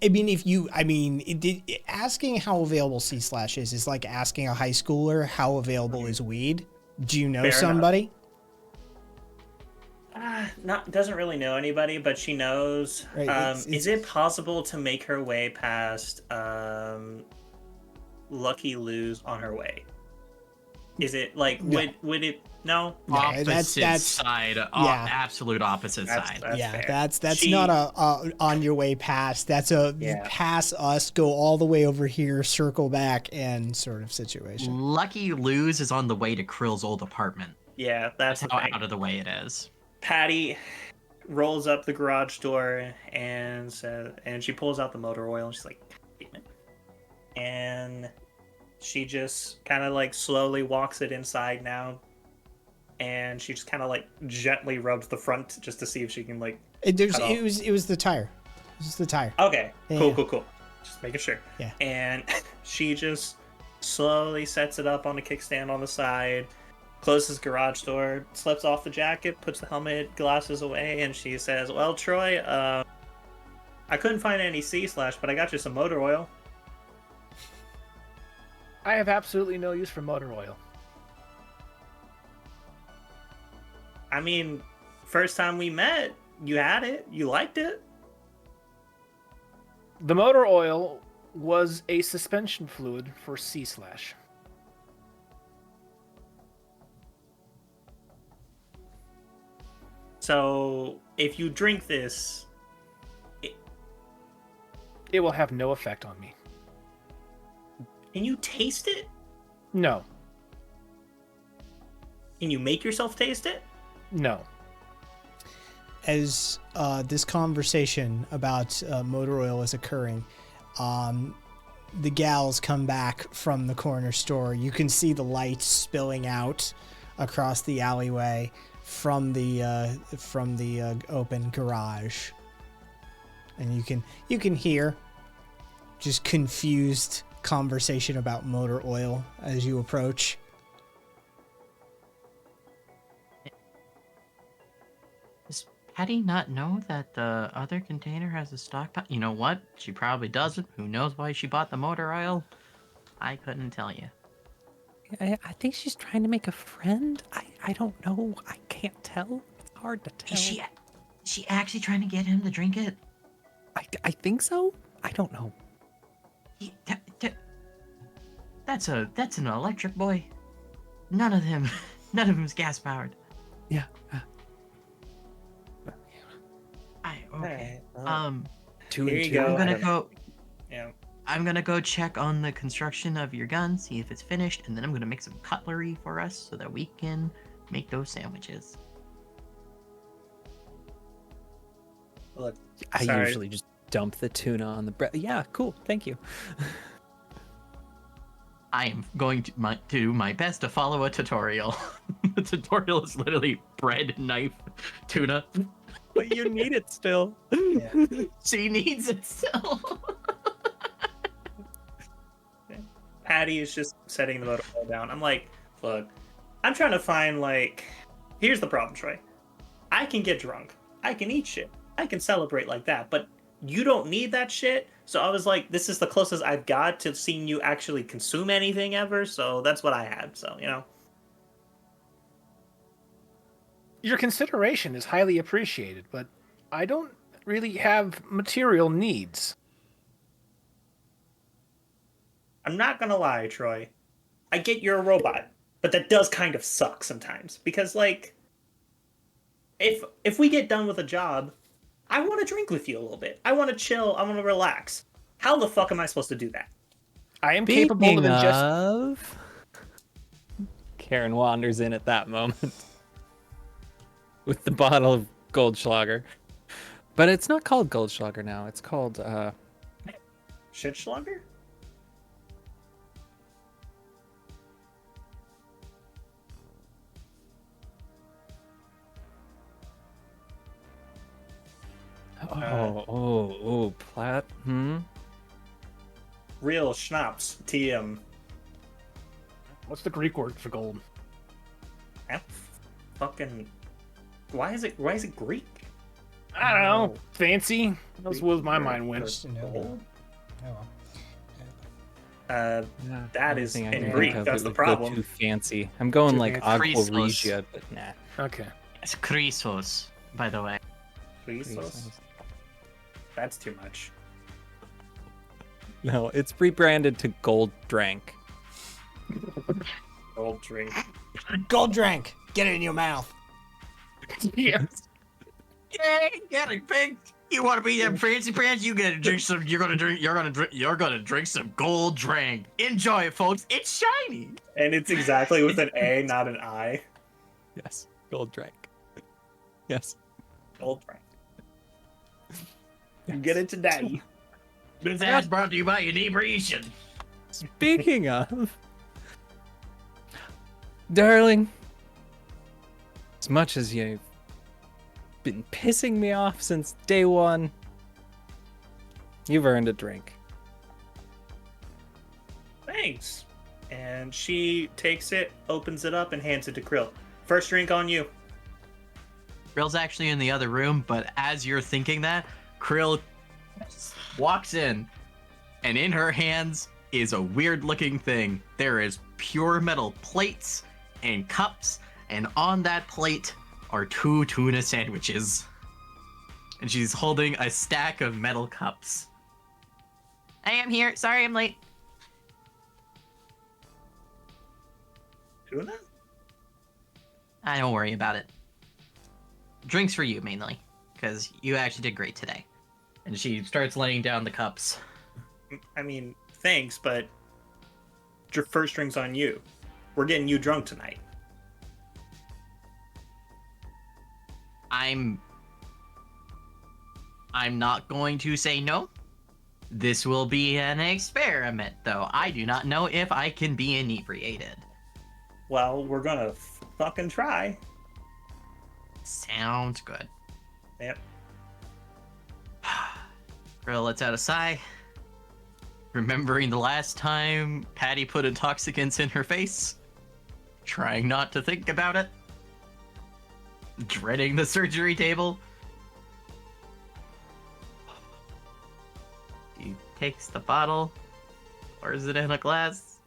Asking how available C/ is like asking a high schooler how available is weed. Do you know somebody? Doesn't really know anybody, but she knows. Right, is it possible to make her way past Lucky Lou's on her way? Is it like would it no? Opposite side. Absolute opposite side. That's not a on your way past. That's a pass us, go all the way over here, circle back, and sort of situation. Lucky Lou's is on the way to Krill's old apartment. Yeah, that's how out of the way it is. Patty rolls up the garage door and she pulls out the motor oil and she's like, damn it. And she just kind of like slowly walks it inside now. And she just kind of like gently rubs the front just to see if she can like. It was the tire. It was just the tire. Okay. Yeah. Cool. Just making sure. Yeah. And she just slowly sets it up on the kickstand on the side. Closes garage door, slips off the jacket, puts the helmet, glasses away, and she says, well, Troy, I couldn't find any C/, but I got you some motor oil. I have absolutely no use for motor oil. I mean, first time we met, you had it. You liked it. The motor oil was a suspension fluid for C/. So, if you drink this... It will have no effect on me. Can you taste it? No. Can you make yourself taste it? No. As this conversation about motor oil is occurring, the gals come back from the corner store. You can see the lights spilling out across the alleyway from the open garage, and you can hear just confused conversation about motor oil as you approach. Patty not know that the other container has a stockpile? You know what? She probably doesn't. Who knows why she bought the motor oil? I couldn't tell you. I think she's trying to make a friend. I don't know. I can't tell. It's hard to tell. Is she actually trying to get him to drink it? I think so. I don't know. That's an electric boy. None of them's gas powered. Yeah. Okay. Two Here and you two. go. Yeah. I'm gonna go check on the construction of your gun, see if it's finished, and then I'm gonna make some cutlery for us so that we can make those sandwiches. Look, I sorry. usually just dump the tuna on the bread. Yeah, cool. Thank you. I am going to do my best to follow a tutorial. The tutorial is literally bread, knife, tuna. But you need it still. Yeah. She needs it still. Patty is just setting the motor oil down. I'm like, look, I'm trying to find, like, here's the problem, Troy. I can get drunk. I can eat shit. I can celebrate like that, but you don't need that shit. So I was like, this is the closest I've got to seeing you actually consume anything ever. So that's what I had. So, you know. Your consideration is highly appreciated, but I don't really have material needs. I'm not gonna lie, Troy. I get you're a robot, but that does kind of suck sometimes. Because, like, if we get done with a job, I want to drink with you a little bit. I want to chill. I want to relax. How the fuck am I supposed to do that? I am capable of just. of... Karen wanders in at that moment with the bottle of Goldschlager. But it's not called Goldschlager now. It's called Shitschlager? Plat. Real schnapps. TM. What's the Greek word for gold? Fucking. Why is it Greek? I don't know. Fancy? That's where my mind went. Just to know. Gold? Oh, well. That is Everything I in can Greek. think of That's that the would go problem. Too fancy. I'm going Too like fancy. Aqua Christos. Regia, but nah. Okay. It's Chrysos, by the way. Christos? That's too much. No, it's rebranded to Gold Drank. Gold drink. Gold drink. Get it in your mouth. Yes. Yay, get it, pig. You want to be them fancy pants? You gotta drink some. You're gonna drink some gold drink. Enjoy it, folks. It's shiny. And it's exactly with an A, not an I. Yes, Gold Drank. Yes. Gold drink. You get it today. This ad's brought to you by inebriation. Speaking of, darling, as much as you've been pissing me off since day one, you've earned a drink. Thanks. And she takes it, opens it up, and hands it to Krill. First drink on you. Krill's actually in the other room, but as you're thinking that, Krill walks in, and in her hands is a weird-looking thing. There is pure metal plates and cups, and on that plate are 2 tuna sandwiches. And she's holding a stack of metal cups. I am here. Sorry, I'm late. Tuna? Don't worry about it. Drinks for you, mainly, because you actually did great today. And she starts laying down the cups. I mean, thanks, but your first drink's on you. We're getting you drunk tonight. I'm not going to say no. This will be an experiment, though. I do not know if I can be inebriated. Well, we're gonna fucking try. Sounds good. Yep. Girl lets out a sigh. Remembering the last time Patty put intoxicants in her face. Trying not to think about it. Dreading the surgery table. She takes the bottle, pours it in a glass,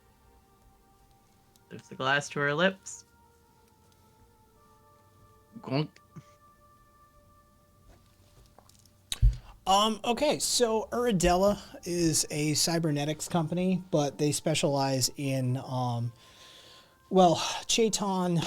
lifts the glass to her lips. Gonk. Okay, so Uridella is a cybernetics company, but they specialize in, well, Chaitan,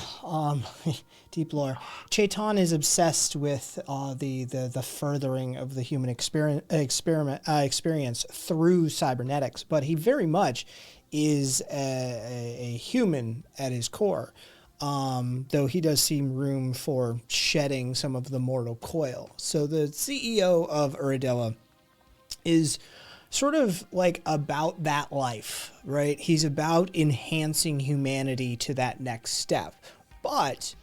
deep lore. Chaitan is obsessed with the furthering of the human experience through cybernetics, but he very much is a human at his core. Though he does seem room for shedding some of the mortal coil. So the CEO of Uridella is sort of like about that life, right? He's about enhancing humanity to that next step. But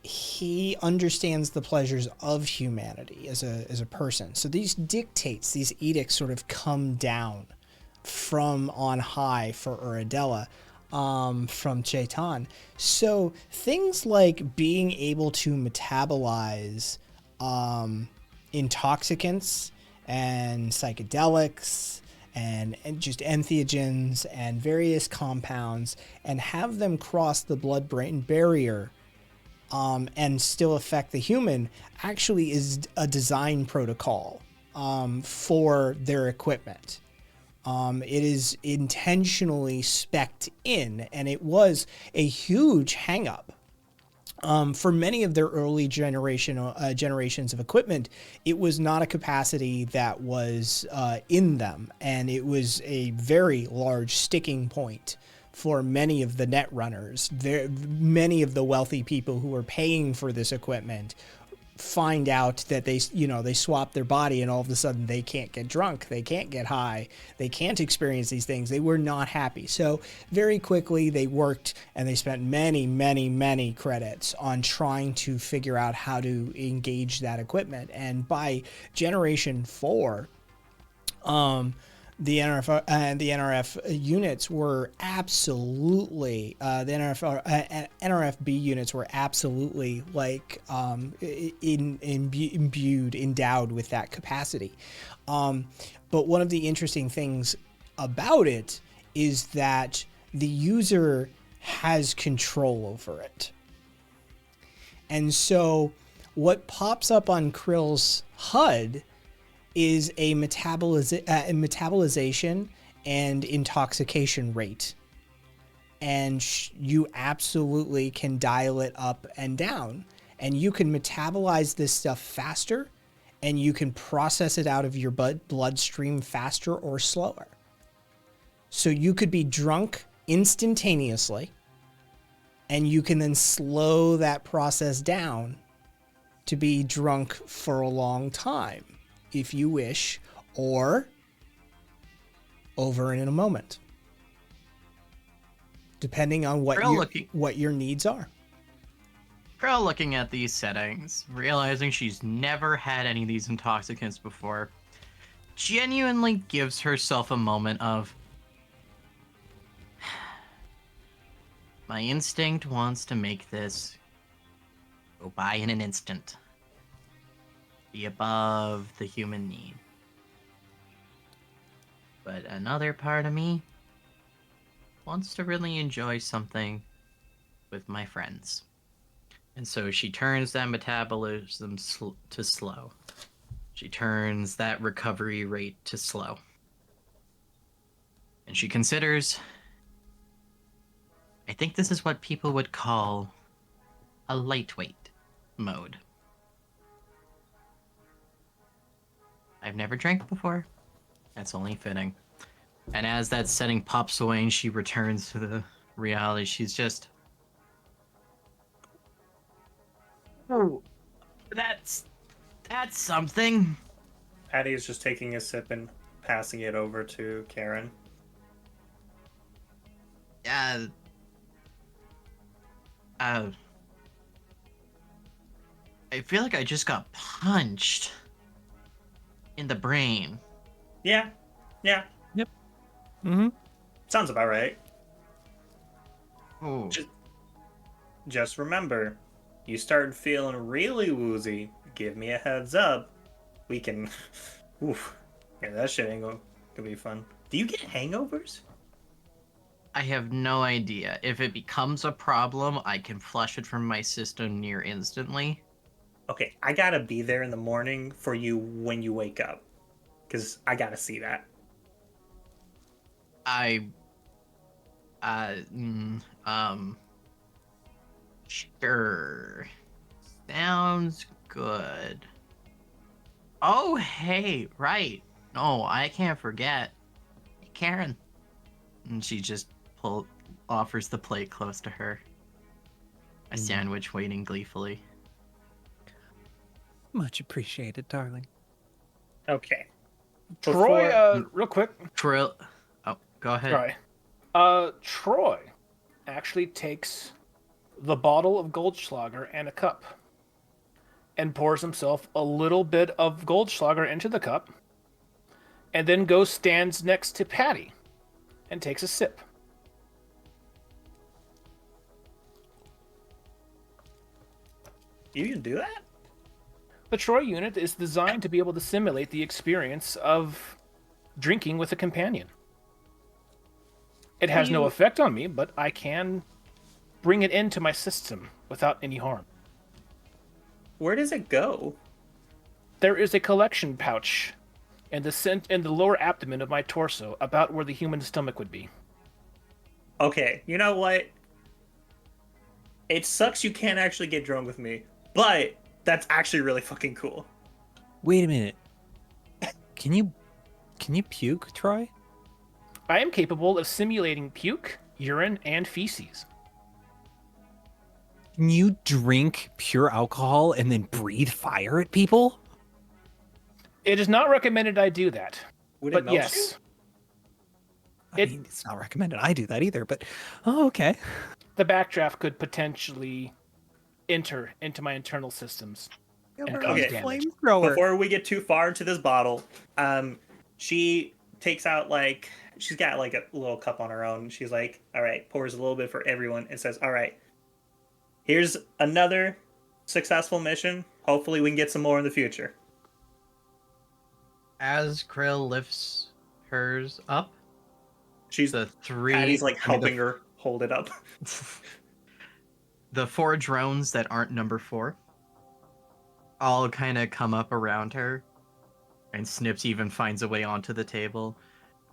he understands the pleasures of humanity as a person. So these dictates, these edicts sort of come down from on high for Uridella. From Chaitan. So things like being able to metabolize intoxicants and psychedelics and just entheogens and various compounds and have them cross the blood-brain barrier and still affect the human actually is a design protocol for their equipment. It is intentionally spec'd in, and it was a huge hang-up. For many of their early generations of equipment, it was not a capacity that was in them, and it was a very large sticking point for many of the net runners. Many of the wealthy people who were paying for this equipment find out that they swap their body and all of a sudden they can't get drunk, they can't get high, they can't experience these things. They were not happy. So very quickly they worked and they spent many credits on trying to figure out how to engage that equipment. And by generation 4, the NRF units were absolutely NRFB units were absolutely like endowed with that capacity. But one of the interesting things about it is that the user has control over it. And so what pops up on Krill's HUD is a metabolization and intoxication rate. And you absolutely can dial it up and down. And you can metabolize this stuff faster, and you can process it out of your bloodstream faster or slower. So you could be drunk instantaneously, and you can then slow that process down to be drunk for a long time, if you wish, or over in a moment, depending on what your needs are. Girl looking at these settings, realizing she's never had any of these intoxicants before, genuinely gives herself a moment of, my instinct wants to make this go by in an instant. Be above the human need. But another part of me wants to really enjoy something with my friends. And so she turns that metabolism to slow. She turns that recovery rate to slow. And she considers, I think this is what people would call a lightweight mode. I've never drank before. That's only fitting. And as that setting pops away and she returns to the reality, she's just... Oh, that's something. Patty is just taking a sip and passing it over to Karen. I feel like I just got punched in the brain. Yeah. Yep. Mm-hmm. Sounds about right. Oh. Just remember, you start feeling really woozy, give me a heads up. We can... Oof. Yeah, that shit ain't gonna be fun. Do you get hangovers? I have no idea. If it becomes a problem, I can flush it from my system near instantly. Okay, I gotta be there in the morning for you when you wake up, because I gotta see that. I, uh, mm, um, sure. Sounds good. Oh, hey, right. No, I can't forget. Hey, Karen. And she just offers the plate close to her. A sandwich waiting gleefully. Much appreciated, darling. Okay. Troy, Before- real quick. Trill. Oh, go ahead. Sorry. Troy actually takes the bottle of Goldschlager and a cup and pours himself a little bit of Goldschlager into the cup and then goes stands next to Patty and takes a sip. You can do that? The Troy unit is designed to be able to simulate the experience of drinking with a companion. It has no effect on me, but I can bring it into my system without any harm. Where does it go? There is a collection pouch in the lower abdomen of my torso, about where the human stomach would be. Okay, you know what? It sucks you can't actually get drunk with me, but that's actually really fucking cool. Wait a minute. Can you puke, Troy? I am capable of simulating puke, urine, and feces. Can you drink pure alcohol and then breathe fire at people? It is not recommended I do that, Would it but melt yes, I mean, it's not recommended I do that either, but okay. the backdraft could potentially enter into my internal systems and cause Okay. damage. Flamethrower. Before we get too far into this bottle, she takes out she's got like a little cup on her own. She's like, all right, pours a little bit for everyone and says, all right, here's another successful mission. Hopefully we can get some more in the future. As Krill lifts hers up, She's the three. Patty's like I mean, helping her hold it up. the 4 drones that aren't number 4 all kind of come up around her, and Snips even finds a way onto the table,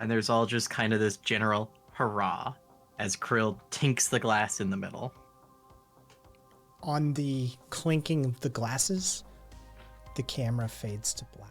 and there's all just kind of this general hurrah as Krill tinks the glass in the middle. On the clinking of the glasses, the camera fades to black.